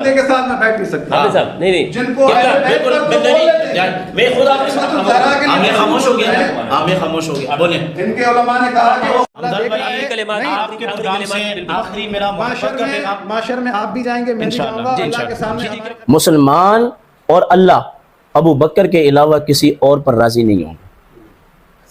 کے ساتھ میں بیٹھ نہیں سکتا صاحب نہیں جن کو میں خود آپ کے ساتھ میں خاموش ہو گیا بولیں. ان کے علماء نے کہا کہ آخری میرا معاشر میں آپ بھی جائیں گے، میں بھی جاؤں گا اللہ کے سامنے. مسلمان اور اللہ ابو بکر کے علاوہ کسی اور پر راضی نہیں ہوں.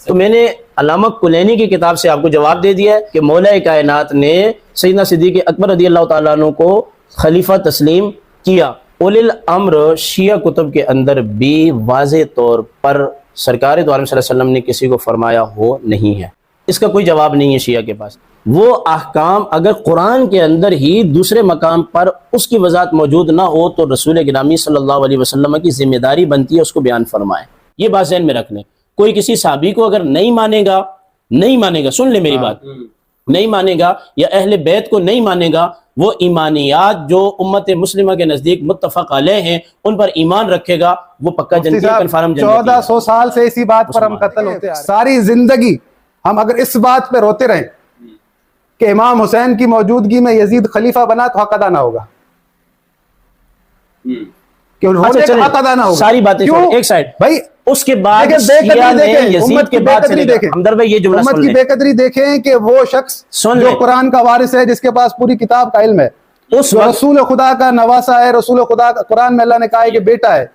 تو میں نے علامہ کلینی کی کتاب سے آپ کو جواب دے دیا ہے کہ مولا کائنات نے سیدنا صدیق اکبر رضی اللہ تعالیٰ عنہ کو خلیفہ تسلیم کیا. اولی الامر شیعہ کتب کے اندر بھی واضح طور پر سرکار دو عالم صلی اللہ علیہ وسلم نے کسی کو فرمایا ہو نہیں ہے. اس کا کوئی جواب نہیں ہے شیعہ کے پاس. وہ احکام اگر قرآن کے اندر ہی دوسرے مقام پر اس کی وضاحت موجود نہ ہو تو رسول گرامی صلی اللہ علیہ وسلم کی ذمہ داری بنتی ہے اس کو بیان فرمائے. یہ بات ذہن میں رکھ لیں. کوئی کسی صحابی کو اگر نہیں مانے گا، سن لیں میری بات، نہیں مانے گا یا اہل بیت کو نہیں مانے گا، وہ ایمانیات جو امت مسلمہ کے نزدیک متفق علیہ ہیں ان پر ایمان رکے گا، وہ پکا جنتی ہے، کنفرم جنتی ہے. 1400 سال سے اسی بات پر ہم قتل ہوتے ہیں. ساری زندگی ہم اگر اس بات پہ روتے رہیں کہ امام حسین کی موجودگی میں یزید خلیفہ بنا تو حق ادا نہ ہوگا، کہ انہوں نے حق ادا نہ ہوگا. ساری باتیں ایک سائڈ بھائی. اس کے بعد شیعہ نے یزید کے بعد سے ہمدرد بھائی یہ جملہ امت کی بے قدری دیکھیں کہ وہ شخص جو قرآن کا وارث ہے، جس کے پاس پوری کتاب کا علم ہے، اس رسول خدا کا نواسا ہے، رسول خدا کا قرآن میں اللہ نے کہا ہے کہ بیٹا ہے.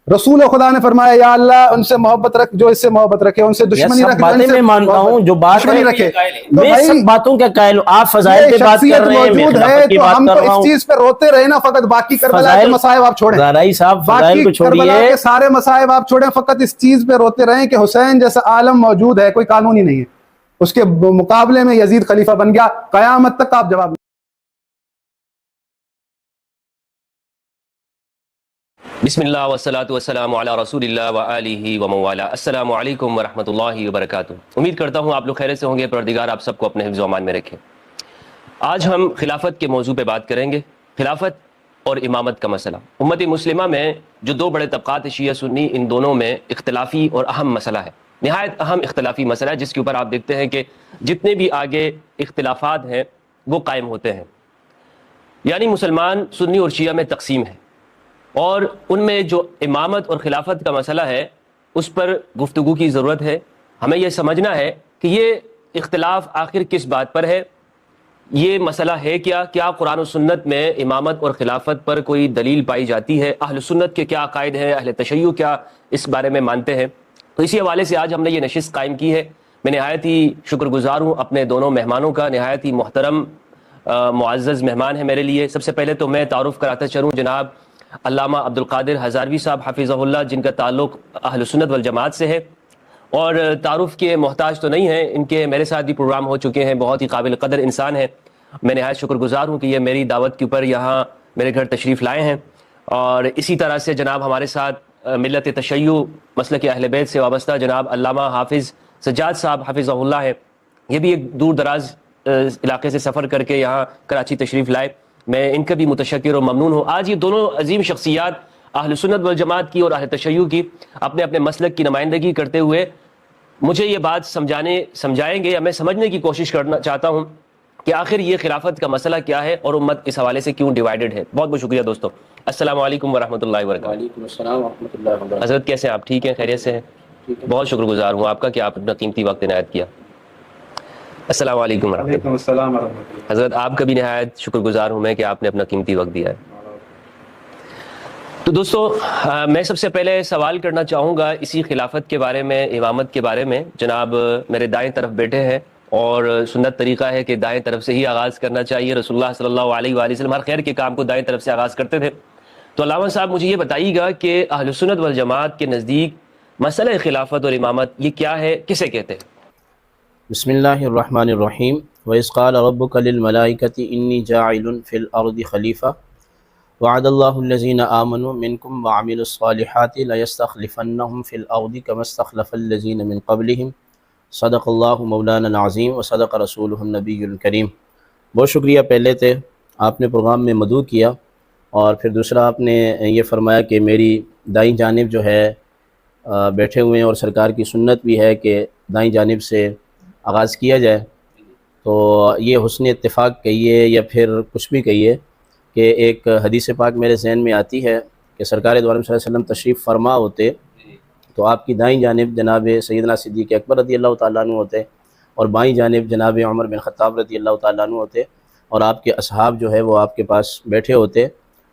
رسول خدا نے فرمایا یا اللہ ان سے محبت رکھ جو اس سے محبت رکھے، ان سے دشمنی رکھ. باتیں میں مانتا ہوں جو بات رکھے، میں سب باتوں کا قائل ہوں. آپ فضائل پہ بات کر رہے ہیں، میں خلافت کی بات کر رہا ہوں. اس چیز پہ روتے رہے نا، فقط باقی کربلا کے مصائب آپ چھوڑیں. زہرائی صاحب فضائل کو چھوڑیے، کربلا کے سارے مصائب آپ چھوڑیں، فقط اس چیز پہ روتے رہیں کہ حسین جیسا عالم موجود ہے، کوئی قانونی نہیں ہے، اس کے مقابلے میں یزید خلیفہ بن گیا. قیامت تک آپ جواب. بسم اللہ والصلاة والسلام علی رسول اللہ وآلہ ومن والاه. السلام علیکم ورحمۃ اللہ وبرکاتہ. امید کرتا ہوں آپ لوگ خیریت سے ہوں گے. پروردگار آپ سب کو اپنے حفظ و امان میں رکھے. آج ہم خلافت کے موضوع پہ بات کریں گے، خلافت اور امامت کا مسئلہ. امت مسلمہ میں جو دو بڑے طبقات شیعہ سنی، ان دونوں میں اختلافی اور اہم مسئلہ ہے، نہایت اہم اختلافی مسئلہ ہے، جس کے اوپر آپ دیکھتے ہیں کہ جتنے بھی آگے اختلافات ہیں وہ قائم ہوتے ہیں. یعنی مسلمان سنی اور شیعہ میں تقسیم ہے، اور ان میں جو امامت اور خلافت کا مسئلہ ہے اس پر گفتگو کی ضرورت ہے. ہمیں یہ سمجھنا ہے کہ یہ اختلاف آخر کس بات پر ہے، یہ مسئلہ ہے کیا قرآن و سنت میں امامت اور خلافت پر کوئی دلیل پائی جاتی ہے، اہل سنت کے کیا عقائد ہیں، اہل تشیع کیا اس بارے میں مانتے ہیں. تو اسی حوالے سے آج ہم نے یہ نشست قائم کی ہے. میں نہایت ہی شکر گزار ہوں اپنے دونوں مہمانوں کا، نہایت ہی محترم معزز مہمان ہیں میرے لیے. سب سے پہلے تو میں تعارف کراتا چلوں، جناب علامہ عبد القادر ہزاروی صاحب حفظہ اللہ، جن کا تعلق اہل سنت والجماعت سے ہے، اور تعارف کے محتاج تو نہیں ہیں، ان کے میرے ساتھ بھی پروگرام ہو چکے ہیں. بہت ہی قابل قدر انسان ہیں. میں نہایت شکر گزار ہوں کہ یہ میری دعوت کے اوپر یہاں میرے گھر تشریف لائے ہیں. اور اسی طرح سے جناب ہمارے ساتھ ملت تشیع مسلک اہل بیت سے وابستہ جناب علامہ حافظ سجاد صاحب حفظہ اللہ ہے. یہ بھی ایک دور دراز علاقے سے سفر کر کے یہاں کراچی تشریف لائے. میں ان کا بھی متشکر و ممنون ہوں. آج یہ دونوں عظیم شخصیات اہل سنت والجماعت کی اور اہل تشیع کی اپنے اپنے مسلک کی نمائندگی کرتے ہوئے مجھے یہ بات سمجھائیں گے، یا میں سمجھنے کی کوشش کرنا چاہتا ہوں کہ آخر یہ خلافت کا مسئلہ کیا ہے اور امت اس حوالے سے کیوں ڈیوائیڈڈ ہے. بہت بہت شکریہ دوستو. السلام علیکم ورحمۃ اللہ وبرکاتہ. وعلیکم السلام ورحمۃ اللہ وبرکاتہ. حضرت کیسے ہیں آپ؟ ٹھیک ہیں، خیریت سے ہیں؟ بہت شکر گزار ہوں آپ کا کہ آپ اپنا قیمتی وقت عنایت کیا. السلام علیکم ورحمۃ اللہ. وعلیکم السلام ورحمۃ اللہ. حضرت آپ کا بھی نہایت شکر گزار ہوں میں کہ آپ نے اپنا قیمتی وقت دیا ہے. تو دوستو میں سب سے پہلے سوال کرنا چاہوں گا اسی خلافت کے بارے میں، امامت کے بارے میں. جناب میرے دائیں طرف بیٹھے ہیں، اور سنت طریقہ ہے کہ دائیں طرف سے ہی آغاز کرنا چاہیے. رسول اللہ صلی اللہ علیہ وآلہ وسلم ہر خیر کے کام کو دائیں طرف سے آغاز کرتے تھے. تو علامہ صاحب مجھے یہ بتائیے گا کہ اہل سنت والجماعت کے نزدیک مسئلہ خلافت اور امامت یہ کیا ہے، کسے کہتے ہیں؟ بسم اللہ الرحمن الرحیم. وَإِذْ قَالَ رَبُّكَ لِلْمَلَائِكَةِ إِنِّي جَاعِلٌ فِي الْأَرْضِ خَلِيفَةً وَعَدَ اللَّهُ الَّذِينَ آمَنُوا مِنْكُمْ وَعَمِلُوا الصَّالِحَاتِ لَيَسْتَخْلِفَنَّهُمْ فِي الْأَرْضِ كَمَا اسْتَخْلَفَ الَّذِينَ مِنْ قَبْلِهِمْ صدق اللہ مولانا العظیم و صدق رسولہ النبی الکریم. بہت شکریہ پہلے تھے آپ نے پروگرام میں مدعو کیا، اور پھر دوسرا آپ نے یہ فرمایا کہ میری دائیں جانب جو ہے بیٹھے ہوئے ہیں، اور سرکار کی سنت بھی ہے کہ دائیں جانب سے آغاز کیا جائے. تو یہ حسن اتفاق کہیے یا پھر کچھ بھی کہیے کہ ایک حدیث پاک میرے ذہن میں آتی ہے کہ سرکار دو عالم صلی اللہ علیہ وسلم تشریف فرما ہوتے تو آپ کی دائیں جانب جناب سیدنا صدیق اکبر رضی اللہ تعالیٰ عنہ ہوتے اور بائیں جانب جناب عمر بن خطاب رضی اللہ تعالیٰ عنہ ہوتے، اور آپ کے اصحاب جو ہے وہ آپ کے پاس بیٹھے ہوتے،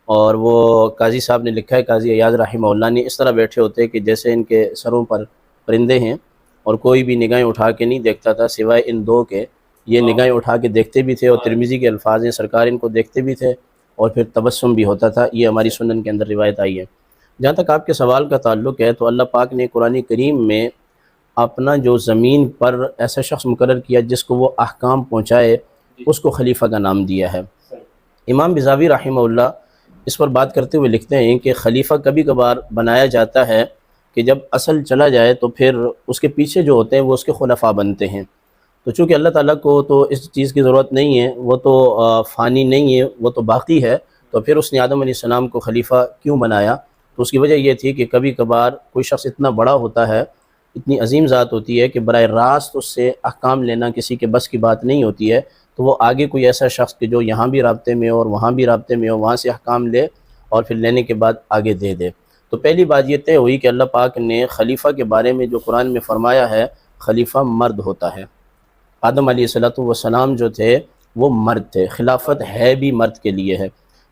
اور وہ قاضی صاحب نے لکھا ہے، قاضی ایاز رحمہ اللہ نے، اس طرح بیٹھے ہوتے کہ جیسے ان کے سروں پر پرندے ہیں، اور کوئی بھی نگاہیں اٹھا کے نہیں دیکھتا تھا سوائے ان دو کے۔ یہ نگاہیں اٹھا کے دیکھتے بھی تھے، اور ترمذی کے الفاظ ہیں سرکار ان کو دیکھتے بھی تھے اور پھر تبسم بھی ہوتا تھا۔ یہ ہماری سنن کے اندر روایت آئی ہے۔ جہاں تک آپ کے سوال کا تعلق ہے تو اللہ پاک نے قرآن کریم میں اپنا جو زمین پر ایسا شخص مقرر کیا جس کو وہ احکام پہنچائے، اس کو خلیفہ کا نام دیا ہے۔ امام بزاوی رحمہ اللہ اس پر بات کرتے ہوئے لکھتے ہیں کہ خلیفہ کبھی کبھار بنایا جاتا ہے کہ جب اصل چلا جائے تو پھر اس کے پیچھے جو ہوتے ہیں وہ اس کے خلفاء بنتے ہیں۔ تو چونکہ اللہ تعالیٰ کو تو اس چیز کی ضرورت نہیں ہے، وہ تو فانی نہیں ہے، وہ تو باقی ہے، تو پھر اس نے آدم علیہ السلام کو خلیفہ کیوں بنایا؟ تو اس کی وجہ یہ تھی کہ کبھی کبھار کوئی شخص اتنا بڑا ہوتا ہے، اتنی عظیم ذات ہوتی ہے کہ براہ راست اس سے احکام لینا کسی کے بس کی بات نہیں ہوتی ہے، تو وہ آگے کوئی ایسا شخص کہ جو یہاں بھی رابطے میں ہو اور وہاں بھی رابطے میں ہو، وہاں سے احکام لے اور پھر لینے کے بعد آگے دے دے۔ تو پہلی بات یہ طے ہوئی کہ اللہ پاک نے خلیفہ کے بارے میں جو قرآن میں فرمایا ہے، خلیفہ مرد ہوتا ہے۔ آدم علیہ السلام جو تھے وہ مرد تھے، خلافت ہے بھی مرد کے لیے ہے،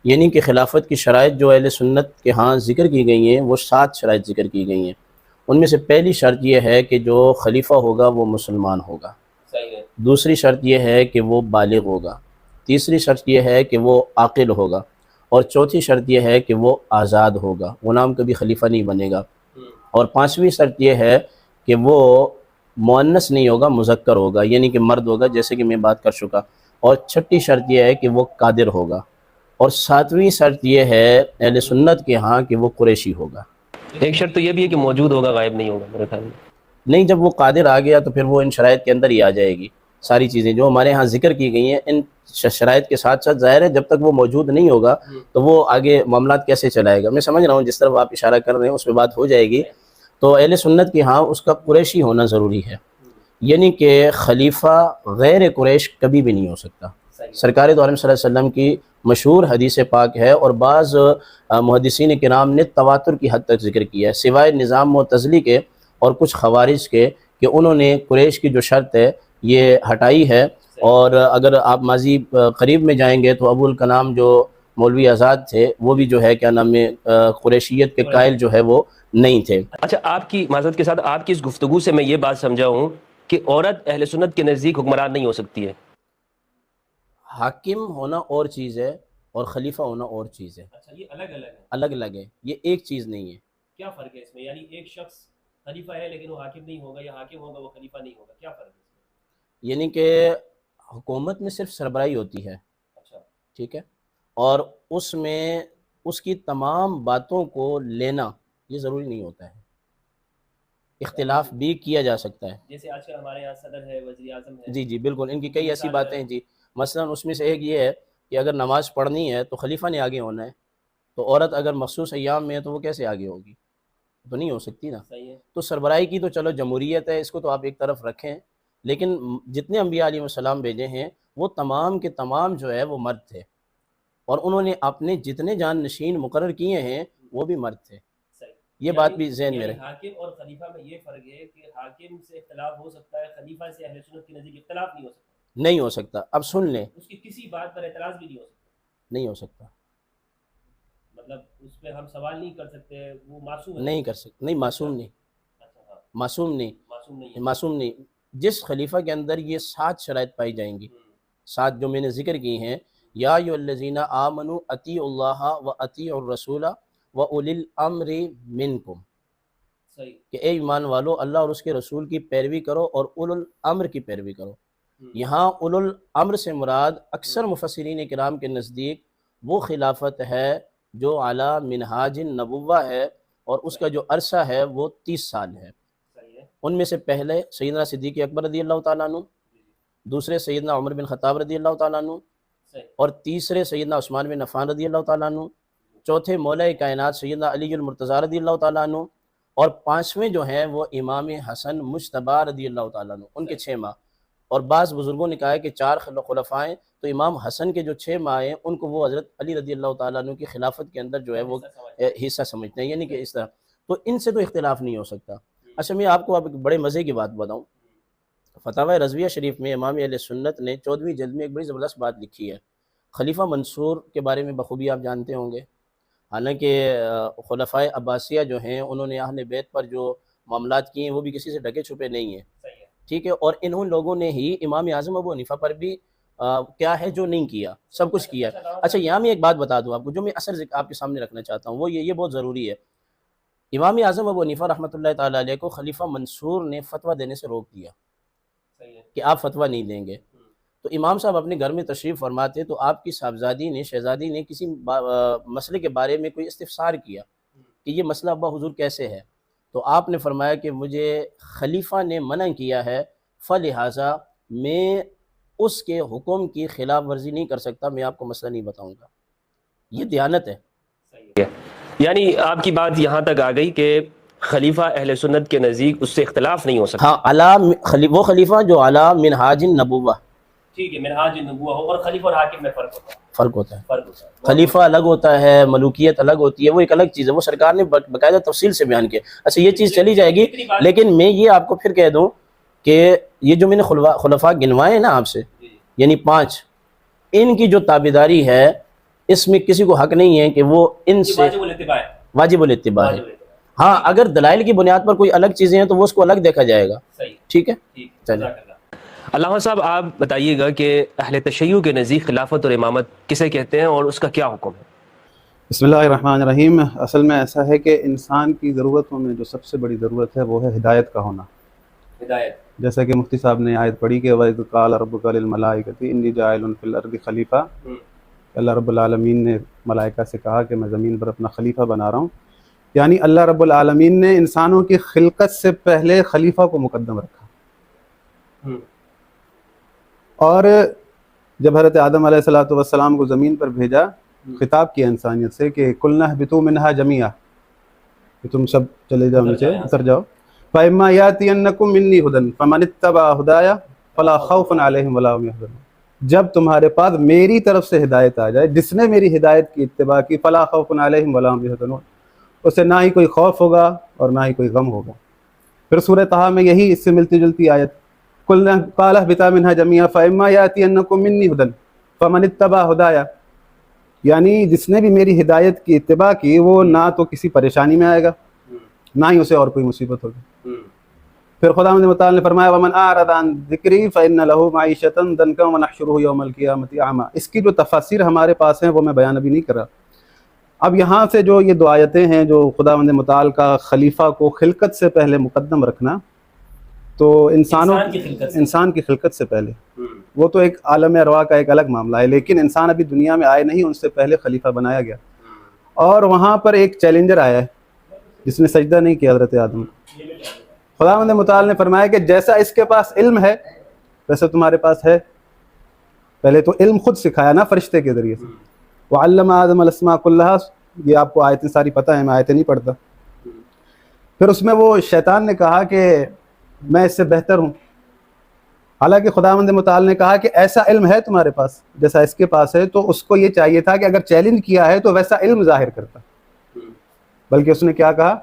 یعنی کہ خلافت کی شرائط جو اہل سنت کے ہاں ذکر کی گئی ہیں وہ 7 شرائط ذکر کی گئی ہیں۔ ان میں سے پہلی شرط یہ ہے کہ جو خلیفہ ہوگا وہ مسلمان ہوگا، دوسری شرط یہ ہے کہ وہ بالغ ہوگا، تیسری شرط یہ ہے کہ وہ عاقل ہوگا، اور چوتھی شرط یہ ہے کہ وہ آزاد ہوگا، غلام کبھی خلیفہ نہیں بنے گا، اور پانچویں شرط یہ ہے کہ وہ مؤنث نہیں ہوگا، مذکر ہوگا، یعنی کہ مرد ہوگا، جیسے کہ میں بات کر چکا، اور چھٹی شرط یہ ہے کہ وہ قادر ہوگا، اور ساتویں شرط یہ ہے اہل سنت کے ہاں کہ وہ قریشی ہوگا۔ ایک شرط تو یہ بھی ہے کہ موجود ہوگا، غائب نہیں ہوگا میرے خیال میں۔ نہیں، جب وہ قادر آ گیا تو پھر وہ ان شرائط کے اندر ہی آ جائے گی۔ ساری چیزیں جو ہمارے ہاں ذکر کی گئی ہیں ان شرائط کے ساتھ ساتھ، ظاہر ہے جب تک وہ موجود نہیں ہوگا تو وہ آگے معاملات کیسے چلائے گا۔ میں سمجھ رہا ہوں جس طرف آپ اشارہ کر رہے ہیں اس پہ بات ہو جائے گی۔ تو اہل سنت کے ہاں اس کا قریشی ہونا ضروری ہے، یعنی کہ خلیفہ غیر قریش کبھی بھی نہیں ہو سکتا۔ سرکار دو عالم صلی اللہ علیہ وسلم کی مشہور حدیث پاک ہے، اور بعض محدثین کرام نے تواتر کی حد تک ذکر کیا ہے، سوائے نظام معتزلی کے اور کچھ خوارج کے، کہ انہوں نے قریش کی جو شرط ہے یہ ہٹائی ہے۔ اور اگر آپ ماضی قریب میں جائیں گے تو ابو الکلام جو مولوی آزاد تھے وہ بھی جو ہے کیا نام ہے قریشیت کے قائل جو ہے وہ نہیں تھے۔ اچھا، آپ کی معذرت کے ساتھ آپ کی اس گفتگو سے میں یہ بات سمجھا ہوں کہ عورت اہل سنت کے نزدیک حکمران نہیں ہو سکتی ہے۔ حاکم ہونا اور چیز ہے اور خلیفہ ہونا اور چیز ہے، اچھا، یہ الگ الگ ہے، الگ الگ ہے، یہ ایک چیز نہیں ہے۔ کیا فرق ہے اس میں؟ یعنی ایک شخص خلیفہ ہے لیکن وہ حاکم نہیں ہوگا، یا حاکم ہوگا وہ خلیفہ نہیں ہوگا، کیا فرق ہے اس میں؟ یعنی کہ حکومت میں صرف سربراہی ہوتی ہے، اچھا، ٹھیک ہے، اور اس میں اس کی تمام باتوں کو لینا یہ ضروری نہیں ہوتا ہے، اختلاف بھی کیا جا سکتا ہے۔ جیسے آج کل ہمارے یہاں صدر ہے، وزیر اعظم ہے، جی بالکل، ان کی کئی ایسی باتیں ہیں جی، مثلا اس میں سے ایک یہ ہے کہ اگر نماز پڑھنی ہے تو خلیفہ نے آگے ہونا ہے، تو عورت اگر مخصوص ایام میں ہے تو وہ کیسے آگے ہوگی؟ تو نہیں ہو سکتی نا۔ صحیح ہے۔ تو سربراہی کی تو چلو جمہوریت ہے، اس کو تو آپ ایک طرف رکھیں، لیکن جتنے انبیاء علیہ السلام بھیجے ہیں وہ تمام کے تمام جو ہے وہ مرد تھے، اور انہوں نے اپنے جتنے جان نشین مقرر کیے ہیں وہ بھی مرد تھے۔ یہ بات بھی ذہن میں رکھیں۔ حاکم اور خلیفہ میں یہ فرق ہے کہ حاکم سے اختلاف ہو سکتا ہے، خلیفہ سے اہل سنت کے نزدیک اختلاف نہیں ہو سکتا، نہیں ہو سکتا۔ اب سن لیں، اس کی کسی بات پر اعتراض بھی نہیں ہو سکتا، نہیں ہو سکتا، مطلب اس پہ ہم سوال نہیں کر سکتے، وہ معصوم ہے؟ نہیں کر سکتے، نہیں، معصوم نہیں، اچھا، ہاں، معصوم نہیں، معصوم نہیں ہے۔ معصوم نہیں۔ جس خلیفہ کے اندر یہ 7 شرائط پائی جائیں گی، 7 جو میں نے ذکر کی ہیں، یا ایھا الذین آمنوا اطیعوا اللہ و اطیعوا الرسول و اولی الامر منکم، صحیح، کہ اے ایمان والو اللہ اور اس کے رسول کی پیروی کرو اور اولو الامر کی پیروی کرو۔ یہاں اولو الامر سے مراد اکثر مفسرین کرام کے نزدیک وہ خلافت ہے جو علی منہاج النبوہ ہے، اور اس کا جو عرصہ ہے وہ 30 سال ہے۔ ان میں سے پہلے سیدنا صدیق اکبر رضی اللہ تعالیٰ عنہ، دوسرے سیدنا عمر بن خطاب رضی اللہ تعالیٰ عنہ، اور تیسرے سیدنا عثمان بن عفان رضی اللہ تعالیٰ عنہ، چوتھے مولا کائنات سیدنا علی المرتضیٰ رضی اللہ تعالیٰ عنہ، اور 5ویں جو ہیں وہ امام حسن مجتبیٰ رضی اللہ تعالیٰ عنہ، ان کے 6 ماہ، اور بعض بزرگوں نے کہا ہے کہ 4 خلفاء ہیں، تو امام حسن کے جو 6 ماں ہیں ان کو وہ حضرت علی رضی اللہ تعالیٰ عنہ کی خلافت کے اندر جو ہے وہ حصہ سمجھتے ہیں، یعنی کہ اس طرح تو ان سے تو اختلاف نہیں ہو سکتا۔ اچھا میں آپ کو اب ایک بڑے مزے کی بات بتاؤں، فتاوی رضویہ شریف میں امام اہل سنت نے 14ویں جلد میں ایک بڑی زبردست بات لکھی ہے۔ خلیفہ منصور کے بارے میں بخوبی آپ جانتے ہوں گے، حالانکہ خلفائے عباسیہ جو ہیں انہوں نے اہل بیت پر جو معاملات کیے ہیں وہ بھی کسی سے ڈھکے چھپے نہیں ہیں، ٹھیک ہے، اور انہوں لوگوں نے ہی امام اعظم ابو حنیفہ پر بھی کیا ہے جو نہیں کیا، سب کچھ کیا۔ اچھا یہاں میں ایک بات بتا دوں آپ کو جو میں اثر آپ کے سامنے رکھنا چاہتا ہوں، وہ یہ بہت ضروری ہے۔ امام اعظم ابو حنیفہ رحمۃ اللہ تعالیٰ علیہ کو خلیفہ منصور نے فتویٰ دینے سے روک دیا کہ آپ فتویٰ نہیں دیں گے، تو امام صاحب اپنے گھر میں تشریف فرماتے تو آپ کی صاحبزادی نے شہزادی نے کسی مسئلے کے بارے میں کوئی استفسار کیا کہ یہ مسئلہ ابا حضور کیسے ہے، تو آپ نے فرمایا کہ مجھے خلیفہ نے منع کیا ہے، فلہٰذا میں اس کے حکم کی خلاف ورزی نہیں کر سکتا، میں آپ کو مسئلہ نہیں بتاؤں گا۔ یہ دیانت ہے۔ یعنی آپ کی بات یہاں تک آ گئی کہ خلیفہ اہل سنت کے نزدیک اس سے اختلاف نہیں ہو سکتا۔ ہاں وہ خلیفہ جو علی منہاج النبوہ، ٹھیک ہے، منہاج النبوہ ہو، اور خلیفہ اور حاکم میں فرق ہوتا ہے۔ خلیفہ الگ ہوتا ہے، ملوکیت الگ ہوتی ہے، وہ ایک الگ چیز ہے، وہ سرکار نے باقاعدہ تفصیل سے بیان کیا۔ اچھا یہ چیز چلی جائے گی، لیکن میں یہ آپ کو پھر کہہ دوں کہ یہ جو میں نے خلفاء گنوائے ہیں نا آپ سے، یعنی 5، ان کی جو تابعداری ہے اس میں کسی کو حق نہیں ہے کہ وہ ان سے واجب الاتباع ہے۔ ہاں اگر دلائل کی بنیاد پر کوئی الگ چیزیں ہیں تو وہ اس کو الگ دیکھا جائے گا، ٹھیک ہے۔ چلیے علامہ صاحب آپ بتائیے گا کہ اہل تشیع کے نزدیک خلافت اور امامت کسے کہتے ہیں اور اس کا کیا حکم ہے؟ بسم اللہ الرحمن الرحیم۔ اصل میں ایسا ہے کہ انسان کی ضرورتوں میں جو سب سے بڑی ضرورت ہے وہ ہے ہدایت کا ہونا۔ ہدایت، جیسا کہ مفتی صاحب نے آیت پڑھی کہ وَإِذْ قَالَ رَبُّكَ لِلْمَلَائِكَةِ إِنِّي جَاعِلٌ فِي الْأَرْضِ خلیفہ، اللہ رب العالمین نے ملائکہ سے کہا کہ میں زمین پر اپنا خلیفہ بنا رہا ہوں، یعنی اللہ رب العالمین نے انسانوں کی خلقت سے پہلے خلیفہ کو مقدم رکھا، اور جب حضرت آدم علیہ السلام کو زمین پر بھیجا، خطاب کیا انسانیت سے کہ قُلْنَا اهْبِطُوا مِنْهَا جَمِيعًا، کہ تم سب چلے جاؤ نیچے، اتر جاؤ، فَإِمَّا يَأْتِيَنَّكُم مِّنِّي هُدًى فَمَنِ اتَّبَعَ هُدَايَ فَلَا خَوْفٌ عَلَيْهِمْ وَلَا هُمْ يَحْزَنُونَ، جب تمہارے پاس میری طرف سے ہدایت آ جائے، جس نے میری ہدایت کی اتباع کی، فَلَا خَوْفٌ عَلَيْهِمْ وَلَا هُمْ يَحْزَنُونَ، اسے نہ ہی کوئی خوف ہوگا اور نہ ہی کوئی غم ہوگا۔ پھر سورہ طٰہٰ میں یہی اس سے ملتی جلتی آیت، قَالَ اهْبِطَا مِنْهَا جَمِيعًا فَإِمَّا يَأْتِيَنَّكُم مِّنِّي هُدًى فَمَنِ اتَّبَعَ هُدَايَ، یعنی جس نے بھی میری ہدایت کی اتباع کی وہ نہ تو کسی پریشانی میں آئے گا نہ ہی اسے اور کوئی مصیبت ہوگی۔ پھر خداوند متعال نے فرمایا وَمَنْ أَعْرَضَ عَنْ ذِكْرِي فَإِنَّ لَهُ مَعِيشَةً ضَنكًا وَنَحْشُرُهُ يَوْمَ الْقِيَامَةِ أَعْمَىٰ، اس کی جو تفاسیر ہمارے پاس ہیں وہ میں بیان ابھی نہیں کر رہا۔ اب یہاں سے جو یہ 2 آیتیں ہیں جو خداوند متعال کا خلیفہ کو خلقت سے پہلے مقدم رکھنا، تو انسان کی خلقت سے پہلے، وہ تو ایک عالم ارواح کا ایک الگ معاملہ ہے، لیکن انسان ابھی دنیا میں آئے نہیں، ان سے پہلے خلیفہ بنایا گیا، اور وہاں پر ایک چیلنجر آیا ہے جس نے سجدہ نہیں کیا حضرت آدم۔ خداوند متعال نے فرمایا کہ جیسا اس کے پاس علم ہے ویسا تمہارے پاس ہے۔ پہلے تو علم خود سکھایا نا فرشتے کے ذریعے سے، وَعَلَّمَ آدَمَ الْأَسْمَاءَ كُلَّهَا، یہ آپ کو آیتیں ساری پتہ ہیں، میں آیتیں نہیں پڑھتا۔ پھر اس میں وہ شیطان نے کہا کہ میں اس سے بہتر ہوں، حالانکہ خداوند متعال نے کہا کہ ایسا علم ہے تمہارے پاس جیسا اس کے پاس ہے، تو اس کو یہ چاہیے تھا کہ اگر چیلنج کیا ہے تو ویسا علم ظاہر کرتا، بلکہ اس نے کیا کہا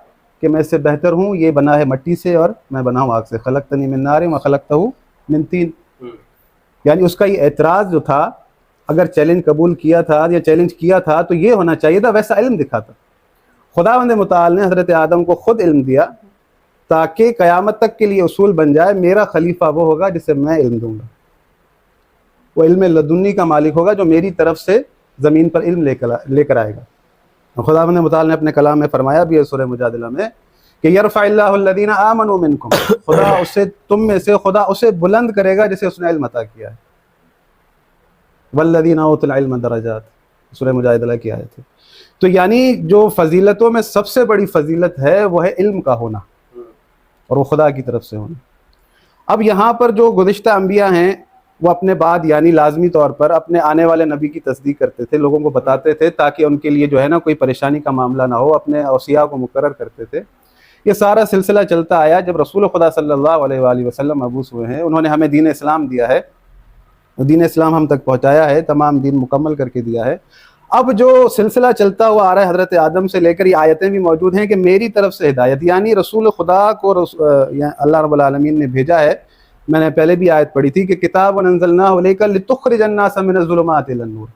کہ میں اس سے بہتر ہوں، یہ بنا ہے مٹی سے اور میں بنا ہوں آگ سے، خلقتنی من نار وخلقتہ من طین، یعنی اس کا یہ اعتراض جو تھا، اگر چیلنج قبول کیا تھا یا چیلنج کیا تھا تو یہ ہونا چاہیے تھا ویسا علم دکھاتا۔ خداوند متعال نے حضرت آدم کو خود علم دیا تاکہ قیامت تک کے لیے اصول بن جائے، میرا خلیفہ وہ ہوگا جسے میں علم دوں گا، وہ علم لدنی کا مالک ہوگا جو میری طرف سے زمین پر علم لے کر آئے گا۔ خداوند متعال نے اپنے کلام میں فرمایا بھی ہے سورہ مجادلہ میں کہ یرفع اللہ الذین آمنوا منکم، خدا اسے تم میں سے خدا اسے بلند کرے گا جسے اس نے علم عطا کیا ہے، والذین اوتوا العلم درجات، سورہ مجادلہ کی آیت ہے۔ تو یعنی جو فضیلتوں میں سب سے بڑی فضیلت ہے وہ ہے علم کا ہونا، اور وہ خدا کی طرف سے ہونا۔ اب یہاں پر جو گزشتہ انبیاء ہیں وہ اپنے بعد یعنی لازمی طور پر اپنے آنے والے نبی کی تصدیق کرتے تھے، لوگوں کو بتاتے تھے تاکہ ان کے لیے جو ہے نا کوئی پریشانی کا معاملہ نہ ہو، اپنے اوصیاء کو مقرر کرتے تھے۔ یہ سارا سلسلہ چلتا آیا جب رسول خدا صلی اللہ علیہ وآلہ وسلم مبعوث ہوئے ہیں، انہوں نے ہمیں دین اسلام دیا ہے، دین اسلام ہم تک پہنچایا ہے، تمام دین مکمل کر کے دیا ہے۔ اب جو سلسلہ چلتا ہوا آ رہا ہے حضرت آدم سے لے کر، یہ آیتیں بھی موجود ہیں کہ میری طرف سے ہدایت، یعنی رسول خدا کو اللہ رب العالمین نے بھیجا ہے۔ میں نے پہلے بھی آیت پڑھی تھی کہ کتاب انزلناہ الیک لتخرج الناس من الظلمات الی النور،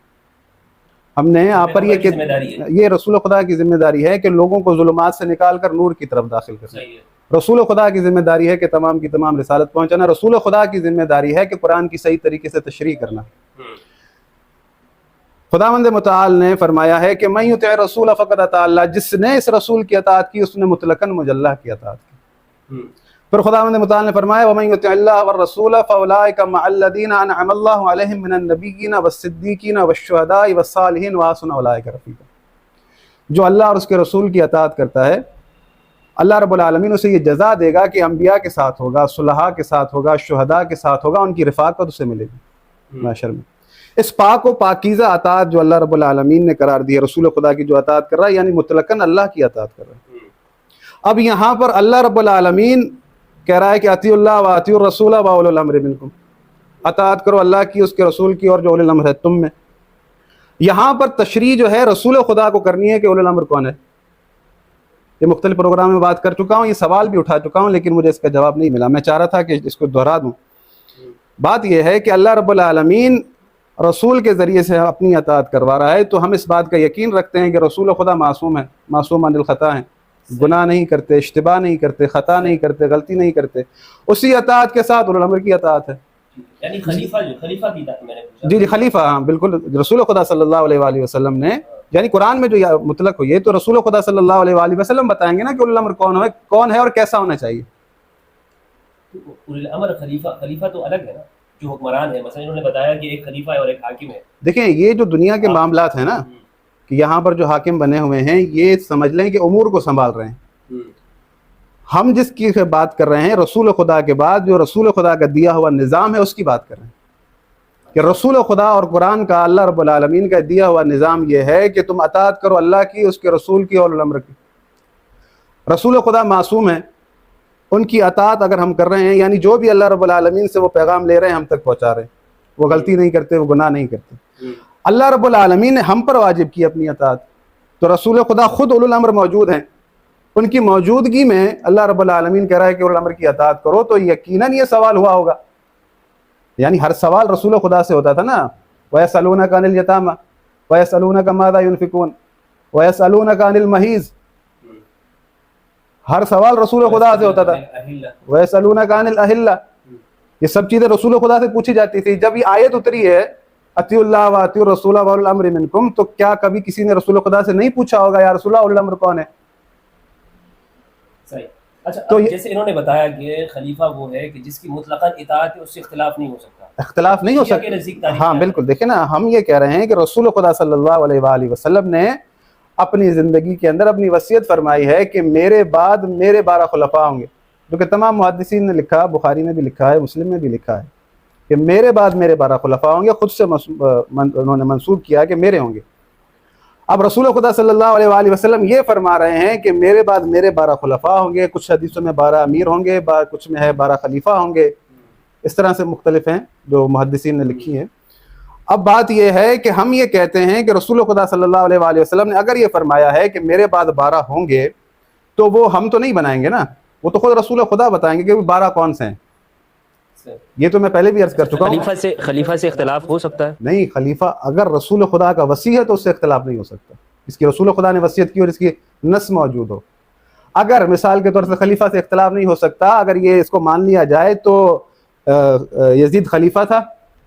ہم نے آپ پر یہ رسول خدا کی ذمہ داری ہے کہ لوگوں کو ظلمات سے نکال کر نور کی طرف داخل کرنا۔ رسول خدا کی ذمہ داری ہے کہ تمام کی تمام رسالت پہنچانا۔ رسول خدا کی ذمہ داری ہے کہ قرآن کی صحیح طریقے سے تشریح کرنا۔ خداوند متعال نے فرمایا ہے کہ من یطع الرسول فقد اطاع اللہ، جس نے اس رسول کی اطاعت کی اس نے مطلقاً مجھ اللہ کی اطاعت کی۔ پھر خداوند متعال نے فرمایا ومن یطع اللہ والرسول فاولئک مع الذین انعم اللہ علیہم من النبیین والصدیقین والشہداء والصالحین وحسن اولئک رفیقا۔ جو اللہ اور اس کے رسول کی اطاعت کرتا ہے، اللہ رب العالمین اسے یہ جزا دے گا کہ انبیاء کے ساتھ ہوگا، صلحاء کے ساتھ ہوگا، شہداء کے ساتھ ہوگا، ان کی رفاقت اسے ملے گی محشر میں۔ اس پاک و پاکیزہ اطاعت جو اللہ رب العالمین نے قرار دی ہے، رسول خدا کی جو اطاعت کر رہا ہے، یعنی مطلقاً اللہ کی اطاعت کر رہا ہے۔ اب یہاں پر اللہ رب العالمین کہہ رہا ہے کہ اطیعوا اللہ واطیعوا الرسول واولی الامر منکم، اطاعت کرو اللہ کی، اس کے رسول کی، اور جو اولی الامر ہے تم میں۔ یہاں پر تشریح جو ہے رسول خدا کو کرنی ہے کہ اولی الامر کون ہے۔ یہ مختلف پروگرام میں بات کر چکا ہوں، یہ سوال بھی اٹھا چکا ہوں، لیکن مجھے اس کا جواب نہیں ملا۔ میں چاہ رہا تھا کہ اس کو دہرا دوں۔ بات یہ ہے کہ اللہ رب العالمین رسول کے ذریعے سے اپنی اطاعت کروا رہا ہے، تو ہم اس بات کا یقین رکھتے ہیں کہ رسول خدا معصوم ہے، معصوم عن الخطا ہیں، گناہ نہیں کرتے، اشتباہ نہیں کرتے، خطا نہیں کرتے، غلطی نہیں کرتے۔ اسی اطاعت کے ساتھ اولی الامر کی اطاعت ہے۔ یعنی خلیفہ کی بات میں نے پوچھا۔ جی خلیفہ، ہاں بالکل، رسول خدا صلی اللہ علیہ وآلہ وسلم نے، یعنی قرآن میں جو مطلق ہوئی ہے تو رسول خدا صلی اللہ علیہ وآلہ وسلم بتائیں گے نا کہ اولی الامر کون ہے اور کیسا ہونا چاہیے۔ اولی الامر خلیفہ تو الگ ہے نا، جو حکمران ہے، مثلا انہوں نے بتایا کہ ایک خلیفہ ہے اور ایک حاکم ہے۔ دیکھیں یہ جو دنیا کے معاملات ہیں نا، کہ یہاں پر جو حاکم بنے ہوئے ہیں یہ سمجھ لیں کہ امور کو سنبھال رہے ہیں۔ ہم جس کی بات کر رہے ہیں رسول خدا کے بعد جو رسول خدا کا دیا ہوا نظام ہے اس کی بات کر رہے ہیں، کہ رسول خدا اور قرآن کا، اللہ رب العالمین کا دیا ہوا نظام یہ ہے کہ تم اطاعت کرو اللہ کی، اس کے رسول کی اور اولی الامر کی۔ رسول خدا معصوم ہیں، ان کی اطاعت اگر ہم کر رہے ہیں، یعنی جو بھی اللہ رب العالمین سے وہ پیغام لے رہے ہیں ہم تک پہنچا رہے ہیں، وہ غلطی نہیں کرتے، وہ گناہ نہیں کرتے۔ اللہ رب العالمین نے ہم پر واجب کی اپنی اطاعت، تو رسول خدا خود اولی الامر موجود ہیں، ان کی موجودگی میں اللہ رب العالمین کہہ رہا ہے کہ اولی الامر کی اطاعت کرو، تو یقیناً یہ سوال ہوا ہوگا، یعنی ہر سوال رسول خدا سے ہوتا تھا نا۔ وَيَسْأَلُونَكَ عَنِ الْيَتَامَى وَيَسْأَلُونَكَ مَاذَا يُنْفِقُونَ وَيَسْأَلُونَكَ عَنِ الْمَحِيضِ، ہر سوال رسول خدا سے ہوتا تھا۔ وَيَسْأَلُونَكَ عَنِ الْأَحِلَّةِ، یہ سب چیزیں رسول خدا سے پوچھی جاتی تھی۔ جب یہ آیت اتری ہے اطیعوا اللہ واطیعوا الرسول واولی الامر منکم، تو کیا کبھی کسی نے رسول خدا سے نہیں پوچھا ہوگا یا رسول اللہ اولی الامر کون ہے؟ صحیح۔ اچھا، تو جیسے انہوں نے بتایا کہ خلیفہ وہ ہے کہ جس کی مطلقاً اطاعت ہے، اس سے اختلاف نہیں ہو سکتا، اختلاف نہیں ہو سکتا۔ ہاں بالکل، دیکھیں نا، ہم یہ کہہ رہے ہیں کہ رسول خدا صلی اللہ علیہ وآلہ وسلم نے اپنی زندگی کے اندر اپنی وصیت فرمائی ہے کہ میرے بعد میرے 12 خلفاء ہوں گے، جو کہ تمام محدثین نے لکھا، بخاری نے بھی لکھا ہے، مسلم نے بھی لکھا ہے کہ میرے بعد میرے 12 خلفاء ہوں گے، خود سے انہوں نے منسوب کیا کہ میرے ہوں گے۔ اب رسول خدا صلی اللہ علیہ وآلہ وسلم یہ فرما رہے ہیں کہ میرے بعد میرے 12 خلفاء ہوں گے، کچھ حدیثوں میں 12 امیر ہوں گے، کچھ میں ہے 12 خلیفہ ہوں گے، اس طرح سے مختلف ہیں جو محدثین نے لکھی ہیں۔ اب بات یہ ہے کہ ہم یہ کہتے ہیں کہ رسول خدا صلی اللہ علیہ وآلہ وسلم نے اگر یہ فرمایا ہے کہ میرے بعد 12 ہوں گے، تو وہ ہم تو نہیں بنائیں گے نا، وہ تو خود رسول خدا بتائیں گے کہ 12 کون سے ہیں۔ یہ تو میں پہلے بھی عرض کر چکا ہوں۔ خلیفہ سے اختلاف ہو سکتا ہے؟ نہیں، خلیفہ اگر رسول خدا کا وصی ہے تو اس سے اختلاف نہیں ہو سکتا، اس کی رسول خدا نے وصیت کی اور اس کی نص موجود ہو۔ اگر مثال کے طور سے خلیفہ سے اختلاف نہیں ہو سکتا، اگر یہ اس کو مان لیا جائے تو یزید خلیفہ تھا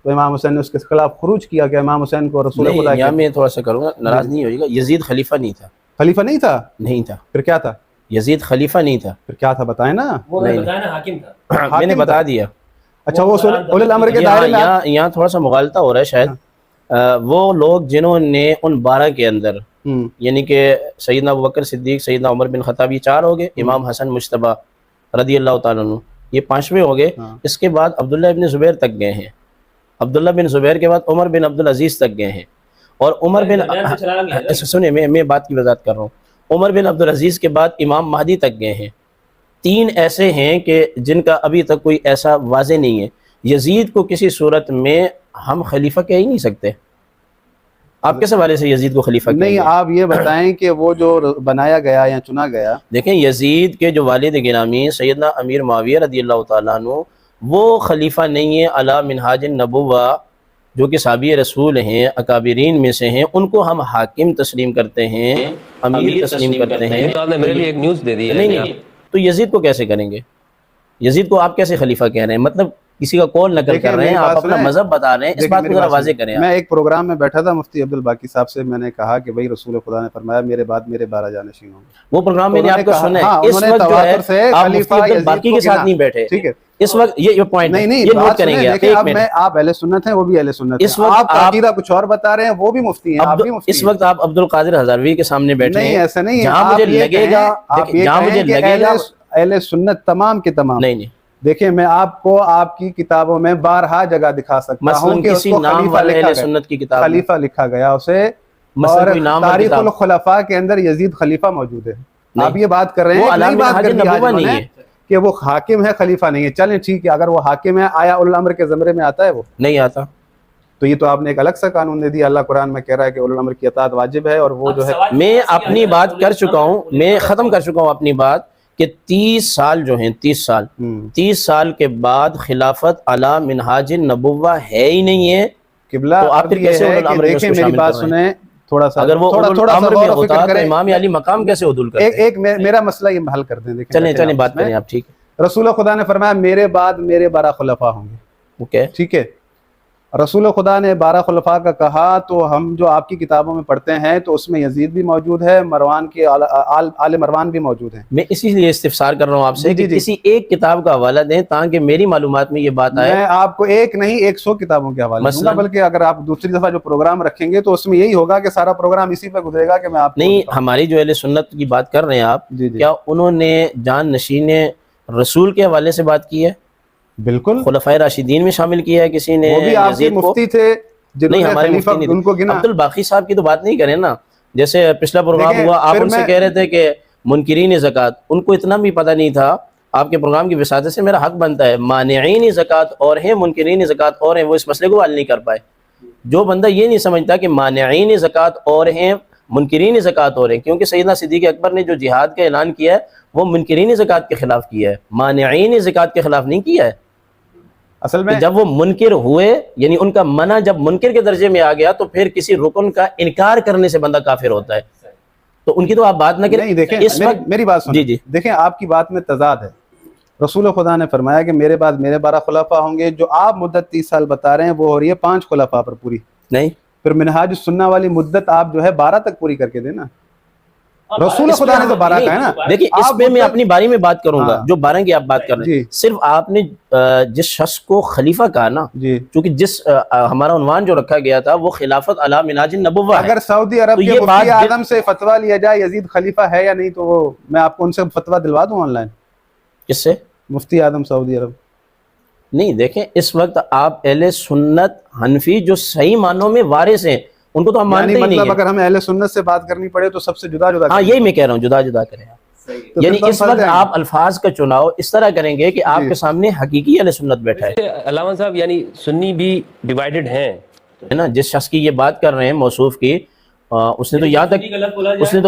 تو امام حسین نے اس کے خلاف خروج کیا کہ امام حسین کو رسول خدا یہاں میں تھوڑا سا کروں گا، ناراض نہیں ہوئیے گا، یزید خلیفہ نہیں تھا۔ خلیفہ نہیں تھا؟ نہیں تھا۔ پھر کیا تھا؟ یزید خلیفہ نہیں تھا۔ پھر کیا تھا بتائیں نا۔ وہ میں نے بتایا نا، حاکم تھا۔ میں نے بتا دیا۔ اچھا، وہ اولی الامر کے دائرے میں یہاں تھوڑا سا مغالطہ ہو رہا ہے شاید۔ وہ لوگ جنہوں نے ان 12 کے اندر، یعنی کہ سیدنا ابوبکر صدیق، سیدنا عمر بن خطاب، یہ 4 ہو گئے، امام حسن مجتبی رضی اللہ تعالیٰ عنہ یہ 5ویں ہو گئے۔ اس کے بعد عبداللہ ابن زبیر تک گئے ہیں، عبداللہ بن زبیر کے بعد عمر بن عبدالعزیز تک گئے ہیں، اور عمر بن، سنیں میں بات کی وضاحت کر رہا ہوں، عمر بن عبدالعزیز کے بعد امام مہدی تک گئے ہیں، تین ایسے ہیں کہ جن کا ابھی تک کوئی ایسا واضح نہیں ہے. یزید کو کسی صورت میں ہم خلیفہ کہہ ہی نہیں سکتے. آپ کس حوالے سے یزید کو خلیفہ کہیں نہیں گے؟ آپ یہ بتائیں کہ وہ جو بنایا گیا یا چنا گیا. دیکھیں یزید کے جو والد گرامی سیدنا امیر معاویہ رضی اللہ تعالیٰ عنہ وہ خلیفہ نہیں ہے علی منہاج النبوہ، جو کہ صحابی رسول ہیں، اکابرین میں سے ہیں، ان کو ہم حاکم تسلیم کرتے ہیں، امیر تسلیم کرتے ہیں. تو آپ نے میرے لیے ایک نیوز دے دی ہے. نہیں نہیں، تو یزید کو کیسے کریں گے؟ یزید کو آپ کیسے خلیفہ کہہ رہے ہیں؟ مطلب کسی کا قول نقل کر رہے ہیں، آپ اپنا مذہب بتا رہے ہیں، اس بات کو ذرا واضح کریں. میں ایک پروگرام میں بیٹھا تھا مفتی عبدالباقی صاحب سے، میں نے کہا کہ بھائی رسول خدا نے فرمایا میرے بعد میرے 12 جانشین ہوں گے. وہ پروگرام میں نے آپ کو سنا ہاں، ہے. اس انہوں نے وقت جو ہے تواتر سے آپ خلیفہ مفتی یزید باقی کو کے ساتھ گنا. نہیں بیٹھے. ٹھیک ہے، اس وقت یہ پوائنٹ نہیں نہیں یہ نوٹ بات کریں سنیں، گے. دیکھیں اب میں آپ اہل سنت ہیں، وہ بھی اہل سنت اس ہیں. وقت آپ آپ عقیدہ کچھ اور بتا رہے ہیں، وہ بھی مفتی ہیں، آپ بھی مفتی اس ہیں. وقت آپ عبد القادر ہزاروی کے سامنے بیٹھے نہیں ہیں. ایسا نہیں ہے. جہاں آپ مجھے یہ لگے کہیں، گا آپ یہ جہاں مجھے کہیں کہ لگے گا اہل سنت تمام کے تمام. نہیں نہیں، دیکھیں میں آپ کو آپ کی کتابوں میں بارہا جگہ دکھا سکتا مثلا ہوں کہ اس کسی کو نام خلیفہ والے لکھا اہل گیا، سنت کی کتاب میں خلیفہ لکھا گیا اسے. مثلا اور کوئی نام والی تاریخ کتاب الخلفاء کے اندر یزید خلیفہ موجود ہے. آپ یہ بات کر رہے وہ ہیں، علامہ نئی بات منہاج کر دی آج النبوہ انہوں نہیں نے ہے. کہ وہ حاکم ہے، خلیفہ نہیں ہے. چلیں ٹھیک ہے، اگر وہ حاکم ہے، آیا الامر کے زمرے میں آتا ہے وہ؟ نہیں آتا. تو یہ تو آپ نے ایک الگ سا قانون دے دیا. اللہ قرآن میں کہہ رہا ہے کہ اولو الامر کی اطاعت واجب ہے، اور وہ جو ہے میں اپنی بات کر چکا ہوں، میں ختم کر چکا ہوں اپنی بات کہ 30 سال جو ہیں 30 سال کے بعد خلافت علی منہاج النبوہ ہے ہی نہیں ہے. قبلہ. تو آپ اب پھر یہ کیسے ہے اولو کہ الامر میں اس دیکھیں کو میری شامل بات کر رہے ہیں؟ سنیں، تھوڑا سا اگر وہ تھوڑا اولو سا الامر میں غور و ہوتا فکر تو کریں. امام علی مقام کیسے عدول کرتے؟ ایک میرا مسئلہ یہ حل کر دیں. دیکھیں چلیں بات کریں آپ. ٹھیک ہے، رسول خدا نے فرمایا میرے بعد میرے 12 خلفاء ہوں گے. اوکے، ٹھیک ہے، رسول خدا نے 12 خلفاء کا کہا، تو ہم جو آپ کی کتابوں میں پڑھتے ہیں تو اس میں یزید بھی موجود ہے، مروان کے آل مروان بھی موجود ہیں. میں اسی لیے استفسار کر رہا ہوں آپ سے کہ کسی ایک کتاب کا حوالہ دیں تاکہ میری معلومات میں یہ بات آئے. میں آپ کو ایک نہیں 100 کتابوں کے حوالے دوں گا، بلکہ اگر آپ دوسری دفعہ جو پروگرام رکھیں گے تو اس میں یہی ہوگا کہ سارا پروگرام اسی پہ گزرے گا کہ میں آپ کو نہیں، ہماری جو اہل سنت کی بات کر رہے ہیں آپ، کیا انہوں نے جان نشین رسول کے حوالے سے بات کی ہے؟ بالکل. خلفائے راشدین میں شامل کیا ہے کسی نے؟ وہ بھی آپ کے مفتی تھے جنہوں نے خلیفہ ان کو گنا. عبد الباقی صاحب کی تو بات نہیں کریں نا. جیسے پچھلا پروگرام ہوا، آپ ان سے کہہ رہے تھے کہ منکرین زکوٰۃ، ان کو اتنا بھی پتہ نہیں تھا. آپ کے پروگرام کی وساطت سے میرا حق بنتا ہے، مانعین زکوٰۃ اور ہیں، منکرین زکوٰۃ اور ہیں، وہ اس مسئلے کو حل نہیں کر پائے. جو بندہ یہ نہیں سمجھتا کہ مانعین زکوٰۃ اور ہیں، منکرین زکوٰۃ اور ہیں، کیونکہ سیدنا صدیق اکبر نے جو جہاد کا اعلان کیا ہے وہ منکرین زکوٰۃ کے خلاف کیا ہے، مانعین زکوٰۃ کے خلاف نہیں کیا ہے. اصل میں جب وہ منکر ہوئے، یعنی ان کا منع جب منکر کے درجے میں آ گیا تو پھر کسی رکن کا انکار کرنے سے بندہ کافر ہوتا ہے. تو ان کی تو آپ بات نہ کریں. نہیں دیکھیں، اس وقت میری بات سنیں. جی دیکھیں آپ کی بات میں تضاد ہے. رسول خدا نے فرمایا کہ میرے بعد میرے 12 خلفاء ہوں گے. جو آپ مدت 30 سال بتا رہے ہیں وہ ہو رہی ہے 5 خلفاء پر پوری. نہیں، پھر منہاج السنہ والی مدت آپ جو ہے 12 تک پوری کر کے دینا. رسول خدا نے تو 12 کا ہے نا. دیکھیے اس پہ میں اپنی باری میں بات کروں گا. جو 12 کی آپ بات کر رہے ہیں، جی. صرف آپ نے جس شخص کو خلیفہ کہا نا، جی، چونکہ جس ہمارا عنوان جو رکھا گیا تھا وہ خلافت علی منہاج النبوہ ہے. اگر سعودی عرب کے مفتی اعظم سے فتویٰ لیا جائے یزید خلیفہ ہے یا نہیں، تو وہ میں آپ کو ان سے فتویٰ دلوا دوں آن لائن. کس سے؟ مفتی اعظم سعودی عرب. نہیں، دیکھیں اس وقت آپ اہل سنت حنفی جو صحیح معنوں میں وارث ہیں ان کو تو ہم مانتے ہی نہیں ہیں. اگر ہمیں اہل سنت سے بات کرنی پڑے تو سب سے جدا جدا. ہاں، یہی میں کہہ رہا ہوں، جدا جدا کریں. یعنی اس وقت آپ الفاظ کا چناؤ اس طرح کریں گے کہ آپ کے سامنے حقیقی اہل سنت بیٹھا ہے. علامہ صاحب یعنی سنی بھی ڈیوائیڈڈ ہیں نا. جس شخص کی یہ بات کر رہے ہیں موصوف کی، اس نے تو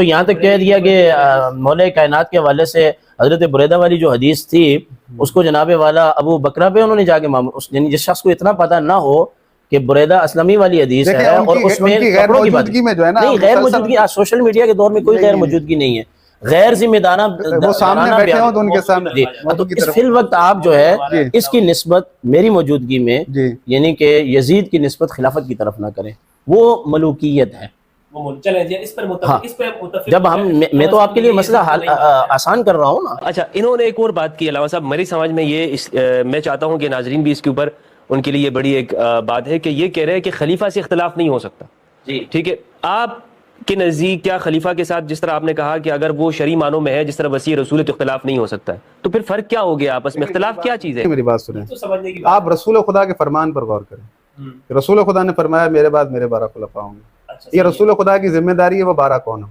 یہاں تک کہہ دیا کہ مولا کائنات کے حوالے سے حضرت بریدہ والی جو حدیث تھی اس کو جناب والا ابو بکرہ پہ انہوں نے جا کے یعنی جس شخص کو اتنا پتہ نہ ہو کہ بریدہ اسلمی والی حدیث ہے اور اس میں غیر موجودگی میں جو ہے نا، نہیں، غیر موجودگی سوشل میڈیا کے دور میں کوئی غیر موجودگی نہیں ہے. غیر ذمہ دارانہ وہ سامنے بیٹھے ہوں تو ان کے سامنے تو اس فی الوقت آپ جو ہے اس کی نسبت میری موجودگی میں یعنی کہ یزید کی نسبت خلافت کی طرف نہ کریں. وہ ملوکیت ہے. جب میں تو آپ کے لیے مسئلہ آسان کر رہا ہوں نا. اچھا، انہوں نے ایک اور بات کی علامہ صاحب، میری سمجھ میں یہ میں چاہتا ہوں کہ ناظرین بھی اس کے اوپر ان کے لیے یہ بڑی ایک بات ہے کہ یہ کہہ رہے ہیں کہ خلیفہ سے اختلاف نہیں ہو سکتا. جی ٹھیک ہے، آپ کے نزدیک کیا خلیفہ کے ساتھ جس طرح آپ نے کہا کہ اگر وہ شرعی معنوں میں ہے جس طرح وسیع رسول ہے تو اختلاف نہیں ہو سکتا ہے، تو پھر فرق کیا ہو گیا آپس میں؟ اختلاف کیا چیز ہے؟ میری بات سنیں، آپ رسول خدا کے فرمان پر غور کریں. رسول خدا نے فرمایا میرے بعد میرے 12 خلفاء ہوں گے. یہ رسول خدا کی ذمہ داری ہے، وہ 12 کون ہوں؟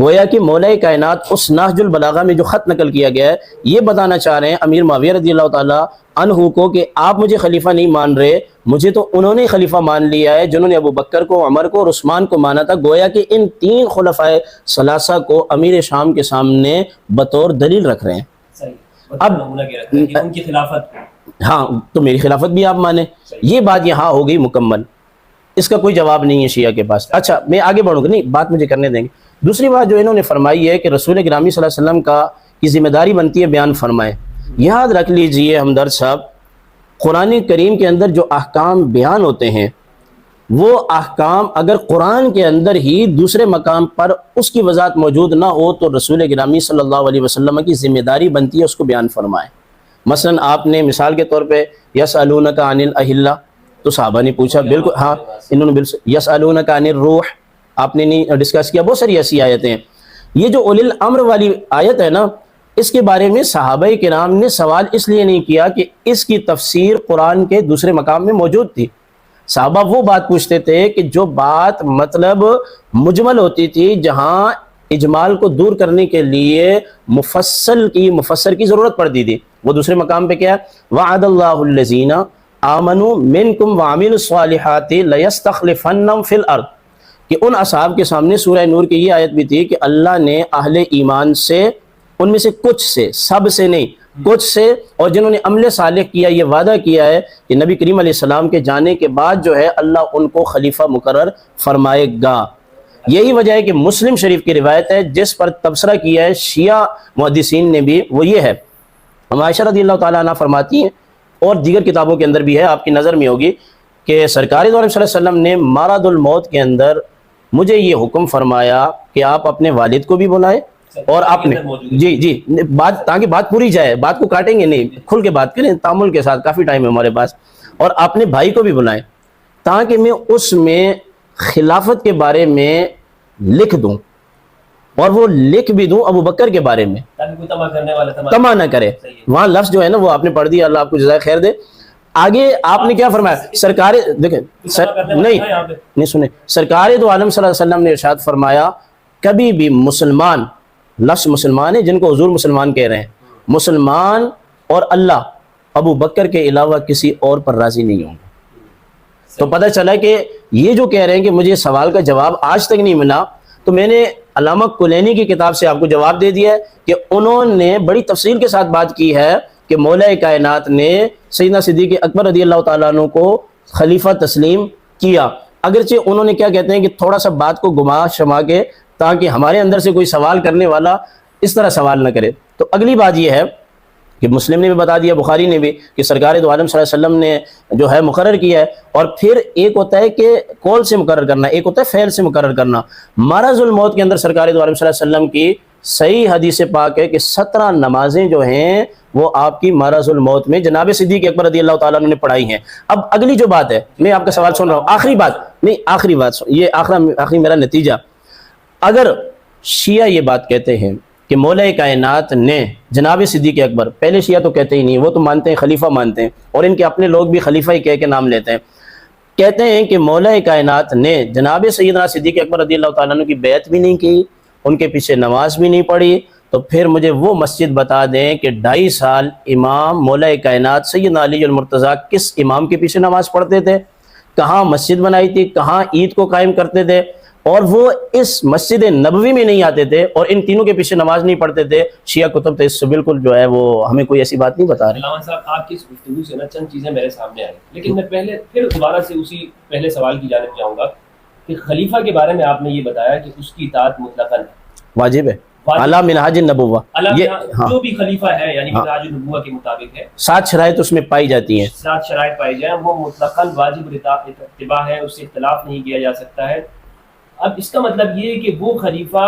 گویا کہ مولا کائنات اس نہج البلاغہ میں جو خط نقل کیا گیا ہے یہ بتانا چاہ رہے ہیں امیر معاویہ رضی اللہ تعالیٰ عنہ کو کہ آپ مجھے خلیفہ نہیں مان رہے، مجھے تو انہوں نے خلیفہ مان لیا ہے جنہوں نے ابو بکر کو، عمر کو اور عثمان کو مانا تھا۔ گویا کہ ان تین خلفائے ثلاثہ کو امیر شام کے سامنے بطور دلیل رکھ رہے ہیں۔ اب ان کی خلافت، ہاں تو میری خلافت بھی آپ مانیں، یہ بات یہاں ہو گئی مکمل، اس کا کوئی جواب نہیں ہے شیعہ کے پاس۔ اچھا میں آگے بڑھوں گا، نہیں بات مجھے کرنے دیں گے۔ دوسری بات جو انہوں نے فرمائی ہے کہ رسول گرامی صلی اللہ علیہ وسلم کی ذمہ داری بنتی ہے بیان فرمائے۔ یاد رکھ لیجئے ہمدرد صاحب، قرآن کریم کے اندر جو احکام بیان ہوتے ہیں وہ احکام اگر قرآن کے اندر ہی دوسرے مقام پر اس کی وضاحت موجود نہ ہو تو رسول گرامی صلی اللہ علیہ وسلم کی ذمہ داری بنتی ہے اس کو بیان فرمائے۔ مثلا آپ نے مثال کے طور پہ یسألونک عن الاہلہ، تو صحابہ نے پوچھا، بالکل ہاں انہوں نے بالکل۔ یسألونک عن الروح آپ نے نہیں ڈسکس کیا، بہت ساری ایسی آیتیں ہیں۔ یہ جو اولی الامر والی آیت ہے نا، اس کے بارے میں صحابہ کرام نے سوال اس لیے نہیں کیا کہ اس کی تفسیر قرآن کے دوسرے مقام میں موجود تھی۔ صحابہ وہ بات پوچھتے تھے کہ جو بات مطلب مجمل ہوتی تھی، جہاں اجمال کو دور کرنے کے لیے مفسر کی ضرورت پڑتی تھی، وہ دوسرے مقام پہ کیا ہے؟ وعد اللہ الذین آمنوا منکم وعملوا الصالحات لیستخلفنہم فی الارض، کہ ان اصحاب کے سامنے سورہ نور کی یہ آیت بھی تھی کہ اللہ نے اہل ایمان سے، ان میں سے کچھ سے، سب سے نہیں، کچھ سے، اور جنہوں نے عمل صالح کیا، یہ وعدہ کیا ہے کہ نبی کریم علیہ السلام کے جانے کے بعد جو ہے اللہ ان کو خلیفہ مقرر فرمائے گا۔ یہی وجہ ہے کہ مسلم شریف کی روایت ہے جس پر تبصرہ کیا ہے شیعہ محدثین نے بھی، وہ یہ ہے، عائشہ رضی اللہ تعالیٰ عنہ فرماتی ہیں اور دیگر کتابوں کے اندر بھی ہے، آپ کی نظر میں ہوگی، کہ سرکار دو عالم صلی اللہ علیہ وسلم نے مرض الموت کے اندر مجھے یہ حکم فرمایا کہ آپ اپنے والد کو بھی بلائیں اور آپ نے جی بات، تاکہ بات پوری جائے، بات کو کاٹیں گے نہیں، کھل کے بات کریں تامل کے ساتھ، کافی ٹائم ہے ہمارے پاس، اور اپنے بھائی کو بھی بلائیں تاکہ میں اس میں خلافت کے بارے میں لکھ دوں، اور وہ لکھ بھی دوں ابو بکر کے بارے میں، تاکہ کوئی تما کرنے والا تما نہ کرے۔ وہاں لفظ جو ہے نا وہ آپ نے پڑھ دیا، اللہ آپ کو جزائے خیر دے۔ آگے آپ نے کیا فرمایا؟ سرکار دیکھیں نہیں سنیں، سرکار دو عالم صلی اللہ علیہ وسلم نے ارشاد فرمایا کبھی بھی مسلمان، لفظ مسلمان ہے جن کو حضور مسلمان کہہ رہے ہیں، مسلمان اور اللہ ابو بکر کے علاوہ کسی اور پر راضی نہیں ہوں گے۔ تو پتہ چلا کہ یہ جو کہہ رہے ہیں کہ مجھے سوال کا جواب آج تک نہیں ملا، تو میں نے علامہ کلینی کی کتاب سے آپ کو جواب دے دیا ہے کہ انہوں نے بڑی تفصیل کے ساتھ بات کی ہے کہ مولا کائنات نے سیدنا صدیق اکبر رضی اللہ تعالیٰ عنہ کو خلیفہ تسلیم کیا، اگرچہ انہوں نے کیا کہتے ہیں کہ تھوڑا سا بات کو گما شما کے تاکہ ہمارے اندر سے کوئی سوال کرنے والا اس طرح سوال نہ کرے۔ تو اگلی بات یہ ہے کہ مسلم نے بھی بتا دیا، بخاری نے بھی، کہ سرکار دو عالم صلی اللہ علیہ وسلم نے جو ہے مقرر کیا ہے، اور پھر ایک ہوتا ہے کہ قول سے مقرر کرنا، ایک ہوتا ہے فعل سے مقرر کرنا۔ مرض الموت کے اندر سرکار دو عالم صلی اللہ علیہ وسلم کی صحیح حدیث پاک ہے کہ 17 نمازیں جو ہیں وہ آپ کی مرض الموت میں جناب صدیق اکبر رضی اللہ تعالیٰ نے پڑھائی ہیں۔ اب اگلی جو بات ہے، میں آپ کا سوال سن رہا ہوں، آخری بات نہیں، آخری بات، یہ آخری میرا نتیجہ، اگر شیعہ یہ بات کہتے ہیں کہ مولا کائنات نے جناب صدیق اکبر، پہلے شیعہ تو کہتے ہی نہیں، وہ تو مانتے ہیں خلیفہ مانتے ہیں، اور ان کے اپنے لوگ بھی خلیفہ ہی کہہ کے نام لیتے ہیں، کہتے ہیں کہ مولا کائنات نے جناب سیدنا صدیق اکبر رضی اللہ تعالیٰ عنہ کی بیعت بھی نہیں کی، ان کے پیچھے نماز بھی نہیں پڑھی، تو پھر مجھے وہ مسجد بتا دیں کہ 2.5 سال امام مولا کائنات سیدنا علی المرتضیٰ کس امام کے پیچھے نماز پڑھتے تھے، کہاں مسجد بنائی تھی، کہاں عید کو قائم کرتے تھے، اور وہ اس مسجد نبوی میں نہیں آتے تھے، اور ان تینوں کے پیچھے نماز نہیں پڑھتے تھے۔ شیعہ کتب تو اس سے بالکل جو ہے وہ ہمیں کوئی ایسی بات نہیں بتا رہے۔ علامہ صاحب آپ کی اس گفتگو سے نا چند چیزیں میرے سامنے آئی، لیکن میں پہلے پھر دوبارہ سے اسی پہلے سوال کی جانب جاؤں گا کہ خلیفہ کے بارے میں آپ نے یہ بتایا کہ اس کی اطاعت مطلقاً واجب ہے، اعلیٰ منہاج النبوہ، جو بھی خلیفہ ہے یعنی منہاج النبوہ کے مطابق ہے، 7 شرائط اس میں پائی جاتی ہیں، 7 شرائط پائی جائیں، وہ مطلقاً واجب اتباع ہے، اس سے اختلاف نہیں کیا جا سکتا ہے۔ اب اس کا مطلب یہ ہے کہ وہ خلیفہ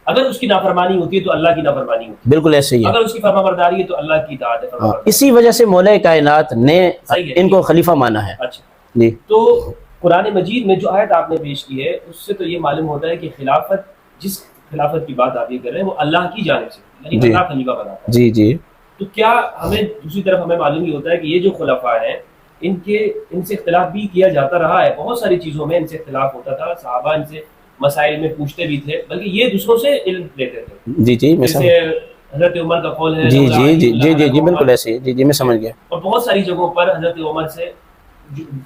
اگر اس کی نافرمانی ہوتی ہے تو اللہ کی نافرمانی ہوتی ہے، بالکل ایسے ہی ہے، اگر اس کی فرمانبرداری ہے تو اللہ کی اطاعت ہے۔ اسی وجہ سے مولا کائنات نے ان کو خلیفہ مانا ہے۔ اچھا جی، تو قرآن مجید میں جو آیت آپ نے پیش کی ہے اس سے تو یہ معلوم ہوتا ہے کہ خلافت، جس خلافت کی بات آپ یہ کر رہے ہیں وہ اللہ کی جانب سے، یعنی اللہ خلیفہ بناتا ہے۔ جی جی، تو کیا ہمیں دوسری طرف ہمیں معلوم یہ ہوتا ہے کہ یہ جو خلفاء ہیں ان سے اختلاف بھی کیا جاتا رہا ہے، بہت ساری چیزوں میں ان سے اختلاف ہوتا تھا، صحابہ ان سے مسائل میں پوچھتے بھی تھے، بلکہ یہ دوسروں سے علم لیتے تھے. جی جی میں جیسے حضرت عمر کا قول ہے، جی جی جی جی جی جی بالکل ایسے ہی. جی جی میں سمجھ گیا. اور بہت ساری جگہوں پر حضرت عمر سے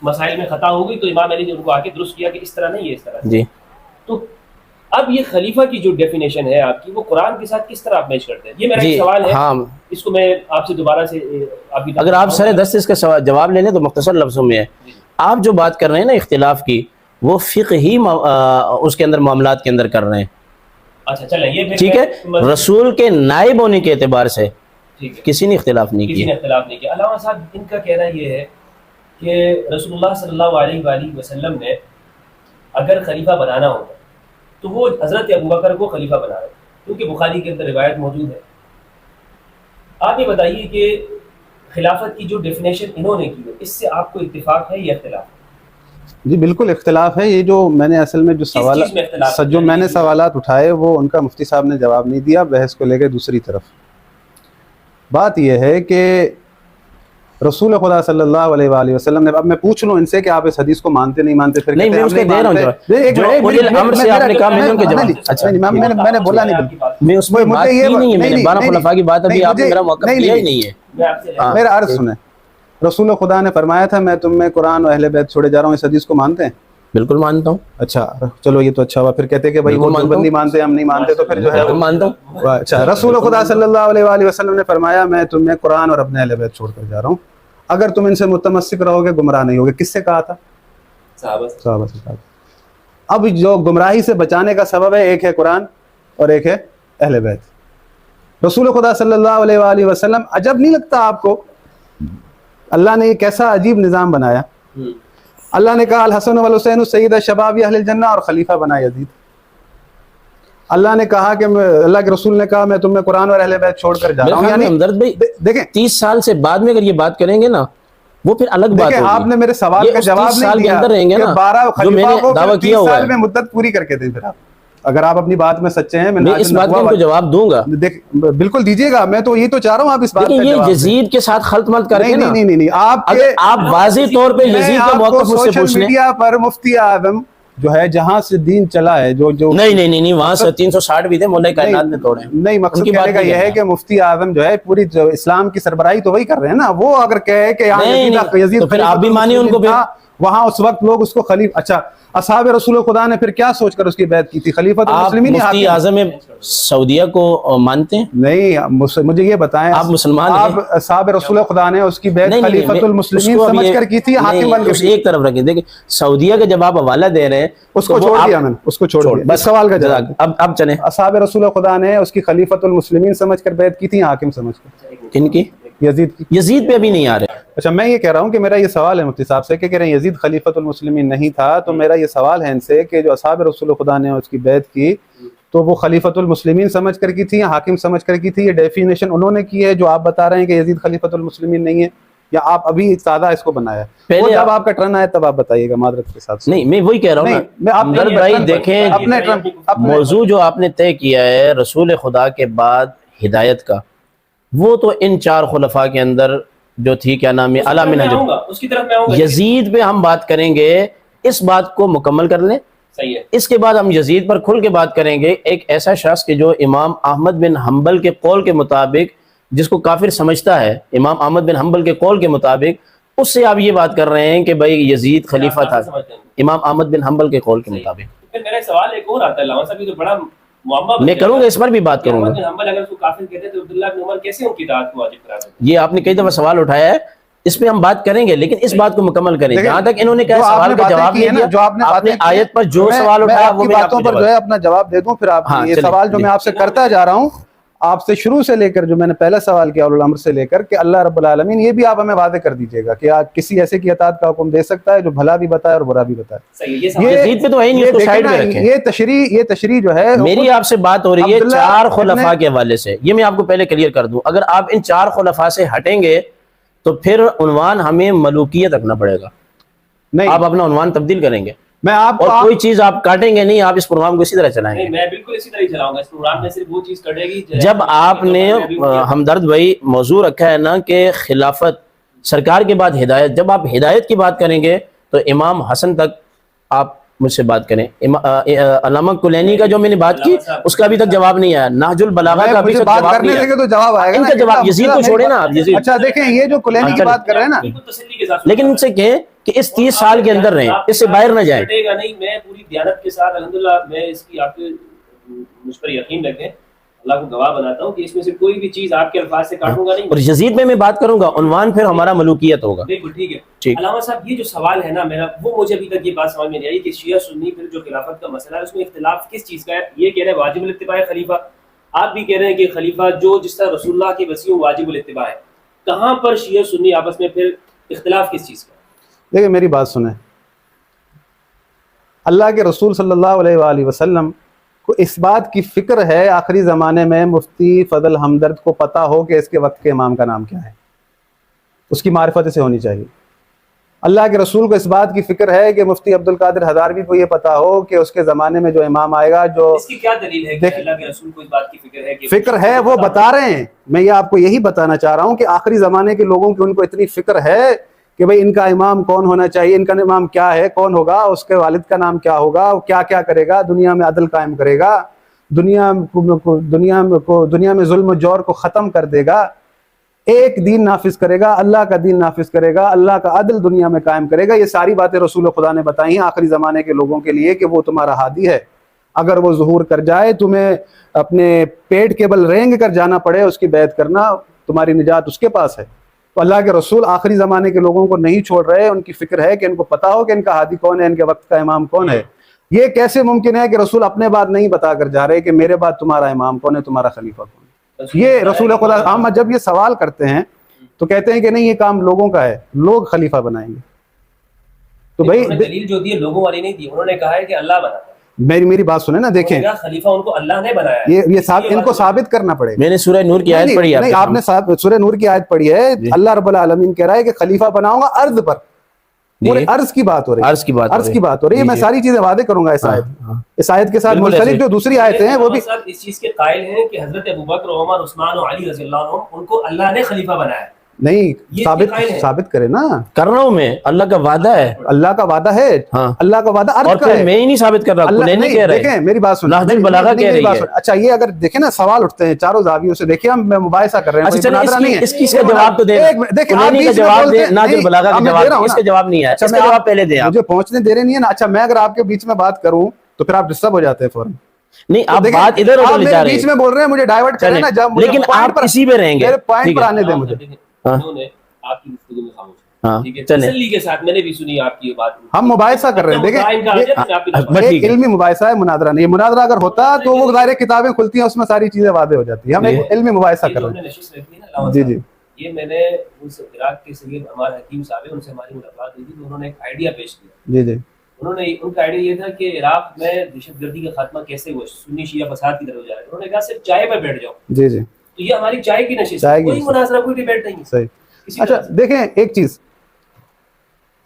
مسائل میں خطا ہو گئی تو امام علی نے ان کو آ کے درست کیا کہ اس طرح نہیں ہے، اس طرح. جی تو اب یہ خلیفہ کی جو ڈیفینیشن ہے آپ کی، وہ قرآن کے ساتھ کس طرح آپ میچ کرتے ہیں؟ یہ میرا ایک جی سوال ہے. ہاں، اس کو میں آپ سے دوبارہ سے اگر آپ سر دست اس کا جواب لے لیں تو مختصر لفظوں میں ہے. آپ جو بات کر رہے ہیں نا اختلاف کی، وہ فقہی اس کے اندر معاملات کے اندر کر رہے ہیں. اچھا چلیں یہ ٹھیک ہے، رسول کے نائب ہونے کے اعتبار سے کسی نے اختلاف نہیں کسی نے کیا. اختلاف نہیں کیا. علامہ صاحب ان کا کہنا یہ ہے کہ رسول اللہ صلی اللہ علیہ وآلہ وسلم نے اگر خلیفہ بنانا ہوگا تو وہ حضرت ابوبکر کو خلیفہ بنا رہے، کیونکہ بخاری کے اندر روایت موجود ہے. آپ یہ بتائیے کہ خلافت کی جو ڈیفینیشن انہوں نے کی ہے، اس سے آپ کو اتفاق ہے یا اختلاف؟ جی بالکل اختلاف ہے. یہ جو میں نے اصل میں جو سوالات اٹھائے وہ ان کا مفتی صاحب نے جواب نہیں دیا. بحث کو لے کے دوسری طرف بات یہ ہے کہ رسول خدا صلی اللہ علیہ وآلہ وسلم نے، اب میں پوچھ لوں ان سے کہ آپ اس حدیث کو مانتے نہیں مانتے، پھر نہیں میں اس کے دے رہا ہوں بولا نہیں، میں اس میں بات کی نہیں ہے، میں نے 12 خلفاء کی بات ابھی آپ نے میرا موقف لیا ہی نہیں ہے. میرا عرض سنیں. رسول خدا نے فرمایا تھا میں تم میں قرآن و اہل بیت چھوڑے جا رہا ہوں، اس حدیث کو مانتے ہیں؟ بالکل مانتا ہوں. اچھا چلو یہ تو اچھا ہوا. پھر کہتے کہ بھائی وہ نہیں مانتے، ہم نہیں مانتے، تو پھر جو ہے مانتا ہوں. اچھا رسول خدا صلی اللہ علیہ وآلہ وسلم نے فرمایا میں تمہیں قرآن اور اپنے اہل بیت چھوڑ کر جا رہا ہوں، اگر تم ان سے متمسک رہو گے گمراہ نہیں ہوگے. کس سے کہا تھا؟ صحابہ سے کہا. اب جو گمراہی سے بچانے کا سبب ہے، ایک ہے قرآن اور ایک ہے اہل بیت. رسول خدا صلی اللہ علیہ وآلہ وسلم، عجب نہیں لگتا آپ کو اللہ نے یہ کیسا عجیب نظام بنایا؟ اللہ نے کہا الحسن والحسین سید شباب اہل الجنہ، اور خلیفہ بنا یزید. اللہ نے کہا کہ اللہ کے رسول نے کہا میں تمہیں قرآن اور اہل بیت چھوڑ کر جا رہا ہوں. یعنی ہمدرد بھائی دیکھیں 30 سال سے بعد میں اگر یہ بات کریں گے نا وہ پھر الگ بات ہوگی. آپ نے میرے سوال کا جواب نہیں دیا کہ 12 خلیفہ کو 30 سال میں مدت پوری کر کے دیں. پھر آپ اگر آپ اپنی بات میں سچے ہیں، میں اس بات کا جواب دوں گا. بالکل دیجیے گا. میں تو یہ تو چاہ رہا ہوں آپ اس بات کا یہ یزید کے ساتھ خلط ملط کر کے نہیں آپ واضح طور پہ یزید کا موقف مجھ سے پوچھ لیں. میڈیا پر مفتی اعظم جو ہے جہاں سے دین چلا ہے، جو نہیں وہاں سے 360 بھی تھے مولا کائنات نے توڑے. نہیں مقصد کہنے کا یہ ہے کہ مفتی اعظم جو ہے پوری اسلام کی سربراہی تو وہی کر رہے ہیں نا. وہ اگر کہے کہ یزید پھر آپ بھی مانیے ان کو، وہاں اس وقت لوگ اس کو خلیفہ. اچھا اصحاب رسول خدا نے پھر کیا سوچ کر اس کی بیعت کی تھی؟ خلیفۃ المسلمین. مفتی اعظم سعودیہ کو مانتے ہیں؟ نہیں مجھے یہ بتائیں، آپ مسلمان ہیں؟ آپ اصحاب رسول خدا نے اس کی بیعت خلیفۃ المسلمین سمجھ کر کی تھی، حاکم بن کے؟ ایک طرف رکھیں، دیکھیں سعودیہ کا جب آپ حوالہ دے رہے ہیں اس کو چھوڑ دیا، میں نے اس کو چھوڑ دیا. بس سوال کا جواب اب چلیں. اصحاب رسول خدا نے اس کی خلیفۃ المسلمین سمجھ کر بیعت کی تھی، حاکم سمجھ کر؟ ان کی یزید پہ ابھی نہیں آ رہے. اچھا میں یہ کہہ رہا ہوں کہ میرا یہ سوال ہے مفتی صاحب سے کہ کہہ رہے ہیں یزید خلیفۃ المسلمین نہیں تھا، تو میرا یہ سوال ہے ان سے کہ جو اصحاب رسول خدا نے اس کی بیعت کی تو وہ خلیفۃ المسلمین سمجھ کر کی تھی یا حاکم سمجھ کر کی تھی؟ یہ ڈیفینیشن انہوں نے کی ہے جو آپ بتا رہے ہیں کہ یزید خلیفۃ المسلمین نہیں ہے، یا آپ ابھی سادہ اس کو بنایا ہے؟ پہلے جب آپ کا ٹرن آئے تب آپ بتائیے گا معذرت کے ساتھ. نہیں میں وہی کہہ رہا ہوں نا بھائی، دیکھیں موضوع جو آپ نے طے کیا ہے رسول خدا کے بعد ہدایت کا، وہ تو ان 4 خلفاء کے اندر جو تھی کیا نام ہے اعلیٰ منہج، یزید پہ ہم بات کریں گے. اس بات کو مکمل کر لیں، صحیح ہے. اس کے بعد ہم یزید پر کھل کے بات کریں گے. ایک ایسا شخص کہ جو امام احمد بن حنبل کے قول کے مطابق جس کو کافر سمجھتا ہے، امام احمد بن حنبل کے قول کے مطابق اس سے آپ یہ بات کر رہے ہیں کہ بھائی یزید خلیفہ تھا امام احمد بن حنبل کے قول کے مطابق. پھر میرا سوال ایک اور آتا ہے علامہ صاحب، یہ تو بڑا میں کروں گا، اس پر بھی بات کروں گا. یہ آپ نے کئی دفعہ سوال اٹھایا ہے، اس پہ ہم بات کریں گے، لیکن اس بات کو مکمل کریں. جہاں تک انہوں نے کہا سوال کا جواب نہیں دیا، آپ نے آیت پر جو سوال اٹھایا وہ میں باتوں پر جو ہے اپنا جواب دے دوں. پھر آپ یہ سوال جو میں آپ سے کرتا جا رہا ہوں، آپ سے شروع سے لے کر جو میں نے پہلا سوال کیا اولو الامر سے لے کر کہ اللہ رب العالمین، یہ بھی آپ ہمیں واضح کر دیجیے گا کہ آج کسی ایسے کی اطاعت کا حکم دے سکتا ہے جو بھلا بھی بتائے اور برا بھی بتائے. یہ تشریح جو ہے میری آپ سے بات ہو رہی ہے 4 خلفاء کے حوالے سے، یہ میں آپ کو پہلے کلیئر کر دوں. اگر آپ ان 4 خلفاء سے ہٹیں گے تو پھر عنوان ہمیں ملوکیت رکھنا پڑے گا. نہیں، آپ اپنا عنوان تبدیل کریں گے، میں آپ اور کوئی چیز آپ کاٹیں گے نہیں، آپ اس پروگرام کو اسی طرح چلائیں گے. میں بالکل اسی طرح چلاؤں گا. اس پروگرام میں صرف وہ چیز کٹے گی جب آپ نے ہمدرد بھائی موضوع رکھا ہے نا کہ خلافت سرکار کے بعد ہدایت. جب آپ ہدایت کی بات کریں گے تو امام حسن تک آپ مجھ سے بات کریں. علامہ کلینی کا جو میں نے بات کی اس کا ابھی تک جواب نہیں آیا. نہج البلاغہ کا ابھی تک بات جواب کرنے نہیں دیں گے آیا. تو جواب آئے گا. ان کا جواب یزید کو چھوڑے نا آپ. یزید اچھا دیکھیں یہ جو کلینی کی بات کر رہے ہیں نا, تسلی کے ساتھ لیکن ان سے کہیں کہ اس 30 سال کے اندر رہیں, اس سے باہر نہ جائیں. ہٹے گا نہیں. میں پوری دیانت کے ساتھ الحمدللہ میں اس کی آپ کے مجھ پر یقین رکھیں, اللہ کو گواہ بناتا ہوں کہ اس میں سے کوئی بھی چیز آپ کے الفاظ سے کاٹوں گا نہیں. اور یزید میں بات کروں گا, عنوان پھر ہمارا ملوکیت ہوگا. بالکل ٹھیک ہے. ٹھیک. علامہ صاحب یہ جو سوال ہے نا میرا, وہ مجھے ابھی تک یہ بات سمجھ میں نہیں آئی کہ شیعہ سنی پھر جو خلافت کا مسئلہ ہے اس میں اختلاف کس چیز کا ہے. یہ کہہ رہے ہیں واجب الاتباع خلیفہ, آپ بھی کہہ رہے ہیں کہ خلیفہ جو جس طرح رسول اللہ کے وسیع واجب الاتباع ہے. کہاں پر شیعہ سنی آپس میں پھر اختلاف کس چیز کا؟ دیکھیں میری بات سنیں, اللہ کے رسول صلی اللہ علیہ وآلہ وسلم کو اس بات کی فکر ہے آخری زمانے میں مفتی فضل ہمدرد کو پتہ ہو کہ اس کے وقت کے امام کا نام کیا ہے, اس کی معرفت سے ہونی چاہیے. اللہ کے رسول کو اس بات کی فکر ہے کہ مفتی عبد القادر ہزاروی کو یہ پتہ ہو کہ اس کے زمانے میں جو امام آئے گا, جو اس کی کیا دلیل ہے کہ اللہ کے رسول کو اس بات کی فکر ہے کہ فکر ہے وہ بتا رہے ہیں. میں یہ آپ کو یہی بتانا چاہ رہا ہوں کہ آخری زمانے کے لوگوں کی ان کو اتنی فکر ہے کہ بھئی ان کا امام کون ہونا چاہیے, ان کا امام کیا ہے, کون ہوگا, اس کے والد کا نام کیا ہوگا, وہ کیا کیا کرے گا, دنیا میں عدل قائم کرے گا, دنیا میں ظلم و جور کو ختم کر دے گا, ایک دین نافذ کرے گا, اللہ کا دین نافذ کرے گا, اللہ کا عدل دنیا میں قائم کرے گا. یہ ساری باتیں رسول خدا نے بتائی ہیں آخری زمانے کے لوگوں کے لیے کہ وہ تمہارا ہادی ہے. اگر وہ ظہور کر جائے, تمہیں اپنے پیٹ کے بل رینگ کر جانا پڑے, اس کی بیعت کرنا, تمہاری نجات اس کے پاس ہے. تو اللہ کے رسول آخری زمانے کے لوگوں کو نہیں چھوڑ رہے, ان کی فکر ہے کہ ان کو پتا ہو کہ ان کا ہادی کون ہے, ان کے وقت کا امام کون ہے. یہ کیسے ممکن ہے کہ رسول اپنے بعد نہیں بتا کر جا رہے کہ میرے بعد تمہارا امام کون ہے, تمہارا خلیفہ کون ہے. یہ رسول خدا ہم جب یہ سوال کرتے ہیں تو کہتے ہیں کہ نہیں یہ کام لوگوں کا ہے, لوگ خلیفہ بنائیں گے. تو بھائی دلیل جو دی ہے لوگوں والی نہیں دی, انہوں نے کہا ہے کہ اللہ بناتا ہے. میری بات سنیں نا, دیکھیں خلیفہ ان کو اللہ نے بنایا ہے, یہ ان کو ثابت کرنا پڑے گا. میں نے سورہ نور کی آیت پڑھی ہے. آپ نے سورہ نور کی آیت پڑھی ہے, اللہ رب العالمین کہہ رہا ہے کہ خلیفہ بناؤں گا ارض پر. پورے عرض کی بات ہو رہی ہے, عرض کی بات ہو رہی ہے. میں ساری چیزیں وعدے کروں گا اس آیت کے ساتھ منسلک جو دوسری آیتیں ہیں وہ بھی اس چیز کے قائل ہیں کہ حضرت ابوبکر, عمر, عثمان اور علی رضی اللہ عنہم ان کو اللہ نے خلیفہ بنایا. نہیں ثابت کرے نا. کر رہا ہوں میں, اللہ کا وعدہ ہے, اللہ کا وعدہ ہے, اللہ کا وعدہ اور پھر میں ہی نہیں ثابت کر رہا, کلینی کہہ رہے ہیں. دیکھیں میری بات سنیں, نہج البلاغہ کہہ رہی ہے. اچھا یہ اگر دیکھیں نا سوال اٹھتے ہیں چاروں زاویوں سے, دیکھیں ہم مباحثہ کر رہے ہیں, اچھا اس کی کا جواب تو دیں, کلینی کا جواب دیں, نہج البلاغہ کا جواب دیں. اس کا جواب نہیں ہے, اس کا جواب پہلے دیں. مجھے پہنچنے دے رہے نہیں ہے نا. اچھا میں اگر آپ کے بیچ میں بات کروں تو پھر آپ ڈسٹرب ہو جاتے ہیں فوراً. نہیں آپ بات ادھر ادھر لے جا رہے ہیں, بیچ میں بول رہے ہیں, مجھے ڈائیورٹ کریں نا, جب لیکن آپ اسی پہ رہیں گے. آپ کی گفتگو میں خاموش تسلی کے ساتھ میں نے بھی سنی آپ کی بات. ہم مباحثہ کر رہے ہیں, دیکھیں ایک علمی مباحثہ ہے, مناظرہ نہیں. مناظرہ اگر ہوتا تو وہ ظاہر کتابیں کھلتی ہیں, اس میں ساری چیزیں واضح ہو جاتی ہیں. ہم ایک علمی مباحثہ کر رہے ہیں. جی جی یہ میں نے عراق کے سید ہمارے حکیم صاحب ان سے ہماری ملاقات ہوئی تھی, تو انہوں نے ایک آئیڈیا پیش کیا. جی جی انہوں نے ان کا آئیڈیا یہ تھا کہ عراق میں دہشت گردی کا خاتمہ کیسے ہوا, سنی شیعہ فساد کی طرف جا رہے ہیں. انہوں نے کہا صرف چائے پر بیٹھ جاؤ. جی جی تو یہ ہماری چائے کی نشست ہے, کوئی مناظرہ کوئی ڈیبیٹ نہیں ہے. صحیح. اچھا دیکھیں ایک چیز,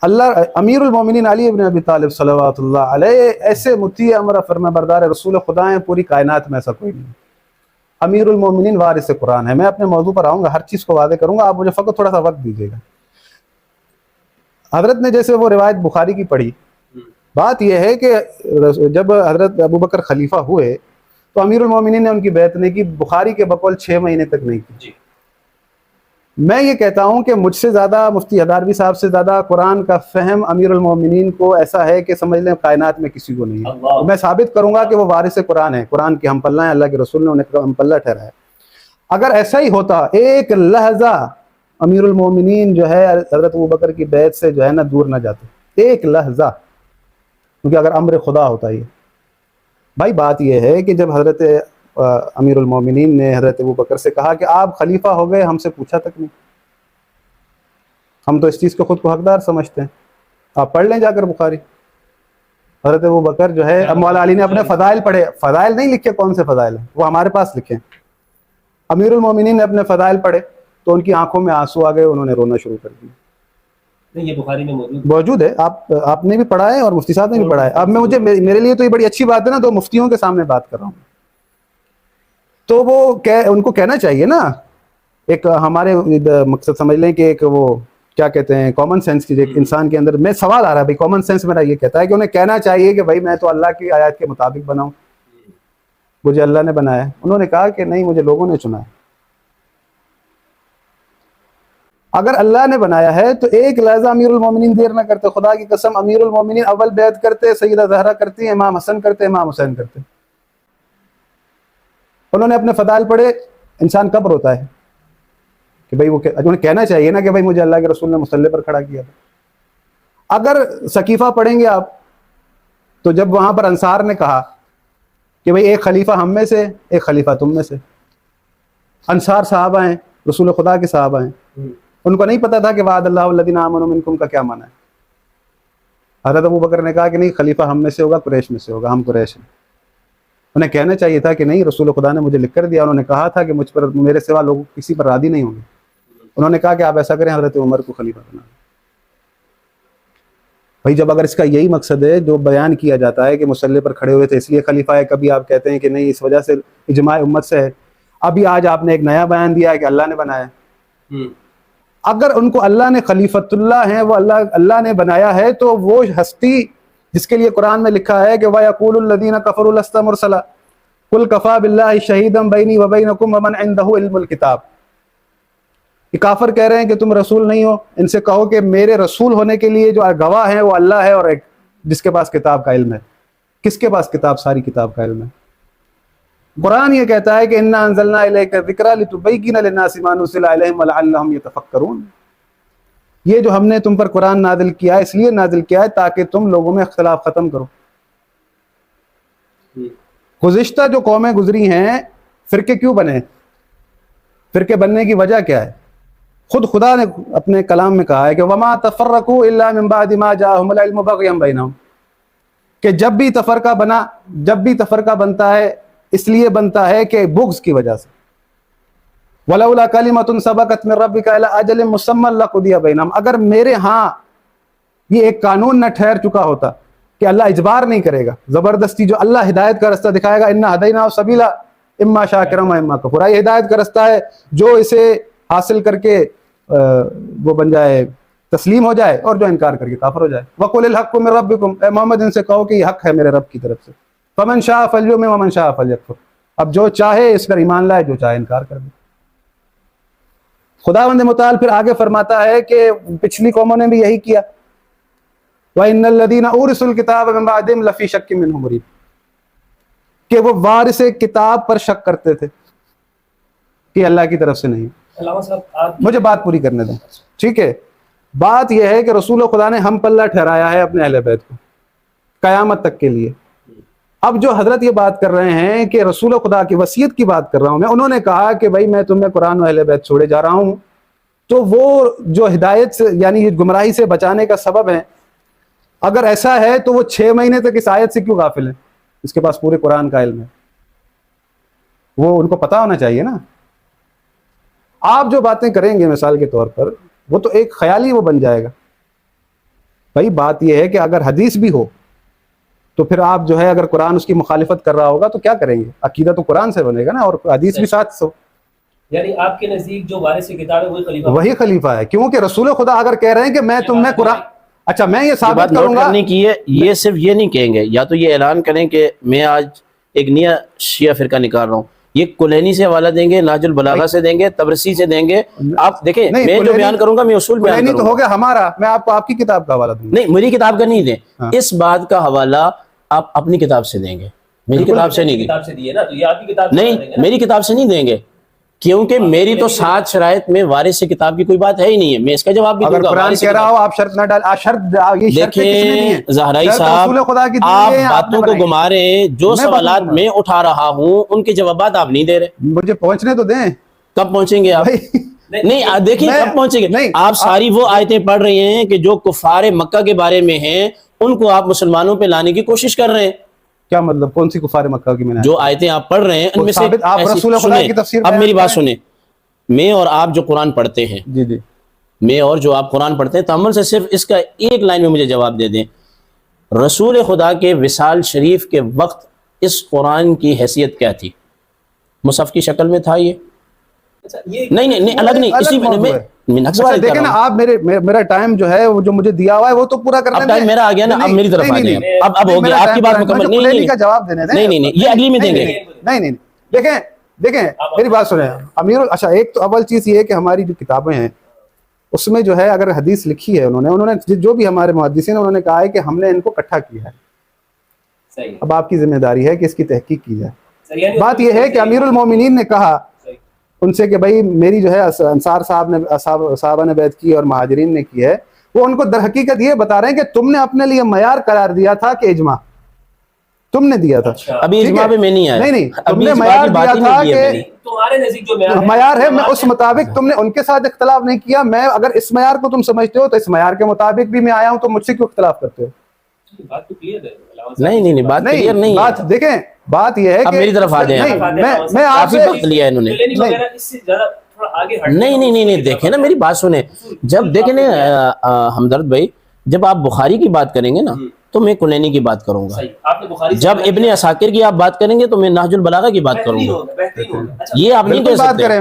اللہ امیر المومنین علی ابن ابی طالب صلوات اللہ علیہ ایسے مطیع امر فرما بردار رسول خدا ہیں, پوری کائنات میں ایسا کوئی نہیں. امیر المومنین وارث قرآن ہے. میں اپنے موضوع پر آؤں گا, ہر چیز کو واضح کروں گا, آپ مجھے فقط تھوڑا سا وقت دیجیے گا. حضرت نے جیسے وہ روایت بخاری کی پڑھی, بات یہ ہے کہ جب حضرت ابوبکر خلیفہ ہوئے تو امیر المومنین نے ان کی بیعت نہیں کی, بخاری کے بقول 6 مہینے تک نہیں کی. میں یہ کہتا ہوں کہ مجھ سے زیادہ, مفتی ہداروی صاحب سے زیادہ قرآن کا فہم امیر المومنین کو ایسا ہے کہ سمجھ لیں کائنات میں کسی کو نہیں ہے. میں ثابت کروں گا کہ وہ وارث قرآن ہے, قرآن کی ہم پلہ ہیں, اللہ کے رسول نے انہیں ہم پلہ ٹھہرایا. اگر ایسا ہی ہوتا, ایک لحظہ امیر المومنین جو ہے حضرت ابوبکر کی بیعت سے جو ہے نا دور نہ جاتے, ایک لحظہ, کیونکہ اگر امر خدا ہوتا یہ. بھائی بات یہ ہے کہ جب حضرت امیر المومنین نے حضرت ابوبکر سے کہا کہ آپ خلیفہ ہو گئے, ہم سے پوچھا تک نہیں, ہم تو اس چیز کو خود کو حقدار سمجھتے ہیں. آپ پڑھ لیں جا کر بخاری. حضرت ابوبکر جو ہے, اب مولا علی نے اپنے فضائل پڑھے, فضائل نہیں لکھے, کون سے فضائل ہیں وہ ہمارے پاس لکھے. امیر المومنین نے اپنے فضائل پڑھے تو ان کی آنکھوں میں آنسو آ گئے, انہوں نے رونا شروع کر دیا. یہ بخاری میں موجود ہے, آپ نے بھی پڑھا ہے اور مفتی صاحب نے بھی پڑھا ہے. اب میں میرے لیے تو یہ بڑی اچھی بات ہے نا, تو مفتیوں کے سامنے بات کر رہا ہوں. تو وہ ان کو کہنا چاہیے نا, ایک ہمارے مقصد سمجھ لیں کہ ایک وہ کیا کہتے ہیں کامن سینس کی ایک انسان کے اندر میں سوال آ رہا ہے بھائی کامن سینس میرا یہ کہتا ہے کہ انہیں کہنا چاہیے کہ بھائی میں تو اللہ کی آیات کے مطابق بناؤں، مجھے اللہ نے بنایا ہے. انہوں نے کہا کہ نہیں، مجھے لوگوں نے چنا ہے. اگر اللہ نے بنایا ہے تو ایک لحظہ امیر المومنین دیر نہ کرتے. خدا کی قسم امیر المومنین اول بیعت کرتے، سیدہ زہرا کرتی ہیں، امام حسن کرتے، امام حسین کرتے. انہوں نے اپنے فضائل پڑھے. انسان کب روتا ہے کہ بھائی وہ انہیں کہنا چاہیے نا کہ بھائی مجھے اللہ کے رسول نے مصلی پر کھڑا کیا تھا. اگر سقیفہ پڑھیں گے آپ تو جب وہاں پر انصار نے کہا کہ بھائی ایک خلیفہ ہم میں سے، ایک خلیفہ تم میں سے. انصار صحابہ ہیں، رسول خدا کے صحابہ ہیں. ان کو نہیں پتا تھا کہ وعد اللہ الذین آمنوا منکم کا کیا معنی ہے. حضرت ابو بکر نے کہا کہ نہیں، خلیفہ ہم میں سے ہوگا، قریش میں سے ہوگا، ہم قریش ہیں. انہیں کہنا چاہیے تھا کہ نہیں، رسول خدا نے مجھے لکھ کر دیا. انہوں نے کہا تھا کہ مجھ پر میرے سوا لوگ کسی پر راضی نہیں ہوں گے. انہوں نے کہا کہ آپ ایسا کریں، حضرت عمر کو خلیفہ بنا دیں. بھائی جب اگر اس کا یہی مقصد ہے جو بیان کیا جاتا ہے کہ مصلی پر کھڑے ہوئے تھے اس لیے خلیفہ ہے، کبھی آپ کہتے ہیں کہ نہیں اس وجہ سے اجماع امت سے ہے. ابھی آج آپ نے ایک نیا بیان دیا ہے کہ اللہ نے بنایا ہے. اگر ان کو اللہ نے خلیفۃ اللہ ہیں، وہ اللہ نے بنایا ہے، تو وہ ہستی جس کے لیے قرآن میں لکھا ہے کہ وَيَقُولُ الَّذِينَ كَفَرُوا لَسْتَ مُرْسَلًا قُلْ كَفَىٰ بِاللَّهِ شَهِيدًا بَيْنِي وَبَيْنَكُمْ وَمَنْ عِندَهُ عِلْمُ الْكِتَابِ. یہ کافر کہہ رہے ہیں کہ تم رسول نہیں ہو. ان سے کہو کہ میرے رسول ہونے کے لیے جو گواہ ہے وہ اللہ ہے، اور ایک جس کے پاس کتاب کا علم ہے. کس کے پاس کتاب؟ ساری کتاب کا علم ہے. قرآن یہ کہتا ہے کہ اِنَّا أَنزَلْنَا إِلَيْكَ الذِّكْرَ لِتُبَيِّنَ لِلنَّاسِ مَا نُزِّلَ إِلَيْهِمْ وَلَعَلَّهُمْ يَتَفَكَّرُونَ. یہ جو ہم نے تم پر قرآن نازل کیا ہے اس لیے نازل کیا ہے تاکہ تم لوگوں میں اختلاف ختم کرو. گزشتہ جو قومیں گزری ہیں فرقے کیوں بنے؟ فرقے بننے کی وجہ کیا ہے؟ خود خدا نے اپنے کلام میں کہا ہے کہ وَمَا تَفَرَّقُوا إِلَّا مِن بَعْدِ مَا جَاءَهُمُ الْعِلْمُ بَغْيًا بَيْنَهُمْ، کہ جب بھی تفرقہ بنتا ہے اس لیے بنتا ہے کہ بغض کی وجہ سے. وَلَوْلَا كَلِمَةٌ سَبَقَتْ مِن رَّبِّكَ إِلَىٰ أَجَلٍ مُّسَمًّى لَّقُضِيَ بَيْنَهُمْ، اگر میرے ہاں یہ ایک قانون نہ ٹھہر چکا ہوتا کہ اللہ اجبار نہیں کرے گا، زبردستی، جو اللہ ہدایت کا رستہ دکھائے گا، اِنَّا هَدَيْنَاهُ السَّبِيلَ إِمَّا شَاكِرًا وَإِمَّا كَفُورًا، یہ ہدایت کا رستہ ہے جو اسے حاصل کر کے وہ بن جائے، تسلیم ہو جائے، اور جو انکار کر کے کافر ہو جائے. وَقُلِ الْحَقُّ مِن رَّبِّكُمْ، اے محمد ان سے کہو کہ یہ حق ہے میرے رب کی طرف سے. فَمَن شَاءَ فَلْيُؤْمِنْ وَمَن شَاءَ فَلْيَكْفُرْ، اب جو چاہے اس پر ایمان لائے، جو چاہے انکار کر دے. خداوند متعال پھر آگے فرماتا ہے کہ پچھلی قوموں نے بھی یہی کیا. وَإِنَّ الَّذِينَ أُورِثُوا الْكِتَابَ مِن بَعْدِهِمْ لَفِي شَكٍّ مِّنْهُ مُرِيبٍ، کہ وہ وارث کتاب پر شک کرتے تھے کہ اللہ کی طرف سے نہیں. مجھے بات پوری کرنے دیں، ٹھیک ہے؟ بات یہ ہے کہ رسول خدا نے ہم پلہ ٹھہرایا ہے اپنے اہل بیت کو قیامت تک کے لیے. اب جو حضرت یہ بات کر رہے ہیں کہ رسول خدا کی وصیت کی بات کر رہا ہوں میں، انہوں نے کہا کہ بھائی میں تمہیں قرآن و اہل بیت چھوڑے جا رہا ہوں، تو وہ جو ہدایت سے یعنی گمراہی سے بچانے کا سبب ہے. اگر ایسا ہے تو وہ 6 مہینے تک اس آیت سے کیوں غافل ہیں؟ اس کے پاس پورے قرآن کا علم ہے، وہ ان کو پتا ہونا چاہیے نا. آپ جو باتیں کریں گے مثال کے طور پر، وہ تو ایک خیالی وہ بن جائے گا. بھائی بات یہ ہے کہ اگر حدیث بھی ہو تو پھر آپ جو ہے اگر قرآن اس کی مخالفت کر رہا ہوگا تو کیا کریں گے؟ عقیدہ تو قرآن سے بنے گا نا، اور حدیث بھی ساتھ ہو. یعنی آپ کے نزدیک جو وارث کتاب ہے وہی خلیفہ ہے، کیونکہ رسول خدا اگر کہہ رہے ہیں کہ میں تم میں قرآن، اچھا میں یہ ثابت کروں گا کرنے کی ہے، یہ صرف یہ نہیں کہیں گے، یا تو یہ اعلان کریں کہ میں آج ایک نیا شیعہ فرقہ نکال رہا ہوں، یہ کلینی سے حوالہ دیں گے، نہج البلاغہ سے دیں گے، تبرسی سے دیں گے. آپ دیکھیں میں جو بیان کروں گا میں اصول بیان کروں گا. تو ہو گیا ہمارا، میں آپ کو آپ کی کتاب کا حوالہ دوں گا. نہیں، میری کتاب کا نہیں دیں، اس بات کا حوالہ آپ اپنی کتاب سے دیں گے، میری کتاب سے نہیں. کتاب سے دیے نا، تو یہ آپ کی کتاب نہیں، میری کتاب سے نہیں دیں گے، کیونکہ میری تو 7 شرائط میں وارث سے کتاب کی کوئی بات ہے ہی نہیں ہے. میں اس کا جواب بھی دوں گا. قرآن کہہ رہا ہو آپ شرط نہ ڈال. دیکھیں زہرائی صاحب، آپ باتوں کو گما رہے ہیں. جو سوالات میں اٹھا رہا ہوں ان کے جوابات آپ نہیں دے رہے. مجھے پہنچنے تو دیں. کب پہنچیں گے آپ؟ نہیں دیکھیں کب پہنچیں گے. آپ ساری وہ آیتیں پڑھ رہے ہیں کہ جو کفار مکہ کے بارے میں ہیں، ان کو آپ مسلمانوں پہ لانے کی کوشش کر رہے ہیں. کیا مطلب؟ کون سی کفار مکہ کی؟ میں نے جو آیتیں آپ پڑھ رہے ہیں ان میں سے آپ رسول خدا کی تفسیر. اب میری بات سنیں، میں اور آپ جو قرآن پڑھتے ہیں، جی جی، میں اور جو آپ قرآن پڑھتے ہیں، تامل سے صرف اس کا ایک لائن میں مجھے جواب دے دیں. رسول خدا کے وصال شریف کے وقت اس قرآن کی حیثیت کیا تھی؟ مصحف کی شکل میں تھا یہ؟ نہیں نہیں نہیں الگ نہیں، اسی میں نقص وارد کر دیکھیں نا رہا ہوں. آپ میرا ٹائم جو ہے وہ جو مجھے دیا ہوا ہے وہ تو پورا کرنے اب ٹائم میرا آ گیا نا، اب میری طرف آ جائیں. اب ہو گیا آپ کی بات مکمل. نہیں نہیں کا جواب دینے دیں. نہیں نہیں یہ اگلی میں دیں گے. نہیں نہیں دیکھیں میری بات سنیں امیر. اچھا ایک تو اول چیز یہ ہے کہ ہماری جو کتابیں ہیں اس میں جو ہے اگر حدیث لکھی ہے انہوں نے جو بھی ہمارے محدثین انہوں نے کہا ہے کہ ہم نے ان کو اکٹھا کیا ہے. اب آپ کی ذمہ داری ہے کہ اس کی تحقیق کی جائے. بات یہ ہے کہ امیر المومنین نے کہا ان سے کہ بھائی میری جو ہے انصار صحابہ نے بیعت کی اور مہاجرین نے کی ہے. وہ ان کو در حقیقت یہ بتا رہے ہیں کہ تم نے اپنے لیے معیار قرار دیا تھا کہ اجماع تم نے دیا تھا. ابھی اجماع پہ میں نہیں آیا. نہیں تم نے معیار دیا تھا کہ تمہارے نزدیک جو معیار ہے میں اس مطابق تم نے ان کے ساتھ اختلاف نہیں کیا. میں اگر اس معیار کو تم سمجھتے ہو تو اس معیار کے مطابق بھی میں آیا ہوں تو مجھ سے کیوں اختلاف کرتے ہو؟ بات تو کلیئر ہے. نہیں نہیں بات کلیئر نہیں ہے. بات دیکھیں بات یہ ہے اب میری طرف آ جائیں. میں آپ کافی سے وقت لیا انہوں نے. نہیں نہیں نہیں دیکھیں نا میری بات سنیں. جب دیکھیں نا ہمدرد بھائی جب آپ بخاری کی بات کریں گے نا تو میں کلینی کی بات کروں گا. جب ابن عساکر کی آپ بات کریں گے تو میں نہج البلاغہ کی بات کروں گا. یہ آپ نہیں کہہ بات سکتے. کریں.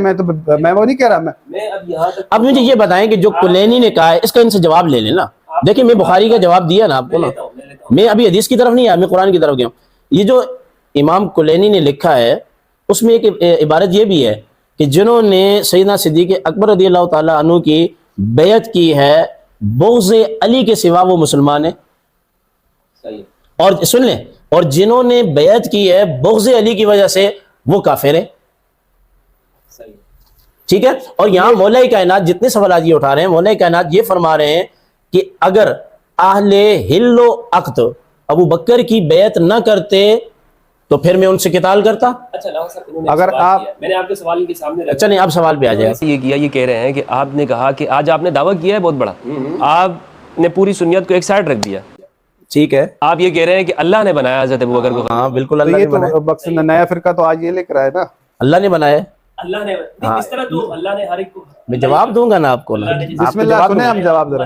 میں وہ نہیں کہہ رہا. اب مجھے یہ بتائیں کہ جو کلینی نے کہا ہے اس کا ان سے جواب لے لیں نا. دیکھیں میں بخاری کا جواب دیا نا آپ کو نا. میں ابھی حدیث کی طرف نہیں آیا، میں قرآن کی طرف گیا ہوں. یہ جو امام کلینی نے لکھا ہے اس میں ایک عبارت یہ بھی ہے کہ جنہوں نے سیدنا صدیق اکبر رضی اللہ تعالیٰ عنہ کی بیعت کی ہے بغض علی کے سوا وہ مسلمان ہیں. اور سن لیں، اور جنہوں نے بیعت کی ہے بغض علی کی وجہ سے وہ کافر ہیں. ٹھیک ہے. اور یہاں مولا کائنات جتنے سوالات یہ اٹھا رہے ہیں مولا کائنات یہ فرما رہے ہیں کہ اگر اہل حل و عقد ابو بکر کی بیعت نہ کرتے تو پھر میں ان سے قتال کرتا. اگر آپ میں نے آپ کے سوال کے سامنے اچھا نہیں آپ سوال پہ آ جائے. یہ کیا یہ کہہ رہے ہیں کہ آپ نے کہا کہ آج آپ نے دعویٰ کیا ہے بہت بڑا، آپ نے پوری سنت کو ایک سائڈ رکھ دیا. ٹھیک ہے. آپ یہ کہہ رہے ہیں کہ اللہ نے بنایا حضرت ابوبکر کو. ہاں بالکل اللہ نے بنایا. نیا فرقہ تو آج یہ لے کر آئے نا اللہ نے بنایا. اللہ نے اس طرح تو اللہ نے ہر ایک کو میں جواب دوں گا نا آپ کو. بسم اللہ سنیں ہم جواب ذرا.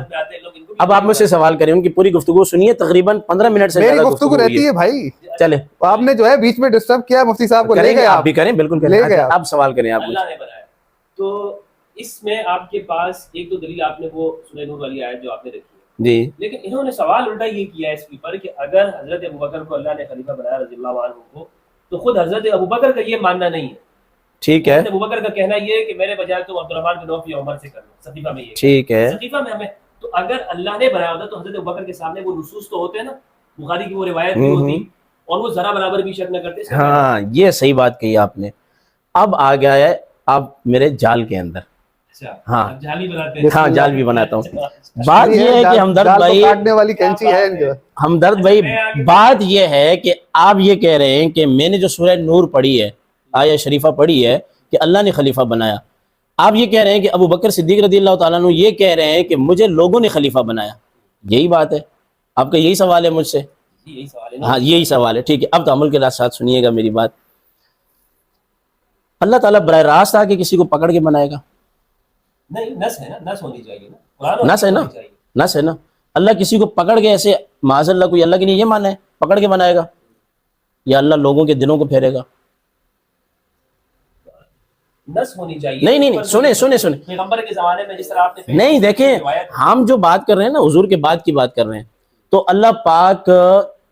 اب آپ مجھ سے سوال کریں. ان کی پوری گفتگو سنیے. تقریباً 15 منٹ سے میری گفتگو رہتی ہے بھائی. چلے آپ نے جو ہے بیچ میں ڈسٹرب کیا مفتی صاحب کو. لے گئے آپ بھی کریں. بالکل لے گئے. آپ سوال کریں. آپ اللہ نے بنایا. تو اس میں آپ کے پاس ایک تو دلیل آپ نے وہ سورہ نور والی آیت جو آپ نے رکھی ہے جی. لیکن انہوں نے سوال الٹا یہ کیا ہے اس کے اوپر کہ اگر حضرت ابوبکر کو اللہ نے خلیفہ بنایا رضی اللہ عنہ کو تو خود حضرت ابوبکر کا یہ ماننا نہیں ہے. ٹھیک ہے. ابوبکر کا کہنا یہ ہے کہ میرے بجائے تم عبد الرحمن بن عوف یا عمر سے کر لو. صحیفہ میں یہ ٹھیک ہے. صحیفہ میں ہمیں تو اگر اللہ نے بنایا ہوتا تو حضرت ابوبکر کے سامنے وہ نصوص تو ہوتے ہیں نا، بخاری کی وہ روایت بھی ہوتی اور وہ ذرا برابر بھی شک نہ کرتے. ہاں یہ صحیح بات کہی آپ نے. اب آ گیا ہے آپ میرے جال کے اندر. ہاں جال بناتے ہیں. ہاں جال بھی بناتا ہوں. بات یہ ہے کہ ہمدرد بھائی کاٹنے والی کینچی ہے. ہمدرد بھائی بات یہ ہے کہ آپ یہ کہہ رہے ہیں کہ میں نے جو سورہ نور پڑھی ہے آیہ شریفہ پڑھی ہے کہ اللہ نے خلیفہ بنایا. آپ یہ کہہ رہے ہیں کہ ابو بکر صدیق رضی اللہ تعالیٰ عنہ یہ کہہ رہے ہیں کہ مجھے لوگوں نے خلیفہ بنایا. یہی بات ہے آپ کا. یہی سوال ہے مجھ سے. ہاں یہی سوال ہے. ٹھیک ہے. اب تعامل کے ساتھ سنیے گا میری بات. اللہ تعالیٰ براہ راست آ کے کسی کو پکڑ کے بنائے گا؟ نہیں. نس ہے نا، نس ہونی چاہیے نا. نس ہے نا. نس ہے نا. اللہ کسی کو پکڑ کے ایسے معاذ اللہ کوئی اللہ کے لیے یہ مانا ہے پکڑ کے بنائے گا یا اللہ لوگوں کے دلوں کو پھیرے گا؟ نس ہونی چاہیے. نہیں نہیں نہیں سنیں پیغمبر کے زمانے میں جس طرح آپ نے نہیں دیکھیں ہم جو بات کر رہے ہیں نا حضور کے بعد کی بات کر رہے ہیں. تو اللہ پاک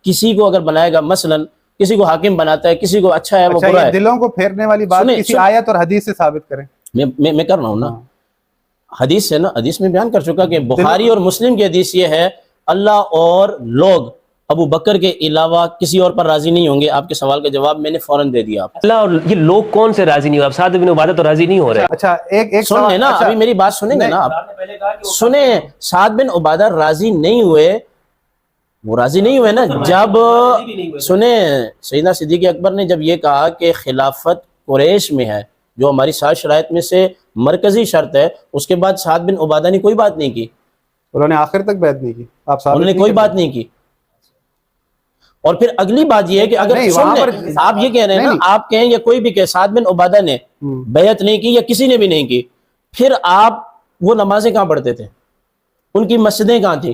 کسی کو اگر بنائے گا مثلا کسی کو حاکم بناتا ہے کسی کو اچھا ہے وہ برا ہے. دلوں کو پھیرنے والی بات کسی آیت اور حدیث سے ثابت کریں. میں کر رہا ہوں نا حدیث سے نا. حدیث میں بیان کر چکا کہ بخاری اور مسلم کی حدیث یہ ہے اللہ اور لوگ ابو بکر کے علاوہ کسی اور پر راضی نہیں ہوں گے. آپ کے سوال کا جواب میں نے فوراً دے دیا. اللہ اور یہ لوگ کون سے راضی نہیں ہوئے؟ اب سعد بن عبادہ تو راضی نہیں ہو رہے. اچھا ایک سن لیں نا. ابھی میری بات سنیں گے نا آپ. سنیں سعد بن عبادہ راضی نہیں ہوئے. وہ راضی نہیں ہوئے نا جب سنیں سیدنا صدیق اکبر نے جب یہ کہا کہ خلافت قریش میں ہے جو ہماری 7 شرائط میں سے مرکزی شرط ہے. اس کے بعد سعد بن عبادہ نے کوئی بات نہیں کی. انہوں نے آخر تک بیعت نہیں کی. انہوں نے کوئی بات نہیں کی. اور پھر اگلی بات یہ ہے کہ اگر آپ یہ کہہ رہے ہیں نا آپ کہیں یا کوئی بھی کہ سعد بن عبادہ نے بیعت نہیں کی یا کسی نے بھی نہیں کی پھر آپ وہ نمازیں کہاں پڑھتے تھے؟ ان کی مسجدیں کہاں تھیں؟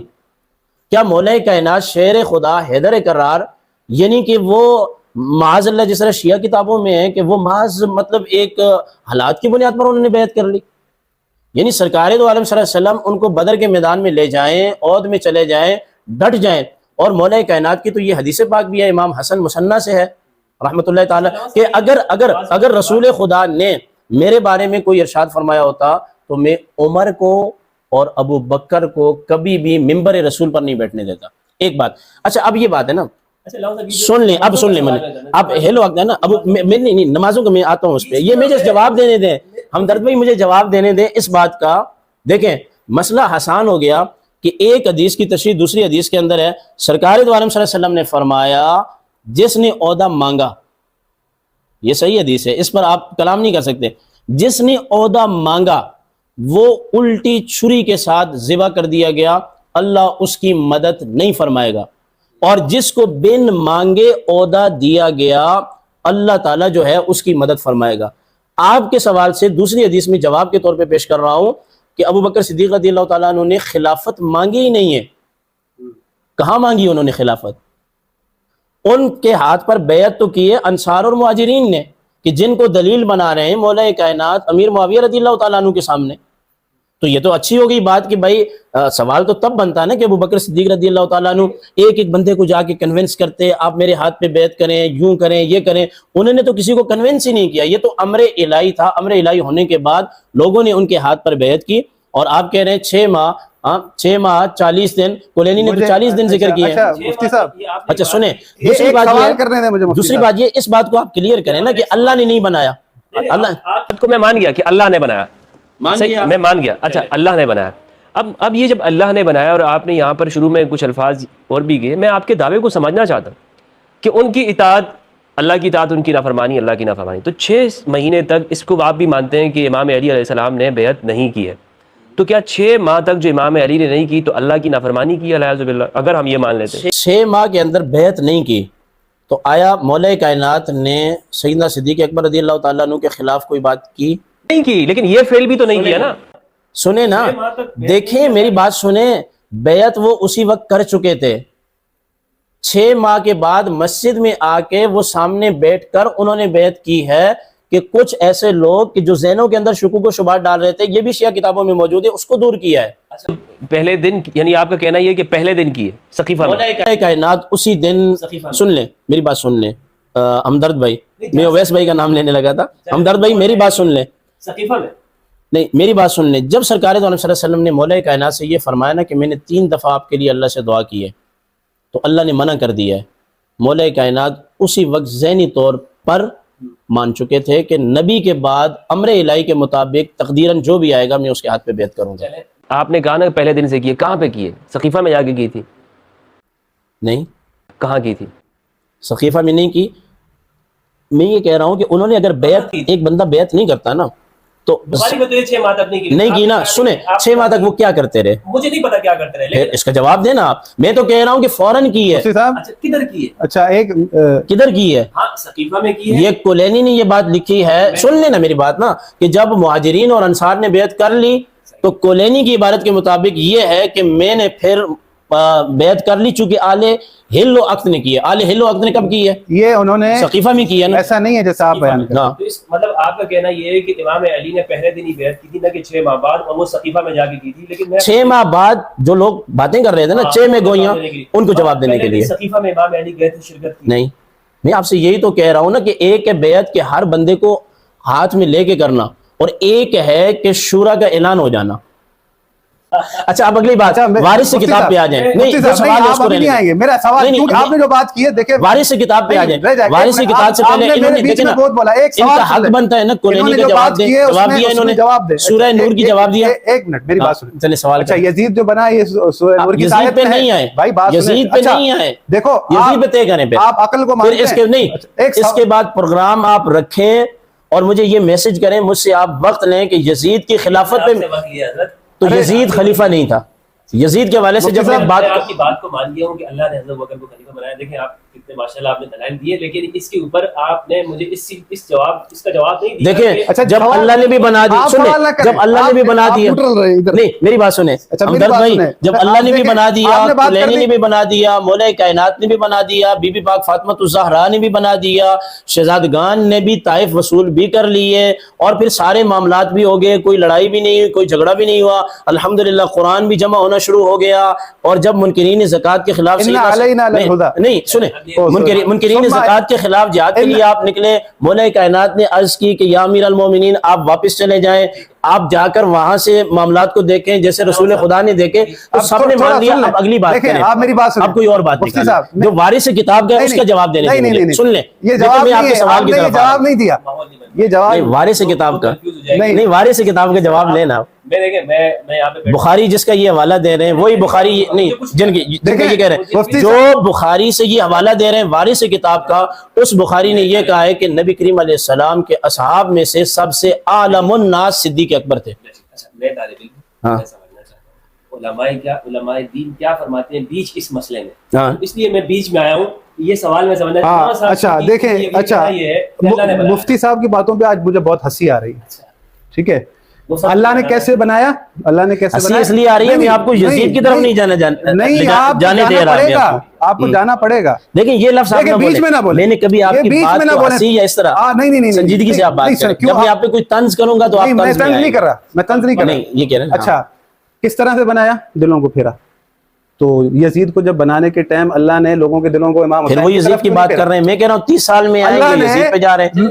کیا مولا کائنات شیر خدا حیدر کرار یعنی کہ وہ معاذ اللہ جس طرح شیعہ کتابوں میں ہے کہ وہ محض مطلب ایک حالات کی بنیاد پر انہوں نے بیعت کر لی. یعنی سرکار دو عالم صلی اللہ علیہ وسلم ان کو بدر کے میدان میں لے جائیں، عہد میں چلے جائیں، ڈٹ جائیں. اور مولا کائنات کی تو یہ حدیث پاک بھی ہے، امام حسن مسنہ سے ہے رحمۃ اللہ تعالیٰ، کہ اگر رسول خدا نے میرے بارے میں کوئی ارشاد فرمایا ہوتا تو میں عمر کو اور ابو بکر کو کبھی بھی ممبر رسول پر نہیں بیٹھنے دیتا. ایک بات. اچھا اب یہ بات ہے نا، سن لیں اب ہیلو وقت ہے نا، اب میں نہیں نمازوں کا میں آتا ہوں اس پہ، یہ مجھے جواب دینے دیں ہمدرد بھائی، مجھے جواب دینے دیں اس بات کا. دیکھیں مسئلہ آسان ہو گیا کہ ایک حدیث کی تشریح دوسری حدیث کے اندر ہے. سرکار دو عالم صلی اللہ علیہ وسلم نے فرمایا جس نے عہدہ مانگا، یہ صحیح حدیث ہے، اس پر آپ کلام نہیں کر سکتے، جس نے عہدہ مانگا وہ الٹی چھری کے ساتھ ذبح کر دیا گیا، اللہ اس کی مدد نہیں فرمائے گا. اور جس کو بن مانگے عہدہ دیا گیا اللہ تعالیٰ جو ہے اس کی مدد فرمائے گا. آپ کے سوال سے دوسری حدیث میں جواب کے طور پہ پیش کر رہا ہوں کہ ابو بکر صدیق رضی اللہ تعالیٰ عنہ نے خلافت مانگی ہی نہیں ہے. کہاں مانگی انہوں نے خلافت؟ ان کے ہاتھ پر بیعت تو کی ہے انصار اور مہاجرین نے، کہ جن کو دلیل بنا رہے ہیں مولا کائنات امیر معاویہ رضی اللہ تعالیٰ عنہ کے سامنے. تو یہ تو اچھی ہو گئی بات کہ بھائی سوال تو تب بنتا ہے نا کہ ابو بکر صدیق رضی اللہ تعالیٰ عنہ ایک ایک بندے کو جا کے کنونس کرتے، آپ میرے ہاتھ پہ بیعت کریں، یوں کریں، یہ کریں. انہوں نے تو کسی کو کنونس ہی نہیں کیا، یہ تو امر الہی تھا. امر الہی ہونے کے بعد لوگوں نے ان کے ہاتھ پر بیعت کی. اور آپ کہہ رہے ہیں 6 ماہ 40 دن، کلینی نے تو 40 دن ذکر کیے. مفتی صاحب اچھا سنیں، دوسری بات یہ اس بات کو آپ کلیئر کریں نا کہ اللہ نے نہیں بنایا. اللہ کو میں مان گیا کہ اللہ نے بنایا، میں مان گیا. اچھا اللہ نے بنایا. اب یہ جب اللہ نے بنایا اور آپ نے یہاں پر شروع میں کچھ الفاظ اور بھی گئے، میں آپ کے دعوے کو سمجھنا چاہتا ہوں کہ ان کی اطاعت اللہ کی اطاعت، ان کی نافرمانی اللہ کی نافرمانی. تو 6 مہینے تک اس کو آپ بھی مانتے ہیں کہ امام علی علیہ السلام نے بیعت نہیں کی ہے، تو کیا 6 ماہ تک جو امام علی نے نہیں کی تو اللہ کی نافرمانی کی علیہ باللہ، اگر ہم یہ مان لیتے ہیں 6 ماہ کے اندر بیعت نہیں کی تو آیا مولا کائنات نے سیدنا صدیق اکبر رضی اللہ تعالیٰ عنہ کے خلاف کوئی بات کی؟ نہیں کی، لیکن یہ فعل بھی تو نہیں کیا نا. سنیں نا، دیکھیں میری بات سنیں، بیعت وہ اسی وقت کر چکے تھے. 6 ماہ کے بعد مسجد میں آ کے وہ سامنے بیٹھ کر انہوں نے بیعت کی ہے کہ کچھ ایسے لوگ کہ جو ذہنوں کے اندر شکوک و شبہات ڈال رہے تھے، یہ بھی شیعہ کتابوں میں موجود ہے، اس کو دور کیا ہے. پہلے دن، یعنی آپ کا کہنا یہ کہ پہلے دن کی ہے سقیفہ میں. مولا کائنات اسی دن، سن لیں میری بات سن لیں ہمدرد بھائی، میں اویس بھائی کا نام لینے لگا تھا. ہمدرد بھائی میری بات سن لیں، سقیفہ میں نہیں میری بات سن لیں. جب سرکار دو عالم صلی اللہ علیہ وسلم نے مولا کائنات سے یہ فرمایا نا کہ میں نے 3 دفعہ آپ کے لیے اللہ سے دعا کی ہے، تو اللہ نے منع کر دیا ہے. مولا کائنات اسی وقت ذہنی طور پر مان چکے تھے کہ نبی کے بعد امر الہی کے مطابق تقدیراً جو بھی آئے گا میں اس کے ہاتھ پہ بیعت کروں گا. آپ نے کہا نا پہلے دن سے کیے، کہاں پہ کیے؟ سقیفہ میں جا کے کی تھی؟ نہیں. کہاں کی تھی؟ سقیفہ میں نہیں کی. میں یہ کہہ رہا ہوں کہ انہوں نے اگر بیعت، ایک بندہ بیعت نہیں کرتا نا تو بخاری میں تو یہ 6 ماہ تک نہیں کی نا. سنیں 6 ماہ تک وہ کیا کرتے رہے؟ مجھے نہیں پتا کیا کرتے رہے، اس کا جواب دینا آپ. میں تو کہہ رہا ہوں کہ فوراً کی ہے. اچھا کدھر کی ہے؟ اچھا ایک کدھر کی ہے؟ ہاں سقیفہ میں کی ہے. یہ کلینی نے یہ بات لکھی ہے، سن لینا میری بات نا، کہ جب مہاجرین اور انصار نے بیعت کر لی تو کلینی کی عبارت کے مطابق یہ ہے کہ میں نے پھر بیعت کر لی، چونکہ آل ہل و عقد نے کی ہے. آل ہل و عقد نے کب کی ہے؟ یہ انہوں نے سقیفہ میں کی ہے نا. ایسا نہیں ہے جیسا آپ بیان کریں. تو اس مطلب آپ کا کہنا یہ ہے کہ امام علی نے پہلے دن ہی بیعت کی تھی، نہ کہ 6 ماہ بعد، اور وہ سقیفہ میں جا کے کی تھی. لیکن 6 ماہ بعد جو لوگ باتیں کر رہے تھے نا 6 میں گوئیاں، ان کو جواب دینے کے لیے سقیفہ میں امام علی گئے تھے، شرکت کی نہیں. میں آپ سے یہی تو کہہ رہا ہوں نا کہ ایک ہے بیعت کے ہر بندے کو ہاتھ میں لے کے کرنا، اور ایک ہے کہ شورا کا اعلان ہو جانا. اچھا اب اگلی بات وارث سے کتاب پہ آ جائیں. نہیں سوال اس کو نہیں آئیں گے، میرا سوال آپ نے جو بات کی ہے دیکھیں وارث سے کتاب پہ آ جائیں. وارث سے کتاب سے پہلے انہوں نے دیکھیں نا ان کا حق بنتا ہے نا کلینی کا جواب دیں. جواب دیا انہوں نے، سورہ نور کی جواب دیا. ایک منٹ میری بات سنیں. چلے سوال. اچھا یزید جو بنا یہ سورہ نور کی آیت پہ نہیں آئے بھائی، بات یزید پہ نہیں آئے. دیکھو یزید پہ طے کریں پہ آپ عقل کو مانتے ہیں. اس کے نہیں، اس کے بعد پروگرام آپ رکھیں اور مجھے یہ میسج کریں، مجھ سے آپ وقت لیں کہ یزید کی خلافت پہ، تو یزید خلیفہ نہیں تھا. یزید کے والے سے جب میں آپ کی بات کو مان گیا ہوں کہ اللہ نے حضرت بکر کو خلیفہ بنایا. دیکھیں آپ کتنے ماشاءاللہ آپ نے دلائل دیے، لیکن اس کے اوپر آپ نے مجھے اس کا جواب نہیں دیا. دیکھیں اچھا، جب اللہ نے بھی بنا دی، سنیں جب اللہ نے بھی بنا دیا، نہیں میری بات سنیں ہمدرد بھائی، جب اللہ نے بھی بنا دیا، کلینی نے بھی بنا دیا، مولا کائنات نے بھی بنا دیا، بی بی پاک فاطمہ الزہرا نے بھی بنا دیا، شہزادگان نے بھی طائف وصول بھی کر لیے، اور پھر سارے معاملات بھی ہو گئے، کوئی لڑائی بھی نہیں ہوئی، کوئی جھگڑا بھی نہیں ہوا، الحمدللہ قرآن بھی جمع ہونا شروع ہو گیا. اور جب منکرین زکوٰۃ کے خلاف نہیں سنیں منکرین زکوٰۃ کے خلاف جہاد کے لیے آپ نکلے، مولا کائنات نے عرض کی کہ یا امیر المومنین آپ واپس چلے جائیں، آپ جا کر وہاں سے معاملات کو دیکھیں جیسے رسول خدا نے دیکھے، تو سب نے مان لیا. اب اگلی بات کریں، آپ میری بات سنیں، آپ کوئی اور بات نکالیں جو وارث کتاب کا ہے اس کا جواب دینے دیں. سن لیں، یہ جواب میں آپ کے سوال کی طرف جواب نہیں دیا، یہ جواب وارث کتاب کا نہیں، وارث کتاب کا جواب لینا. بخاری جس کا یہ حوالہ دے رہے ہیں وہی بخاری نہیں، جن کا یہ کہہ رہے ہیں جو بخاری سے یہ حوالہ دے رہے ہیں وارث کتاب کا، اس بخاری نے یہ کہا ہے کہ نبی کریم علیہ السلام کے اصحاب میں سے سب سے عالم الناس صدیق اکبر تھے. علماء دین کیا فرماتے ہیں بیچ اس مسئلے میں، اس لیے میں بیچ میں آیا ہوں. یہ سوال میں سمجھنا چاہتا ہوں. اچھا دیکھیں، اچھا مفتی صاحب کی باتوں پہ آج مجھے بہت ہنسی آ رہی ہے. ٹھیک ہے، اللہ نے کیسے بنایا، اللہ نے کیسے بنایا اس لیے آ رہی ہے. میں آپ کو یزید کی طرف نہیں جانے دے رہا، آپ کو جانا پڑے گا. لیکن یہ لفظ بیچ میں نہ بولیں، میں نے کبھی آپ کی بات کو ہنسی یا اس طرح نہیں سنجیدگی سے آپ بات کریں. جب میں آپ پہ کوئی طنز کروں گا تو آپ میں طنز نہیں کر رہا، میں طنز نہیں کر رہا، یہ کہہ رہے ہیں. اچھا کس طرح سے بنایا، دلوں کو پھیرا. تو یزید کو جب بنانے کے ٹائم اللہ نے لوگوں کے دلوں کو امام حسین، پھر وہ یزید کی بات کر رہے ہیں. میں کہہ رہا ہوں 30 سال میں آئے گے یزید پہ جا رہے ہیں،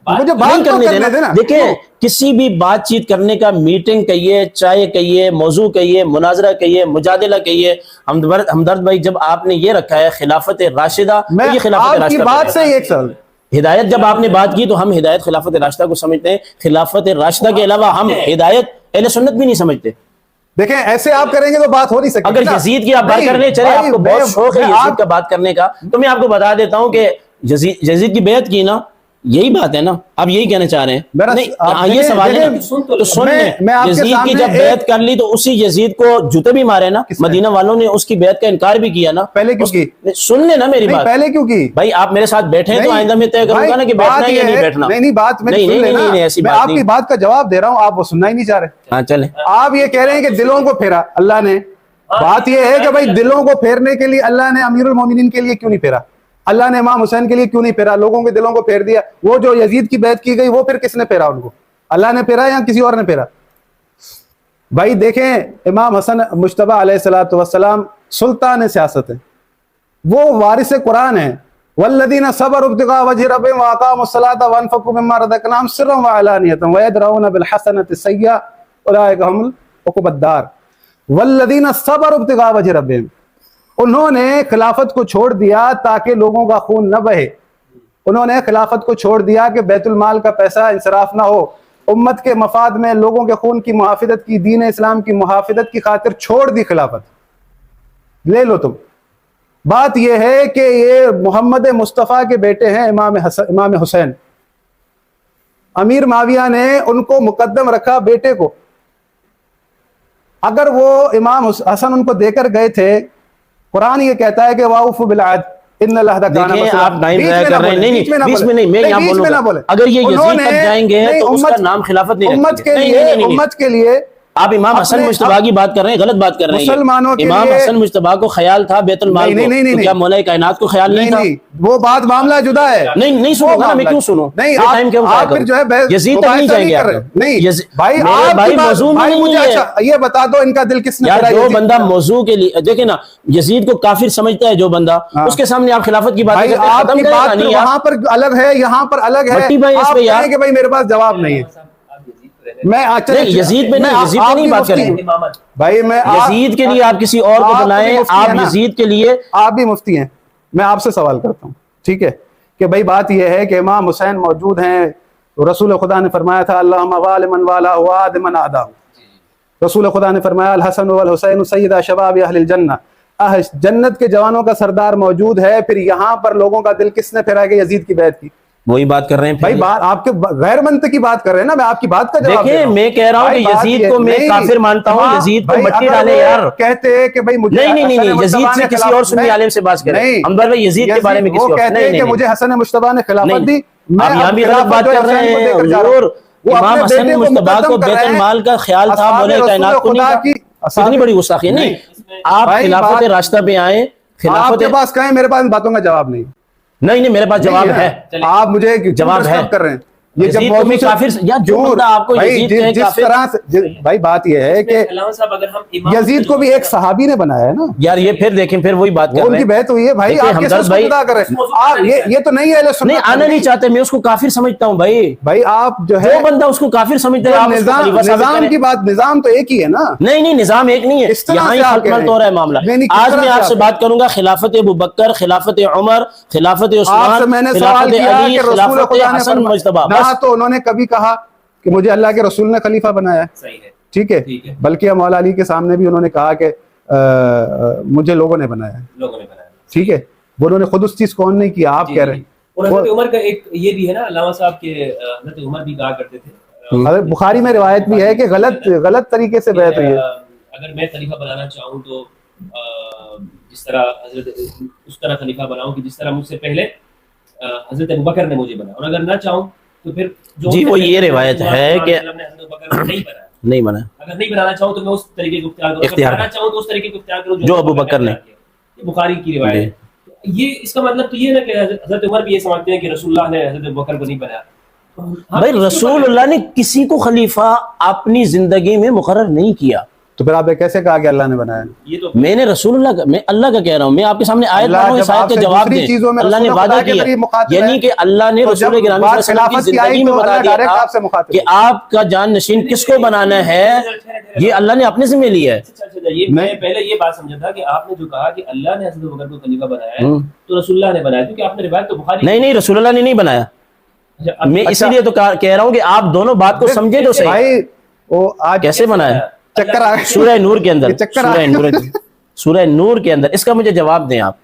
مجھے بات کرنے دینا. دیکھیں کسی بھی بات چیت کرنے کا، میٹنگ کہیے، چائے کہیے، موضوع کہیے، مناظرہ کہیے، مجادلہ کہیے، ہمدرد بھائی جب آپ نے یہ رکھا ہے خلافت راشدہ، یہ خلافت آپ کی بات سے ایک سوال، ہدایت جب آپ نے بات کی تو ہم ہدایت خلافت راشدہ کو سمجھتے ہیں، خلافت راشدہ کے علاوہ ہم ہدایت اہل سنت بھی نہیں سمجھتے. دیکھیں ایسے آپ کریں گے تو بات ہو نہیں سکتی. اگر یزید کی آپ بات کرنے چلے، آپ کو بہت شوق ہے یزید کا بات کرنے کا، تو میں آپ کو بتا دیتا ہوں کہ یزید کی بیعت کی نا، یہی بات ہے نا، آپ یہی کہنا چاہ رہے ہیں. یہ سوال ہے تو سن لیں، یزید کی جب بیعت کر لی تو اسی یزید کو جوتے بھی مارے نا، مدینہ والوں نے اس کی بیعت کا انکار بھی کیا نا. پہلے کیوں کی؟ سن لیں نا میری بات، پہلے کیوں کی؟ بھائی آپ میرے ساتھ بیٹھے ہیں تو آئندہ میں طے کروں گا نا کہ بیٹھنا ہے یا نہیں بیٹھنا. نہیں بات میں ایسی بات آپ کی بات کا جواب دے رہا ہوں، آپ وہ سننا ہی نہیں چاہ رہے. ہاں چلیں، آپ یہ کہہ رہے ہیں کہ دلوں کو پھیرا اللہ نے. بات یہ ہے کہ بھائی دلوں کو پھیرنے کے لیے اللہ نے امیر المومنین کے لیے کیوں نہیں پھیرا، اللہ نے امام حسین کے لیے کیوں نہیں پھیرا، لوگوں کے دلوں کو پھیر دیا. وہ جو یزید کی بیعت کی گئی وہ پھر کس نے پھیرا ان کو، اللہ نے پھیرا یا کسی اور نے پھیرا؟ بھائی دیکھیں امام حسن مجتبی علیہ الصلوۃ والسلام سلطان سیاست ہیں، وہ وارث قرآن ہیں. والذین صبروا ابتغاء وجہ ربہم واقاموا الصلاۃ وانفقوا مما رزقناہم سرا وعلانیۃ ویدرؤون بالحسنۃ السیئۃ اولئک هم عقبی الدار. والذین صبروا ابتغاء وجہ ربہم، انہوں نے خلافت کو چھوڑ دیا تاکہ لوگوں کا خون نہ بہے. انہوں نے خلافت کو چھوڑ دیا کہ بیت المال کا پیسہ انصراف نہ ہو. امت کے مفاد میں لوگوں کے خون کی محافظت کی، دین اسلام کی محافظت کی خاطر چھوڑ دی خلافت. لے لو تم. بات یہ ہے کہ یہ محمد مصطفیٰ کے بیٹے ہیں امام حسین. امیر معاویہ نے ان کو مقدم رکھا بیٹے کو. اگر وہ امام حسن ان کو دے کر گئے تھے، قرآن یہ کہتا ہے کہ واوفوا بالعہد ان العہد کان مسئولا. آپ ٹائم ضائع کر رہے ہیں. نہیں بیچ میں نہیں، میں یہاں بولوں گا اگر یہ یزید تک جائیں گے تو اس کا نام خلافت نہیں رکھیں گے. امت کے لیے آپ امام حسن مجتبیٰ کی بات کر رہے ہیں، غلط بات کر رہے ہیں. مسلمانوں کے امام حسن مجتبیٰ کو خیال تھا بیت المال کو، تو کیا مولا کائنات کو خیال نہیں تھا؟ وہ بات معاملہ جدا ہے. نہیں سنو گا، میں کیوں سنوں؟ نہیں آپ پھر جو ہے یزید تک نہیں جائیں گے. نہیں بھائی موضوع میں مجھے یہ بتا دو ان کا دل کس نے یار. جو بندہ موضوع کے لیے دیکھیں نا، یزید کو کافر سمجھتا ہے جو بندہ، اس کے سامنے آپ خلافت کی بات کرتے ہیں. آپ کی بات وہاں پر الگ ہے، یہاں پر الگ ہے. آپ کہیں کہ بھائی میرے پاس جواب نہیں ہے. میں یزید پہ نہیں بات کریں بھائی، میں یزید کے لیے آپ کسی اور کو بلائیں. آپ یزید کے لیے آپ بھی مفتی ہیں. میں آپ سے سوال کرتا ہوں، ٹھیک ہے، کہ بھائی بات یہ ہے کہ امام حسین موجود ہیں. رسول خدا نے فرمایا تھا اللہم والی من والا وعاد من عاداہ. رسول خدا نے فرمایا الحسن والحسین سیدہ شباب اہل الجنہ. جنت کے جوانوں کا سردار موجود ہے. پھر یہاں پر لوگوں کا دل کس نے پھیرا کہ یزید کی بیعت کی؟ وہی بات کر رہے ہیں بھائی بات آپ کے غیر منطقی بات کر رہے ہیں نا, میں آپ کی بات کا جواب دے رہا دیکھیں ہوں. میں کہہ رہا ہوں کہ بھائی بات یزید یہ- کو میں نہیں، کافر مانتا ہوں, یزید کو بھائی مٹی اگر ڈالے وہ یار. کہتے ہیں کہ بھائی مجھے نہیں نہیں حسن نہیں, یزید مصطفیٰ سے نے کسی خلافت- اور سنی نہیں، عالم سے بات کریں. نہیں، ہم بھائی یزید کے بارے میں وہ کسی اور کہتے نہیں ہیں کہ نہیں مجھے حسن مصطفیٰ نے خلافت نہیں. دی, میں آپ یہاں اب بھی غلط خلافت بات جو کر رہے حسین کو ہیں دے کر جا رہا حضور. ہوں. وہ امام اپنے حسن بیٹے کو مصطفیٰ کو مقدم کر بیت رہے ہیں. المال کا خیال تھا, اصحاب مولا رسول کائنات کو نہیں خدا تھا. کی اتنی بڑی گستاخی ہے. نہیں, آپ بھائی خلافت بات- راستہ پہ آئیں, آپ خلافت کے پاس کہیں, میرے پاس باتوں کا جواب نہیں. نہیں نہیں میرے پاس جواب نہیں ہے. آپ مجھے جواب ہے. کر رہے ہیں. یہ جب یزید کو موضوع بھی سے کافر یا جو جھوٹ- بندہ آپ کو بھائی یزید جس- کہے جس کافر, طرح سے بھائی بات یہ ہے کہ علامہ صاحب اگر ہم امام یزید کو بھی ایک صحابی نے بنایا ہے نا, یار یہ پھر دیکھیں پھر وہی بات وہ کر ان رہے کی ہیں. بیعت ہوئی ہے. بھائی دیکھیں آپ کیسے ہمدرد اس کو بھائی- جدا کر رہے ہیں؟ آپ یہ تو نہیں ہے اہل سنت نہیں آنا نہیں چاہتے, میں اس کو کافر سمجھتا ہوں بھائی. بھائی آپ جو ہے جو بندہ اس کو کافر سمجھتا ہے, جو آپ اس کو خلیفہ ثابت نظام کریں. کی بات, نظام تو ایک ہی ہے نا. نہیں نہیں نظام ایک نہیں ہے, اس طرح یہاں سے ہی آپ خلط کہہ ملط رہے ہو رہا ہے ہیں. معاملہ. نہیں، کس آج طرح میں سے آپ سے آپ بات کروں گا خلافت ابوبکر, خلافت عمر, خلافت آپ سے عثمان, میں نے سوال خلافت کیا علی, کہ رسول خلافت خدا نے حسن مجتبی. فرمایا, بس نہ تو انہوں نے کبھی کہا کہ مجھے اللہ کے رسول نے خلیفہ بنایا ہے, صحیح ہے, ٹھیک ٹھیک ہے. ہے, بلکہ مولا علی کے سامنے بھی انہوں نے کہا کہ مجھے لوگوں نے بنایا ہے, لوگوں نے بنایا. ٹھیک ہے. وہ انہوں نے خود اس چیز کو آن نہیں کیا, آپ جی، کہہ جی. رہے ہیں. اور حضرت عمر کا ایک یہ بھی ہے نا علامہ صاحب کے, حضرت عمر بھی کہا کرتے تھے, حضرت بخاری میں روایت بھی ہے کہ غلط طریقے سے بیعت ہوئی ہے. اگر میں خلیفہ بنانا چاہوں تو جس طرح حضرت اس طرح خلیفہ بناؤں کہ جس طرح مجھ سے پہلے حضرت ابوبکر نے مجھے بنایا, اور اگر نہ چاہوں تو پھر جو جی, ان سے وہ پہلے یہ روایت رسول اللہ ہے صلی اللہ کہ علیہ وسلم نے حضرت ابوبکر کو نہیں بنایا. نہیں بنا, اگر نہیں بنانا چاہوں تو میں اس طریقے کو اختیار کروں, اختیار اگر بنانا چاہوں تو اس طریقے کو اختیار کروں جو ابوبکر نے. یہ بخاری کی روایت ہے. یہ اس کا مطلب تو یہ ہے کہ حضرت عمر بھی یہ سمجھتے ہیں کہ رسول اللہ نے حضرت ابوبکر کو نہیں بنایا. بھائی رسول اللہ نے کسی کو خلیفہ اپنی زندگی میں مقرر نہیں کیا. تو پھر آپ نے کیسے کہا کہ اللہ نے بنایا؟ یہ تو میں نے رسول اللہ کا, میں اللہ کا کہہ رہا ہوں, میں آپ کے سامنے آیت اللہ پڑھ رہا ہوں, جب اس آیت آپ کا سے جواب دوسری دیں. چیزوں میں اللہ نے رسول وعدہ خدا کے کیا, ذریعے مخاطب یعنی ہے. کہ اللہ نے تو رسول جب گرامی بات صلی اللہ علیہ خلافت وسلم کی کی آئی زندگی میں تو بتا اللہ دیا ڈائریکٹ تھا آپ سے مخاطب کہ ہے. آپ کا جان نشین کس کو بنانا ہے, یہ اللہ نے اپنے ذمہ لیا ہے. یہ میں پہلے یہ بات سمجھا تھا کہ آپ نے جو کہا کہ اللہ نے حضرت ابوبکر کو خلیفہ بنایا ہے تو رسول اللہ نے بنایا, کیونکہ آپ نے روایت تو بخاری. نہیں نہیں, رسول اللہ نے نہیں بنایا. میں اسی لیے تو کہہ رہا ہوں کہ آپ دونوں بات کو سمجھے تو صحیح. بھائی وہ آج کیسے بنایا؟ چکر آ گئے. سورہ نور کے اندر, یہ چکر آ سورہ نور کے اندر اس کا مجھے جواب دیں آپ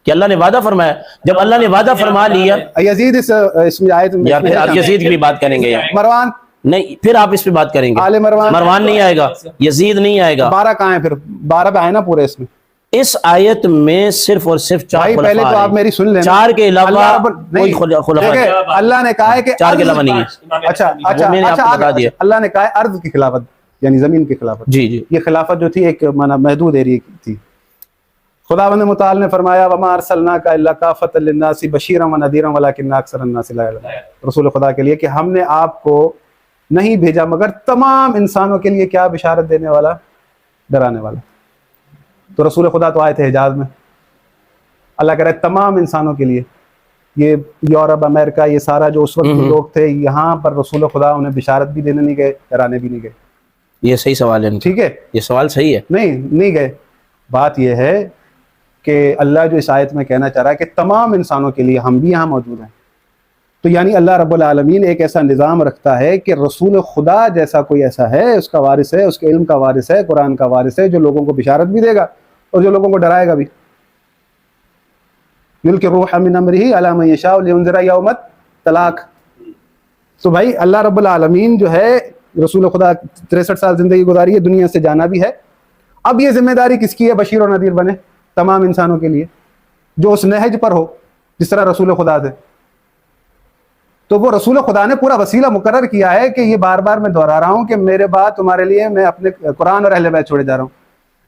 کہ اللہ نے وعدہ فرمایا. جب اللہ نے وعدہ فرما لیا, یزید اس میں آیت میں یا پھر آپ یزید کی بھی بات کریں گے, مروان نہیں پھر آپ اس پہ بات کریں گے. آل مروان مروان نہیں آئے گا, یزید نہیں آئے گا. 12 کہاں ہیں پھر 12 پہ آئے نا پورے اس میں. اس آیت میں صرف اور صرف 4 بھائی پہلے تو آپ میری سن لیں, 4 کے علاوہ اللہ رب کوئی نہیں, خلفاء دیکھیں, اللہ نے کہا ہے کہ 4 کے علاوہ نہیں ہے. اچھا میں نے آپ کو بتا دیا. اللہ نے کہا ہے ارض کی خلافت یعنی زمین کی خلافت. جی جی, یہ خلافت جو تھی ایک محدود ایریا کی تھی. خداوند متعال نے فرمایا وما ارسلناک الا کافۃ للناس بشیرا ونذیرا ولکن اکثر الناس لا یعلمون. رسول خدا کے لیے کہ ہم نے آپ کو نہیں بھیجا مگر تمام انسانوں کے لیے کیا بشارت دینے والا, ڈرانے والا. تو رسول خدا تو آئے تھے حجاز میں, اللہ کہہ رہے تمام انسانوں کے لیے. یہ یورپ امریکہ یہ سارا جو اس وقت کے لوگ تھے, یہاں پر رسول خدا انہیں بشارت بھی دینے نہیں گئے, ڈرانے بھی نہیں گئے. یہ صحیح سوال ہے, ٹھیک ہے, یہ سوال صحیح ہے. نہیں گئے. بات یہ ہے کہ اللہ جو اس آیت میں کہنا چاہ رہا ہے کہ تمام انسانوں کے لیے ہم بھی یہاں موجود ہیں. تو یعنی اللہ رب العالمین ایک ایسا نظام رکھتا ہے کہ رسول خدا جیسا کوئی ایسا ہے, اس کا وارث ہے, اس کے علم کا وارث ہے, قرآن کا وارث ہے, جو لوگوں کو بشارت بھی دے گا اور جو لوگوں کو ڈرائے گا بھی. یلقی الروح من امرہ علی من یشاء لینذر یوم الطلاق. تو بھائی اللہ رب العالمین جو ہے, رسول خدا 63 سال زندگی گزاری ہے, دنیا سے جانا بھی ہے. اب یہ ذمہ داری کس کی ہے؟ بشیر اور نذیر بنے تمام انسانوں کے لیے جو اس نہج پر ہو جس طرح رسول خدا تھے. تو وہ رسول خدا نے پورا وسیلہ مقرر کیا ہے کہ یہ بار بار میں دہرا رہا ہوں کہ میرے بعد تمہارے لیے میں اپنے قرآن اور اہل بیت چھوڑے جا رہا ہوں.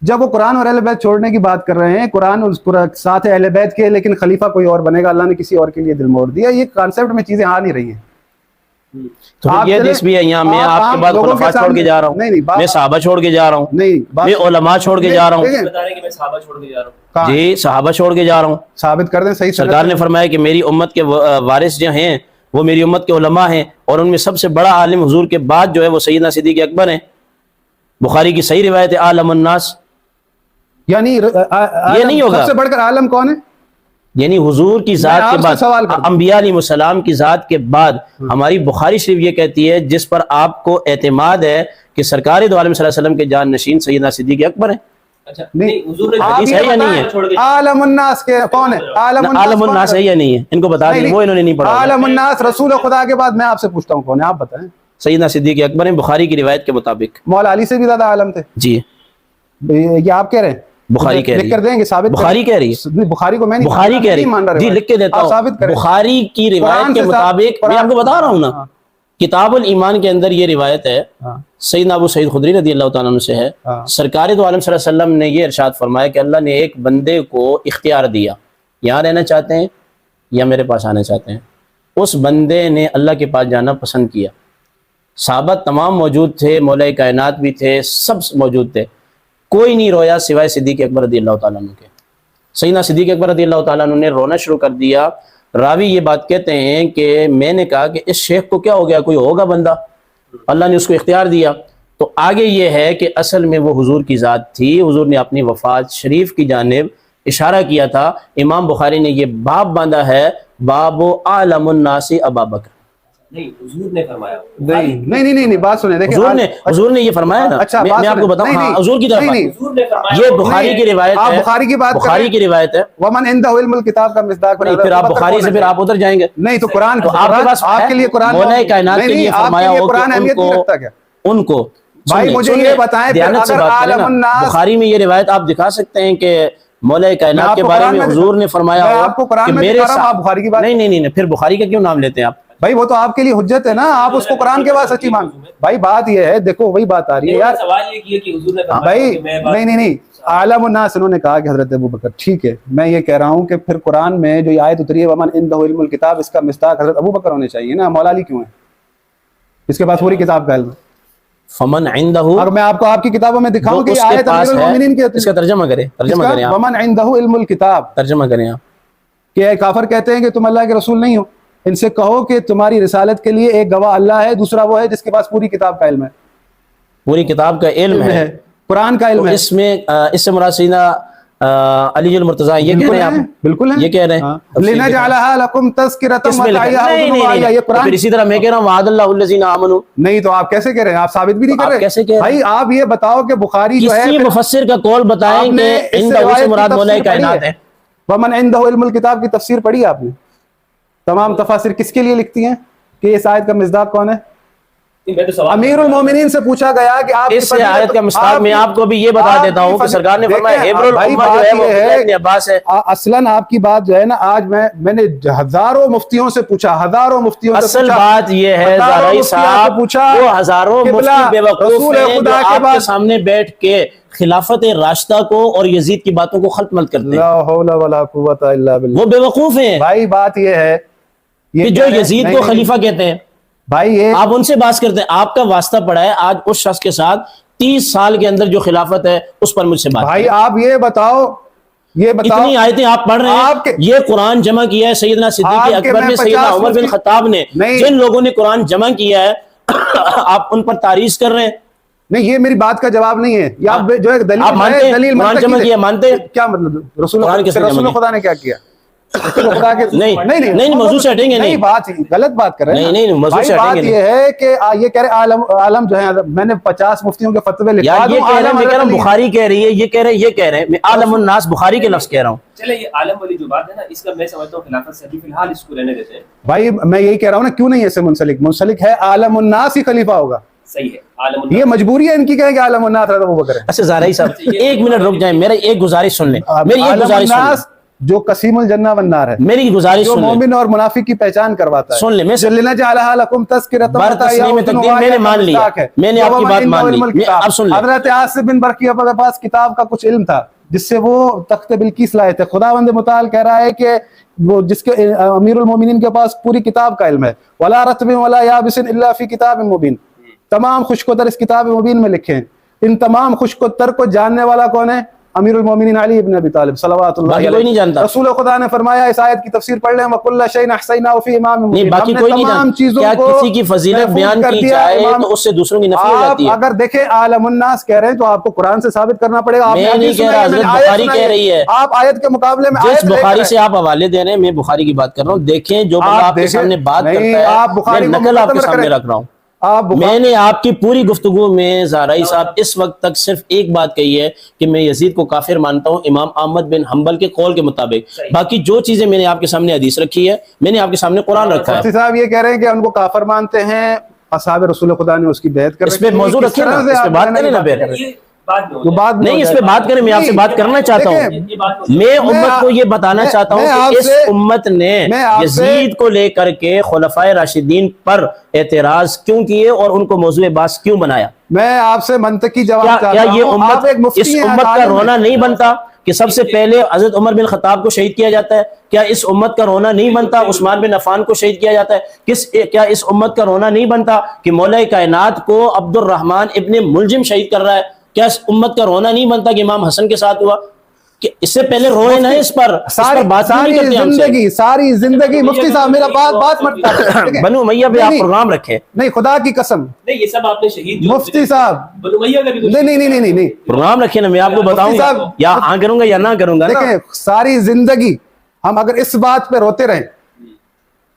جب وہ قرآن اور اہل بیت چھوڑنے کی بات کر رہے ہیں, قرآن ساتھ اہل بیت کے, لیکن خلیفہ کوئی اور بنے گا, اللہ نے کسی اور کے لیے دل موڑ دیا. یہ کانسیپٹ میں چیزیں آ نہیں رہی ہیں. تو یہ حدیث بھی ہے یہاں, میں آپ کے بعد خلفاء چھوڑ کے جا رہا ہوں, میں صحابہ چھوڑ کے جا رہا ہوں, میں علماء چھوڑ کے جا رہا ہوں. بتا رہے ہیں کہ میں صحابہ چھوڑ کے جا رہا ہوں. جی صحابہ چھوڑ کے جا رہا ہوں. ثابت کر دیں صحیح. سرکار نے فرمایا کہ میری امت کے وارث جو ہیں وہ میری امت کے علماء ہیں, اور ان میں سب سے بڑا عالم حضور کے بعد جو ہے وہ سیدنا صدیق اکبر ہیں. بخاری کی صحیح روایت ہے عالم الناس, یعنی یہ نہیں ہوگا. سب سے بڑھ کر عالم کون ہے؟ یعنی حضور کی ذات کے بعد, انبیاء علیہ السلام کی ذات کے بعد ہماری بخاری شریف یہ کہتی ہے, جس پر آپ کو اعتماد ہے کہ سرکار دو عالم صلی اللہ علیہ وسلم کے جان نشین سیدنا صدیق اکبر ہیں. اچھا نہیں، نہیں حضور نے آپ حدیث یہ ہے یا نہیں بتائیں، ہے؟ چھوڑ کے عالم الناس کے کون ہے؟ عالم عالم کون الناس ہے یا نہیں ہے؟ ان کو بتا دیں، وہ انہوں نے نہیں پڑھا. عالم الناس رسول خدا کے بعد میں آپ سے پوچھتا ہوں کون ہے، آپ بتائیں. سیدنا صدیق اکبر ہیں بخاری کی روایت کے مطابق. مولا علی سے بھی زیادہ عالم تھے. جی یہ آپ کہہ رہے ہیں؟ بخاری کہہ رہی لکھ کر ہے. دیں گے، ثابت بخاری کہہ رہی ہے. نہیں، بخاری کو میں نہیں بخاری کہہ رہی مان رہا ہے. جی لکھ کے دیتا آپ ہوں. ثابت کریں. بخاری کی روایت قرآن کے سے مطابق میں آپ کو بتا رہا ہوں نا، ہاں، کتاب الایمان کے اندر یہ روایت ہے، ہاں، سیدنا ابو سعید خدری رضی اللہ تعالیٰ عنہ سے ہے. ہاں. سرکار دو عالم صلی اللہ علیہ وسلم نے یہ ارشاد فرمایا کہ اللہ نے ایک بندے کو اختیار دیا، یہاں رہنا چاہتے ہیں یا میرے پاس آنا چاہتے ہیں. اس بندے نے اللہ کے پاس جانا پسند کیا. صحابہ تمام موجود تھے، مولا کائنات بھی تھے، سب موجود تھے، کوئی نہیں رویا سوائے صدیق اکبر رضی اللہ تعالیٰ عنہ کے. سیدنا صدیق اکبر رضی اللہ تعالیٰ عنہ نے رونا شروع کر دیا. راوی یہ بات کہتے ہیں کہ میں نے کہا کہ اس شیخ کو کیا ہو گیا، کوئی ہوگا بندہ، اللہ نے اس کو اختیار دیا. تو آگے یہ ہے کہ اصل میں وہ حضور کی ذات تھی. حضور نے اپنی وفات شریف کی جانب اشارہ کیا تھا. امام بخاری نے یہ باب باندھا ہے، باب عالم الناس ابا بکر. نہیں حضور نے فرمایا. نہیں، بات سنیں، دیکھیں حضور نے یہ فرمایا نا. اچھا، میں آپ کو بتاؤں، ہاں حضور کی طرف حضور نے فرمایا. یہ بخاری کی روایت آپ ہے. بخاری کی بات بخاری کی روایت ہے. ومن عنده علم الکتاب کا مصداق نہیں پھر آپ بخاری سے پھر آپ ادھر جائیں گے. نہیں تو قرآن تو آپ کے پاس آپ کے لیے قرآن مولا کائنات کے لیے فرمایا ہو قرآن کہ اہمیت نہیں رکھتا کیا؟ ان کو بھائی مجھے یہ بتائیں، دیانت سے بات کریں نا. بخاری میں یہ روایت آپ دکھا سکتے ہیں کہ مولا کائنات کے بارے میں حضور نے فرمایا ہو کہ میرے ساتھ. بخاری کی بات نہیں پھر بخاری کا کیوں نام لیتے ہیں آپ؟ بھائی وہ تو آپ کے لیے حجت ہے نا، آپ اس کو قرآن کے بعد سچی مان. بھائی بات یہ ہے، دیکھو وہی بات آ رہی ہے یار. سوال یہ کیا کہ حضور نے فرمایا بھائی کہ میں نہیں عالم الناس انہوں نے کہا کہ حضرت ابوبکر. ٹھیک ہے، میں یہ کہہ رہا ہوں کہ پھر قرآن میں جو یہ آیت اتری ہے ومن عنده علم الکتاب، اس کا مصداق حضرت ابوبکر ہونے چاہیے نا. مولا علی کیوں ہے؟ اس کے پاس پوری کتاب کا علم. فمن عنده، اور میں آپ کو آپ کی کتابوں میں دکھاؤں کہ یہ آیت امیر المومنین کی. اس کا ترجمہ کریں آپ. ومن عنده علم الکتاب ترجمہ کریں آپ. کہ کافر کہتے ہیں کہ تم اللہ کے رسول نہیں ہو. ان سے کہو کہ تمہاری رسالت کے لیے ایک گواہ اللہ ہے، دوسرا وہ ہے جس کے پاس پوری کتاب کا علم ہے. پوری کتاب کا علم ہے، قرآن کا علم ہے. اس میں اس سے مراد سیدنا علی المرتضیٰ یہ کہہ رہے ہیں آپ؟ بالکل ہے، یہ کہہ رہے ہیں لِنَجْعَلَهَا لَكُمْ تَذْكِرَةً وَتَعِيَهَا یہ قرآن. پھر اسی طرح میں کہہ رہا ہوں وعد اللہ الذین آمنوا. نہیں تو آپ کیسے کہہ رہے ہیں؟ آپ ثابت بھی نہیں کر رہے. کیسے کہہ رہے ہیں؟ بھائی آپ یہ بتاؤ کہ بخاری جو ہے کسی مفسر کا قول بتائیں کہ عنده سے مراد مولا کائنات ہے. ومن عنده علم الکتاب کی تفسیر پڑھی آپ نے؟ تمام تفاسیر کس کے لیے لکھتی ہیں کہ اس آیت کا مصداق کون ہے؟ امیر المومنین سے پوچھا گیا کہ آپ اس آیت کا مصداق میں آپ کو بھی یہ بتا دیتا ہوں کہ سرکار نے فرمایا حبر الامہ جو ہے وہ ابن عباس ہے. اصلاً آپ کی بات جو ہے نا، آج میں نے ہزاروں مفتیوں سے پوچھا، ہزاروں مفتیوں سے اصل بات یہ ہے زرعی صاحب، وہ ہزاروں مفتی بے وقوف ہیں جو آپ کے سامنے بیٹھ کے خلافت راشدہ کو اور یزید کی باتوں کو خلط ملط کرتے ہیں. لا حول ولا قوت الا باللہ. وہ بے وقوف ہیں بھائی بات یہ ہے کہ جو یزید کو خلیفہ کہتے ہیں. بھائی یہ آپ ان سے بات کرتے ہیں، آپ کا واسطہ پڑا ہے آج اس شخص کے ساتھ 30 سال کے اندر جو خلافت ہے اس پر مجھ سے بات. بھائی آپ یہ بتاؤ اتنی آیتیں آپ پڑھ رہے ہیں. یہ قرآن جمع کیا ہے سیدنا صدیق اکبر نے، سیدنا عمر بن خطاب نے. جن لوگوں نے قرآن جمع کیا ہے آپ ان پر تعریف کر رہے ہیں. نہیں یہ میری بات کا جواب نہیں ہے. یہ آپ جو ہے دلیل آپ مانتے ہیں قرآن جمع کیا؟ مانتے ہیں کیا مطلب؟ رسول خدا نے کیا کیا؟ نہیں موضوع سے ہٹیں گے. نہیں بات غلط بات کر رہے ہیں. نہیں موضوع سے ہٹیں گے. بات یہ ہے کہ یہ کہہ رہے عالم جو ہے، میں نے 50 مفتیوں کے فتوے لکھا دوں. یہ کہہ رہے ہیں، میں کہہ رہا ہوں بخاری کہہ رہی ہے، یہ کہہ رہے ہیں میں عالم الناس بخاری کے لفظ کہہ رہا ہوں. چلے یہ عالم والی جو بات ہے نا، اس کا میں سمجھتا ہوں خلافت سے فی الحال اس کو رہنے دیتے ہیں. بھائی میں یہی کہہ رہا ہوں نا، کیوں نہیں ایسے منسلک ہے عالم الناس ہی خلیفہ ہوگا. صحیح ہے، عالم الناس. یہ مجبوری ہے ان کی کہ عالم الناس حضرت ابوبکر ہے. اچھا زارعی صاحب ایک منٹ رک جائیں، میرا ایک گزارش سن لیں. میری ایک گزارش سن لیں. جو قسیم الجنہ والنار ہے، میری گزارش جو سن لیں. مومن اور منافق کی پہچان کرواتا ہے. سن لیں. لِنَجْعَلَهَا لَكُمْ تَذْكِرَةً بار تسلیم تقدیم میں نے مان لیا، میں نے آپ کی بات مان لی. اب سن لیں. حضرت عاصم بن برقیہ کے پاس کتاب کا کچھ علم تھا جس سے وہ تخت بلقیس لائے تھے. خداوند متعال کہہ رہا ہے کہ وہ جس کے امیر المومنین کے پاس پوری کتاب کا علم ہے. وَلَا رَطْبٍ وَلَا يَابِسٍ إِلَّا فِي كِتَابٍ مُبِينٍ. تمام خشک و تر اس کتاب مبین میں لکھے ہیں. ان تمام خشک و تر کو جاننے والا کون ہے؟ امیر المومنین علی ابن ابی طالب صلوات اللہ علیہ. کوئی نہیں جانتا. رسول خدا نے فرمایا، اس آیت کی تفسیر پڑھ لیں، وَكُلَّ شَيْءٍ أَحْصَيْنَاهُ فِي إِمَامٍ مُبِينٍ. باقی کوئی نہیں جانتا. کیا کسی کی فضیلت بیان کی جائے تو اس سے دوسروں کی نفی ہو جاتی ہے؟ اگر دیکھیں عالم الناس کہہ رہے ہیں تو آپ کو قرآن سے ثابت کرنا پڑے گا. میں نہیں کہہ رہا، حضرت بخاری کہہ رہی ہے. آپ آیت کے مقابلے میں جس بخاری سے آپ حوالے دے رہے ہیں، میں بخاری کی بات کر رہا ہوں. دیکھیں جو بندہ آپ کے سامنے بات کرتا ہے، میں نقل آپ کے سامنے رکھ رہا ہوں. آپ میں نے آپ کی پوری گفتگو میں زہرائی صاحب اس وقت تک صرف ایک بات کہی ہے کہ میں یزید کو کافر مانتا ہوں امام احمد بن حنبل کے قول کے مطابق. باقی جو چیزیں میں نے آپ کے سامنے حدیث رکھی ہے, میں نے آپ کے سامنے قرآن رکھا ہے. مفتی صاحب یہ کہہ رہے ہیں کہ ان کو کافر مانتے ہیں, اصحاب رسول خدا نے اس کی بیعت کر اس پہ موضوع رکھیے نا, اس پہ بات کریں نا. پھر نہیں, اس پہ بات کریں, میں آپ سے بات کرنا چاہتا ہوں. میں امت کو یہ بتانا چاہتا ہوں کہ اس امت نے یزید کو لے کر کے خلفائے راشدین پر اعتراض کیوں کیے اور ان کو موضوع بحث کیوں بنایا. میں آپ سے منطقی جواب چاہتا ہوں. کیا یہ امت اس امت کا رونا نہیں بنتا کہ سب سے پہلے حضرت عمر بن خطاب کو شہید کیا جاتا ہے؟ کیا اس امت کا رونا نہیں بنتا عثمان بن عفان کو شہید کیا جاتا ہے؟ کیا اس امت کا رونا نہیں بنتا کہ مولا کائنات کو عبد الرحمن ابن ملجم شہید کر رہا ہے؟ کیا اس امت کا رونا نہیں بنتا کہ امام حسن کے ساتھ ہوا؟ کہ اس سے پہلے روئے نہ اس پر ساری زندگی مفتی صاحب میرا بات مت کاٹیں. بنو امیہ پہ آپ پروگرام رکھے. نہیں, خدا کی قسم نہیں, یہ سب آپ نے شہید مفتی صاحب بنو امیہ کا بھی نہیں پروگرام رکھے نا, میں آپ کو بتاؤں گا یا ہاں کروں گا یا نہ کروں گا. دیکھیں, ساری زندگی ہم اگر اس بات پہ روتے رہیں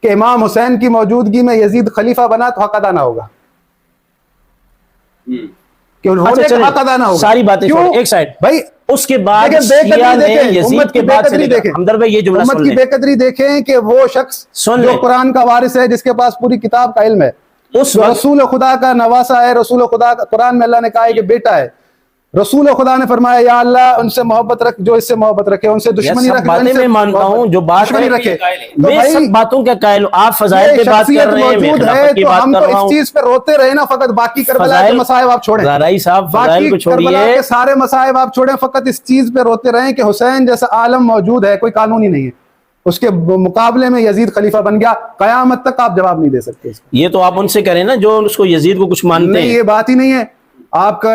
کہ امام حسین کی موجودگی میں یزید خلیفہ بنا تو حق ادا نہ ہوگا, حق ادا نہ ہوگا. ساری باتیں ایک سائڈ بھائی. اس کے بعد یزید کے بعد ہمدرد بھائی یہ جملہ امت کی بے قدری دیکھیں کہ وہ شخص جو قرآن کا وارث ہے, جس کے پاس پوری کتاب کا علم ہے, اس رسول خدا کا نواسا ہے, رسول خدا کا قرآن میں اللہ نے کہا ہے کہ بیٹا ہے. رسول خدا نے فرمایا یا اللہ ان سے محبت رکھ جو اس سے محبت رکھے, ان سے دشمنی رکھے. باتیں میں مانتا ہوں جو بات رکھے, میں سب باتوں کا قائل ہوں. آپ فضائل پہ بات کر رہے ہیں, میں خلافت کی بات کر رہا ہوں. اس چیز پہ روتے رہے نا فقط, باقی کربلا کے مصائب آپ چھوڑیں. زہرائی صاحب فضائل کو چھوڑیے, سارے مصائب آپ چھوڑیں, فقط اس چیز پہ روتے رہیں کہ حسین جیسا عالم موجود ہے, کوئی قانون ہی نہیں ہے, اس کے مقابلے میں یزید خلیفہ بن گیا. قیامت تک آپ جواب نہیں دے سکتے. یہ تو آپ ان سے کریں نا جو اس کو یزید کو کچھ مانتے ہیں. یہ بات ہی نہیں ہے. آپ کا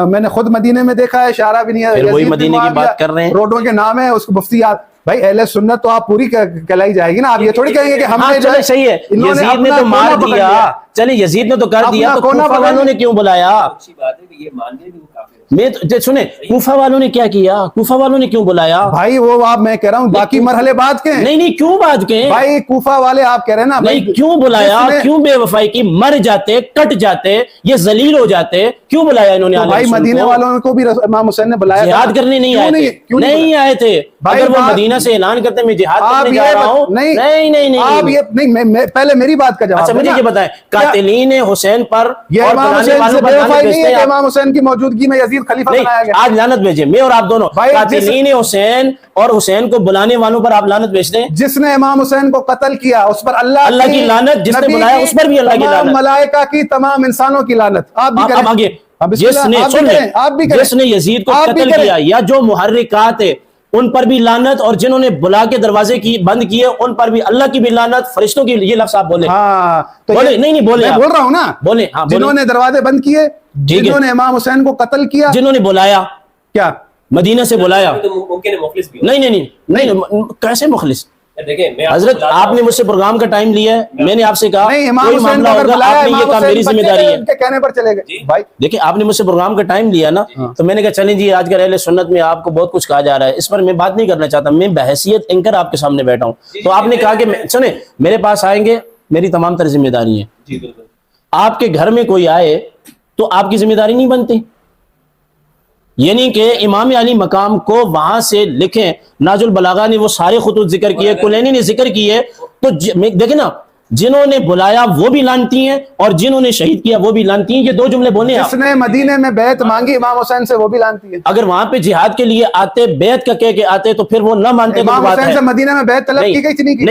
میں نے خود مدینے میں دیکھا ہے, اشارہ بھی نہیں ہے. وہی مدینے کی بات کر رہے ہیں, روڈوں کے نام ہے اس کو مفتی یاد. بھائی اہل سنت تو آپ پوری کہلائی جائے گی نا. آپ یہ تھوڑی کہیں گے کہ ہم نے چلے صحیح ہے, یزید نے تو مار دیا, چلے یزید نے تو کر دیا, تو کوفہ والوں نے کیوں بلایا؟ اچھی بات ہے کہ یہ مان لیں کہ وہ کافر میں سنیں کوفہ والوں نے کیا کیا, کوفہ والوں نے کیوں بلایا؟ بھائی وہ آپ میں کہہ رہا ہوں باقی مرحلے بات کے نہیں کیوں بات کے بھائی, کوفہ والے آپ کہہ رہے ہیں نا, نہیں کیوں بلایا, کیوں بے وفائی کی, مر جاتے, کٹ جاتے, یہ ذلیل ہو جاتے, کیوں بلایا انہوں نے؟ بھائی مدینے والوں کو بھی امام حسین نے بلایا, جہاد کرنے نہیں آئے تھے. اگر وہ مدینہ سے اعلان کرتے میں جہاد کرنے جا رہا ہوں, نہیں, پہلے میری بات کا جواب. اچھا مجھے یہ بتائیں, قاتلین حسین پر امام حسین کی موجودگی میں یزید خلیفہ بنایا گیا. آج لعنت بھیجیں, میں اور آپ دونوں, قاتلین حسین اور حسین کو بلانے والوں پر آپ لعنت بھیجتے ہیں. جس نے امام حسین کو قتل کیا اس پر اللہ کی لعنت, جس نے بلایا اس پر بھی اللہ کی لعنت, ملائکہ کی, تمام انسانوں کی لعنت. آپ بھی کریں آگے, جس نے یزید کو قتل کیا یا جو محرکات ہے ان پر بھی لعنت, اور جنہوں نے بلا کے دروازے کی بند کیے ان پر بھی اللہ کی بھی لعنت, فرشتوں کی. یہ لفظ آپ بولے. ہاں بولے, نہیں بولے, بول رہا ہوں نا, بولے. جنہوں نے دروازے بند کیے, جنہوں نے امام حسین کو قتل کیا, جنہوں نے بلایا, کیا مدینہ سے بلایا, ممکن ہے مخلص بھی. نہیں کیسے مخلص؟ دیکھیں حضرت آپ نے مجھ سے پروگرام کا ٹائم لیا ہے, میں نے آپ سے کہا نہیں امام کوئی حسین معاملہ کو اگر ہوگا بلایا, آپ نے یہ کہا میری ذمہ داری ہے, ان کے کہنے پر چلے گئے. بھائی دیکھیں آپ نے مجھ سے پروگرام کا ٹائم لیا نا, تو میں نے کہا چلیں جی آج کل اہل سنت میں آپ کو بہت کچھ کہا جا رہا ہے, اس پر میں بات نہیں کرنا چاہتا, میں بحیثیت اینکر آپ کے سامنے بیٹھا ہوں. تو آپ نے کہا کہ سنیں میرے پاس آئیں گے, میری تمام تر ذمہ داری ہے. آپ کے گھر میں کوئی آئے تو آپ کی ذمہ داری نہیں بنتی, یعنی کہ امام علی مقام کو وہاں سے لکھیں. ناج البلاغہ نے وہ سارے خطوط ذکر کیے, کلینی نے ذکر کیے, تو دیکھیں نا جنہوں نے بلایا وہ بھی لانتی ہیں اور جنہوں نے شہید کیا وہ بھی لانتی ہیں. یہ دو جملے بولے ہیں. جس نے مدینے میں بیعت مانگی امام حسین سے وہ بھی لانتی ہے. اگر وہاں پہ جہاد کے لیے آتے, بیعت کا کہہ کے آتے, تو پھر وہ نہ مانتے. امام حسین سے مدینے میں بیعت طلب کی گئی تھی نہیں کی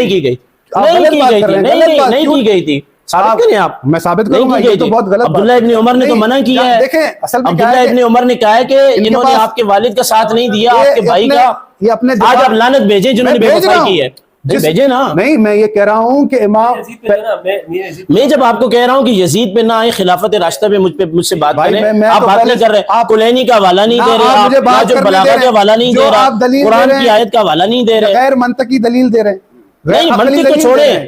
گئی تھی. ثابت کریں آپ, میں ثابت کروں گا, یہ تو بہت غلط. عبداللہ ابن عمر نے تو منع کیا ہے. دیکھیں اصل میں عبداللہ ابن عمر نے کہا ہے کہ انہوں نے آپ کے والد کا ساتھ نہیں دیا, آپ کے بھائی کا. آج آپ لعنت بھیجیں جنہوں نے بے وفائی کی ہے, بھیجے نا. نہیں میں یہ کہہ رہا ہوں کہ امام, میں جب آپ کو کہہ رہا ہوں کہ یزید پہ نہ آئے, خلافت راشدہ پہ مجھ سے بات کریں, آپ بات نہیں کر رہے, کلینی کا حوالہ نہیں دے رہے, آپ جو بلاغہ کا حوالہ نہیں دے رہا, قرآن کی آیت کا حوالہ نہیں دے رہے, غیر منطقی دلیل دے رہے ہیں. نہیں منطق کو چھوڑیں,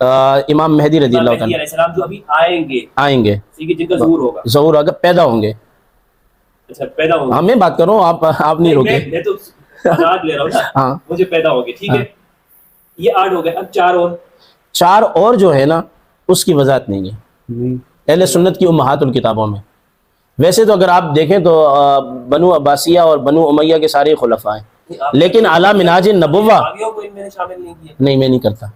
امام مہدی رضی اللہ مہدی تعالیٰ علیہ السلام جو ابھی آئیں گے ٹھیک ہے، جن کا ظہور ہوگا. ظہور اگر پیدا ہوں گے. اچھا پیدا ہوں گے. ہاں میں بات کر رہا ہوں، آپ نہیں روکے. میں تو آزاد لے رہا ہوں نا. ہاں مجھے پیدا ہو گئے. ٹھیک ہے یہ 8 ہو گئے. اب 4 اور جو ہے نا اس کی وضاحت نہیں ہے اہل سنت کی امہات الکتابوں میں. ویسے تو اگر آپ دیکھیں تو بنو عباسیہ اور بنو امیہ کے سارے خلفاء ہیں، لیکن اعلیٰ منہاج النبوہ آگیوں کو ان میں نے شامل نہیں کیا. نہیں، میں نہیں کرتا.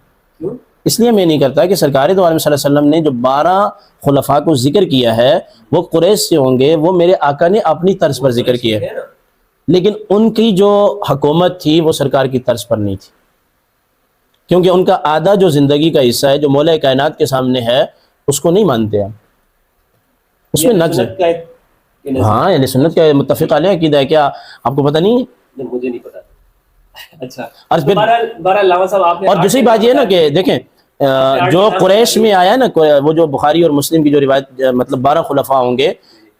کیوں؟ اس لیے میں نہیں کرتا کہ سرکار دو عالم صلی اللہ علیہ وسلم نے جو 12 خلفاء کو ذکر کیا ہے وہ قریش سے ہوں گے، وہ میرے آقا نے اپنی طرز پر ذکر کیا ہے، لیکن ان کی جو حکومت تھی وہ سرکار کی طرز پر نہیں تھی، کیونکہ ان کا آدھا جو زندگی کا حصہ ہے جو مولا کائنات کے سامنے ہے اس کو نہیں مانتے آپ. اس میں نقص ہے. ہاں اہل سنت کا متفق علیہ عقیدہ ہے. کیا آپ کو پتہ نہیں ہے؟ مجھے نہیں پتا. اچھا اور پھر بہرحال علامہ صاحب آپ نے اور دوسری بات یہ ہے نا کہ دیکھیں جو قریش میں آیا نا وہ جو بخاری اور مسلم کی جو روایت مطلب 12 خلفاء ہوں گے،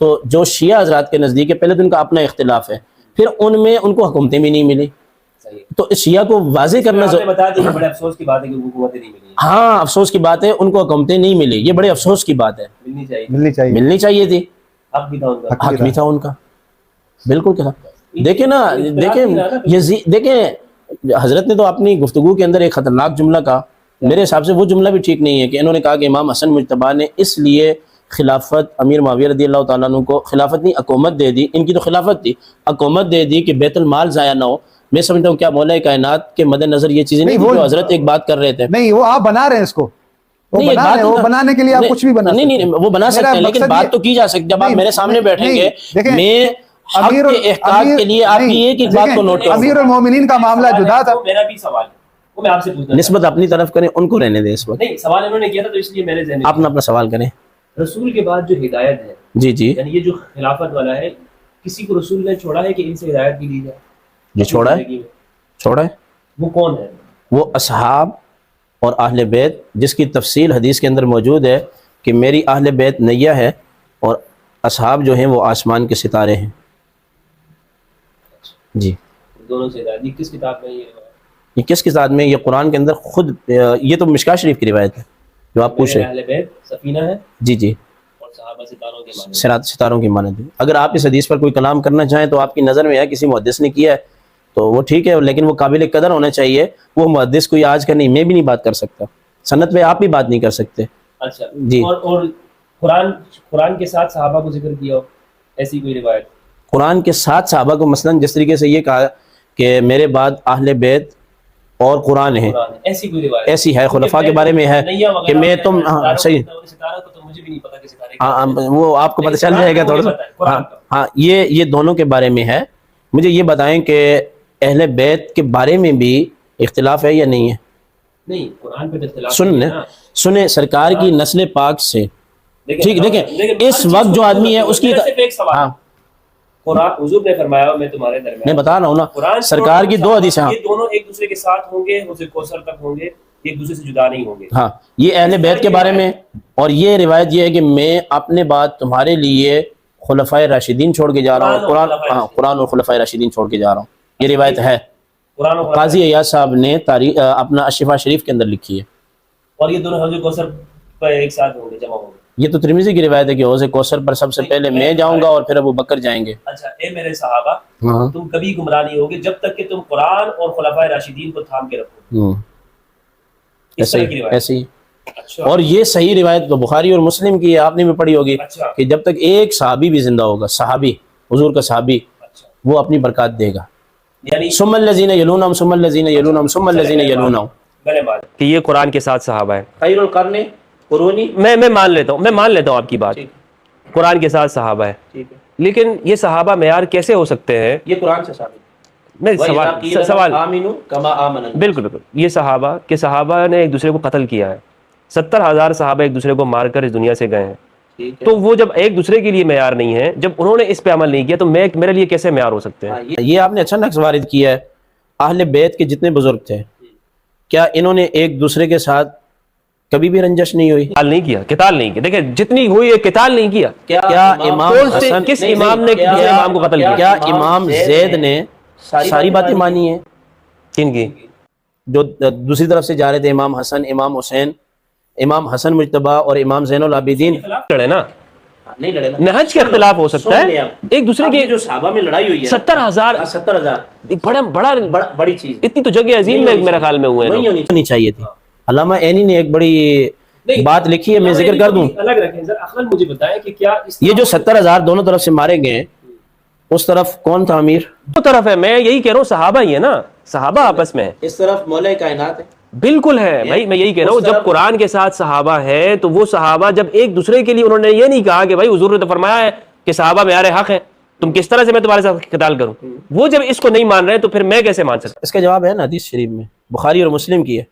تو جو شیعہ حضرات کے نزدیک ہے پہلے تو ان کا اپنا اختلاف ہے، پھر ان میں ان کو حکومتیں بھی نہیں ملی. تو اس شیعہ کو واضح کرنا بتا دیا. بڑے افسوس کی بات ہے کہ حکومتیں نہیں ملی. ہاں افسوس کی بات ہے، ان کو حکومتیں نہیں ملی، یہ بڑے افسوس کی بات ہے. ملنی چاہیے تھی. حق بھی تھا ان کا. حق بھی تھا ان کا بالکل. کیا دیکھیں نا، دیکھیں حضرت نے تو اپنی گفتگو کے اندر ایک خطرناک جملہ کہا. میرے حساب سے وہ جملہ بھی ٹھیک نہیں ہے کہ انہوں نے کہا کہ امام حسن مجتبیٰ نے اس لیے خلافت امیر معاویہ رضی اللہ تعالیٰ عنہ کو خلافت نہیں حکومت دے دی. ان کی تو خلافت تھی، حکومت دے دی کہ بیت المال ضائع نہ ہو. میں سمجھتا ہوں کیا مولا کائنات کے مد نظر یہ چیزیں نہیں تھی جو حضرت ایک بات کر رہے تھے. نہیں وہ آپ بنا رہے ہیں اس کو، وہ بنانے کے لیے آپ کچھ بھی بنا سکتے ہیں. نہیں وہ بنا سکتے ہیں، لیکن بات تو کی جا سکتی ہے. جب آپ میرے سامنے بیٹھیں گے میں حق کے احقاق کے لیے آپ کی ایک ایک بات کو نوٹ کروں. امیر المومنین کا معاملہ جدا تھا. میرا بھی سوال ہے وہ میں آپ سے پوچھنا. نسبت اپنی طرف کریں، ان کو رہنے دیں اس وقت. نہیں سوال انہوں نے کیا تھا تو اس لیے میں نے ذہن آپ اپنا سوال کریں. رسول کے بعد جو ہدایت ہے جی جی یعنی یہ جو خلافت والا ہے، کسی کو رسول نے چھوڑا ہے کہ ان سے ہدایت بھی لی جائے؟ جو چھوڑا ہے وہ کون ہے؟ وہ اصحاب اور اہل بیت، جس کی تفصیل حدیث کے اندر موجود ہے کہ میری اہل بیت نیا ہے اور اصحاب جو ہیں وہ آسمان کے ستارے ہیں. جی دونوں سے ہدایت کس کتاب میں؟ یہ کس کتاب میں؟ یہ قرآن کے اندر خود، یہ تو مشکاہ شریف کی روایت ہے جو آپ پوچھ رہے ہیں. اہل بیت سفینہ ہے جی جی، اور صحابہ ستاروں کے مانند. ستاروں کی مانند. اگر آپ اس حدیث پر کوئی کلام کرنا چاہیں تو آپ کی نظر میں ہے کسی محدث نے کیا ہے تو وہ ٹھیک ہے، لیکن وہ قابل قدر ہونا چاہیے. وہ محدث کوئی آج کا نہیں، میں بھی نہیں بات کر سکتا. سنت پہ آپ بھی بات نہیں کر سکتے. اچھا جی. اور قرآن کے ساتھ صحابہ کو ذکر کیا ہو ایسی کوئی روایت؟ قرآن کے ساتھ صحابہ کو مثلاً جس طریقے سے یہ کہا کہ میرے بعد اہل بیت اور قرآن ہیں، ایسی کوئی روایت ایسی ہے. خلفاء کے بارے میں ہے کہ میں تم صحیح، مجھے بھی نہیں پتا کہ ستارے وہ آپ کو پتہ چل جائے گا تھوڑا سا. ہاں یہ دونوں کے بارے میں ہے. مجھے یہ بتائیں کہ اہل بیت کے بارے میں بھی اختلاف ہے یا نہیں ہے؟ نہیں قرآن پہ اختلاف. سنیں سرکار کی نسل پاک سے. ٹھیک دیکھیں اس وقت جو آدمی ہے اس کی قرآن حضور نے فرمایا میں تمہارے درمیان، میں بتا رہا ہوں نا سرکار کی 2 حدیثیں. یہ دونوں ایک دوسرے کے ساتھ ہوں گے، حوض کوثر تک ہوں گے، ایک دوسرے سے جدا نہیں ہوں گے. ہاں یہ اہل بیت کے بارے میں. اور یہ روایت یہ ہے کہ میں اپنے بعد تمہارے لیے خلفائے راشدین چھوڑ کے جا رہا ہوں. قرآن اور خلفائے راشدین چھوڑ کے جا رہا ہوں. یہ روایت ہے، قاضی ایاز صاحب نے اپنا الشفا شریف کے اندر لکھی ہے. اور یہ دونوں حوض کوثر پر ایک ساتھ ہوں گے، جمع ہوں گے. یہ تو ترمذی کی روایت ہے کہ حوض کوثر پر سب سے پہلے میں جاؤں گا اور پھر ابو بکر جائیں گے. اچھا اے میرے صحابہ تم کبھی گمراہ نہیں ہوگے جب تک کہ تم قرآن اور خلفائے راشدین کو تھام کے رکھو. ایسے ہی. اور یہ صحیح روایت تو بخاری اور مسلم کی ہے، آپ نے بھی پڑھی ہوگی کہ جب تک ایک صحابی بھی زندہ ہوگا، صحابی حضور کا صحابی، وہ اپنی برکات دے گا. ثم الذین یلونہم ثم الذین یلونہم ثم الذین یلونہم. کہ یہ قرآن کے ساتھ صحابہ ہے. خیر القرن قرونی. میں مان لیتا ہوں آپ کی بات. قرآن کے ساتھ صحابہ ہے، لیکن یہ صحابہ معیار کیسے ہو سکتے ہیں؟ یہ قرآن سے ثابت. سوال بالکل یہ صحابہ نے ایک دوسرے کو قتل کیا ہے. 70,000 صحابہ ایک دوسرے کو مار کر اس دنیا سے گئے ہیں. تو وہ جب ایک دوسرے کے لیے معیار نہیں ہے، جب انہوں نے اس پہ عمل نہیں کیا تو میرے لیے کیسے معیار ہو سکتے ہیں؟ یہ آپ نے اچھا نقص وارد کیا ہے. اہل بیت کے جتنے بزرگ تھے کیا انہوں نے ایک دوسرے کے ساتھ کبھی بھی رنجش نہیں ہوئی؟ قتال نہیں کیا. دیکھیں جتنی ہوئی ہے قتال نہیں کیا. کیا امام حسن کس امام نے کسی امام کو قتل کیا؟ کیا امام زید نے ساری باتیں مانی ہیں؟ کن کی؟ جو دوسری طرف سے جا رہے تھے، امام حسن امام حسین امام حسن مجتبی اور امام زین العابدین لڑے نا، نہیں لڑے نا، نہج کا اختلاف ہو سکتا سن لیں ہے، آپ۔ ایک دوسرے کے جو صحابہ میں لڑائی ہوئی ہے 70,000 70,000 بڑا بڑی چیز اتنی تو جگہ عظیم میں میرے خیال میں ہوئے ہیں نہیں لوگ۔ ہونی چاہیے تھی۔ علامہ عینی نے ایک بڑی بات لکھی ہے، میں ذکر کر دوں۔ الگ رکھیں سر، اخلاق مجھے بتائیں کہ کیا یہ جو 70,000 دونوں طرف سے مارے گئے ہیں، اس طرف کون تھا امیر؟ دو طرف ہے، میں یہی کہہ رہا ہوں صحابہ ہی ہے نا، صحابہ آپس میں اس طرف مولا کائنات ہے، بالکل ہے بھائی، میں یہی کہہ رہا ہوں جب قرآن کے ساتھ صحابہ ہے تو وہ صحابہ جب ایک دوسرے کے لیے انہوں نے یہ نہیں کہا کہ بھائی حضور نے تو فرمایا ہے کہ صحابہ معیار حق ہے، تم کس طرح سے میں تمہارے ساتھ قتال کروں، وہ جب اس کو نہیں مان رہے تو پھر میں کیسے مان سکتا؟ اس کا جواب ہے نا حدیث شریف میں، بخاری اور مسلم کی ہے۔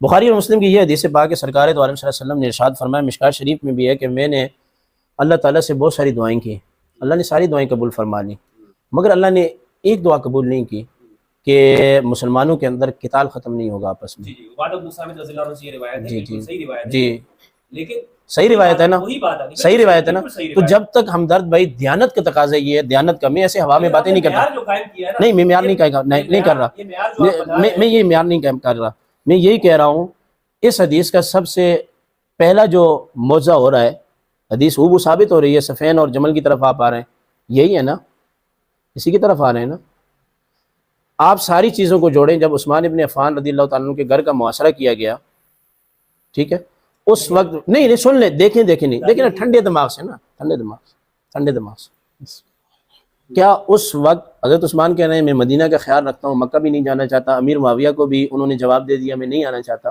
بخاری اور مسلم کی یہ حدیث پاک ہے، سرکار دو عالم صلی اللہ علیہ وسلم نے ارشاد فرمایا، مشکات شریف میں بھی ہے کہ میں نے اللہ تعالیٰ سے بہت ساری دعائیں کی، اللہ نے ساری دعائیں قبول فرما لی، مگر اللہ نے ایک دعا قبول نہیں کی کہ مسلمانوں کے اندر قتال ختم نہیں ہوگا آپس میں۔ عبادہ بن صامت رضی اللہ عنہ سے یہ روایت ہے، جی بالکل صحیح روایت ہے، جی لیکن صحیح روایت ہے نا، وہی بات ہے، صحیح روایت ہے نا۔ بالکل صحیح تو روایت جب تک ہمدرد بھائی دیانت کا تقاضا یہ ہے، دیانت کا، میں ایسے ہوا میں باتیں نہیں کرتا، معیار جو قائم کیا ہے نا، نہیں میں معیار نہیں کر رہا، یہ معیار جو آپ بتا رہے ہیں، میں یہ معیار نہیں کر رہا، میں یہی کہہ رہا ہوں اس حدیث کا سب سے پہلا جو موضع ہو رہا ہے، حدیث وہ ثابت ہو رہی ہے، صفین اور جمل کی طرف آپ آ رہے ہیں، یہی ہے نا، اسی کی طرف آ رہے ہیں نا۔ آپ ساری چیزوں کو جوڑیں، جب عثمان ابن عفان رضی اللہ تعالیٰ عنہ کے گھر کا محاصرہ کیا گیا، ٹھیک ہے، اس وقت نہیں سن لیں، دیکھیں نا، ٹھنڈے دماغ سے نا، ٹھنڈے دماغ سے کیا اس وقت حضرت عثمان کہہ رہے ہیں میں مدینہ کا خیال رکھتا ہوں، مکہ بھی نہیں جانا چاہتا، امیر معاویہ کو بھی انہوں نے جواب دے دیا میں نہیں آنا چاہتا،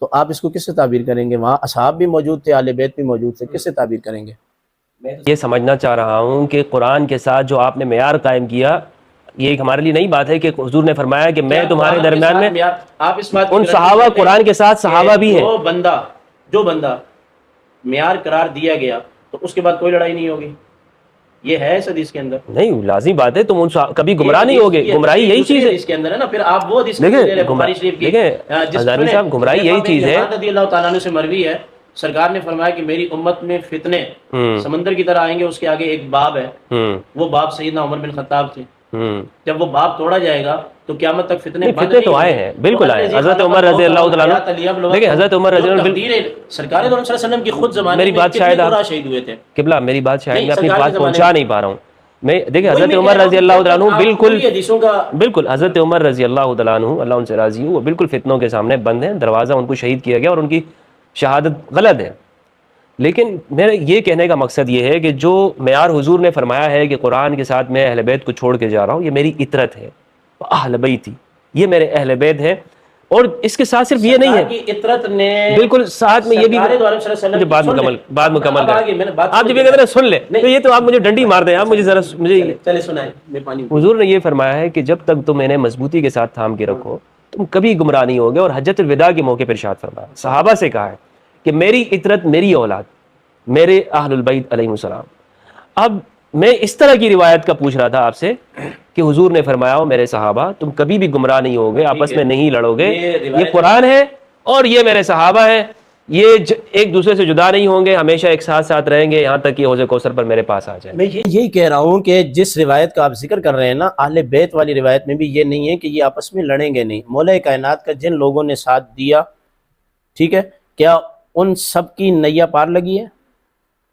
تو آپ اس کو کس سے تعبیر کریں گے؟ وہاں اصحاب بھی موجود تھے، اہل بیت بھی موجود تھے، کس سے تعبیر کریں گے؟ یہ سمجھنا چاہ رہا ہوں کہ قرآن کے ساتھ جو آپ نے معیار قائم کیا، یہ ایک ہمارے لیے نئی بات ہے کہ حضور نے فرمایا کہ میں تمہارے درمیان میں، آپ اس بات ان صحابہ قرآن کے ساتھ صحابہ بھی ہیں، جو بندہ معیار قرار دیا گیا تو اس کے بعد کوئی لڑائی نہیں ہوگی، یہ ہے اس حدیث کے اندر، نہیں لازمی بات ہے، تم ان کبھی گمراہ نہیں ہوگے، گمراہی یہی چیز ہے، اس کے اندر ہے نا۔ پھر آپ وہ حدیث دیکھیں ہزاری صاحب، گمراہی یہی چیز ہے، رضی اللہ تعالیٰ عنہ سے مروی ہے، سرکار نے فرمایا کہ میری امت میں فتنے سمندر کی طرح آئیں گے، اس کے آگے ایک باب ہے، وہ باب سیدنا عمر بن خطاب تھے، جب وہ باب توڑا جائے گا تو قیامت تک فتنے تو آئے ہیں، بالکل آئے، حضرت عمر رضی اللہ تعالیٰ عنہ، دیکھیں حضرت عمر رضی اللہ عنہ، سرکار دو عالم صلی اللہ علیہ وسلم کی خود زمانے میری میں بات کتنے شاید قرآن شہید ہوئے تھے، قبلہ میری بات شاید میں اپنی سرکار بات کے پہنچا نہیں پا رہا ہوں میں، دیکھیں حضرت عمر رضی اللہ تعالیٰ عنہ بالکل حضرت عمر رضی اللہ تعالیٰ عنہ اللہ ان سے راضی ہو، وہ بالکل فتنوں کے سامنے بند ہیں، دروازہ ان کو شہید کیا گیا اور ان کی شہادت غلط ہے، لیکن میرے یہ کہنے کا مقصد یہ ہے کہ جو معیار حضور نے فرمایا ہے کہ قرآن کے ساتھ میں اہل بیت کو چھوڑ کے جا رہا ہوں، یہ میری اطرت ہے، اہل بیت یہ میرے اہل بیت ہے، اور اس کے ساتھ صرف یہ نہیں ہے، اطرت نے بالکل ساتھ میں یہ بھی مجھے بات مکمل کریں، آپ جب یہ کہتے ہیں سن لیں تو یہ تو آپ مجھے ڈنڈی مار دیں، آپ مجھے ذرا چلے سنائیں، میں پانی حضور نے یہ فرمایا ہے کہ جب تک تم انہیں مضبوطی کے ساتھ تھام کے رکھو تم کبھی گمراہ نہیں ہوگے، اور حجت الوداع کے موقع پر ارشاد فرمایا، صحابہ سے کہا ہے کہ میری اطرت میری اولاد میرے اہل البیت علیہ السلام۔ اب میں اس طرح کی روایت کا پوچھ رہا تھا آپ سے کہ حضور نے فرمایا ہو میرے صحابہ تم کبھی بھی گمراہ نہیں ہوگے، آپس میں نہیں لڑو گے، یہ قرآن ہے اور یہ میرے صحابہ ہیں، یہ ایک دوسرے سے جدا نہیں ہوں گے، ہمیشہ ایک ساتھ ساتھ رہیں گے یہاں تک کہ حوض کوثر پر میرے پاس آ جائیں۔ میں یہی کہہ رہا ہوں کہ جس روایت کا آپ ذکر کر رہے ہیں نا، اہل بیت والی روایت میں بھی یہ نہیں ہے کہ یہ آپس میں لڑیں گے نہیں، مولا کائنات کا جن لوگوں نے ساتھ دیا، ٹھیک ہے، کیا ان سب کی نیا پار لگی ہے؟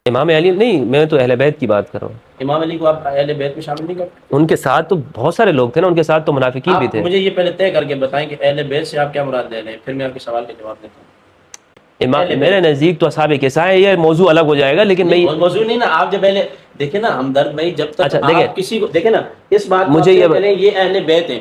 امام علی نہیں، میں تو اہل بیت کی بات کر رہا ہوں، امام علی کو آپ اہل بیت میں شامل نہیں کرتے؟ ان کے ساتھ تو بہت سارے لوگ تھے نا، ان کے ساتھ تو منافقین بھی تھے۔ مجھے یہ پہلے طے کر کے بتائیں کہ اہل بیت سے آپ کیا مراد لے رہے ہیں، پھر میں آپ کے سوال کا جواب دیتا ہوں۔ میرے نزدیک تو اصحاب کساء ہے، یہ موضوع الگ ہو جائے گا، لیکن میں موضوع نہیں نا، آپ جب پہلے دیکھیں نا ہمدرد بھائی، جب تک اچھا، آپ کسی کو دیکھیں نا اس بات مجھے یہ اہل بیت ہیں،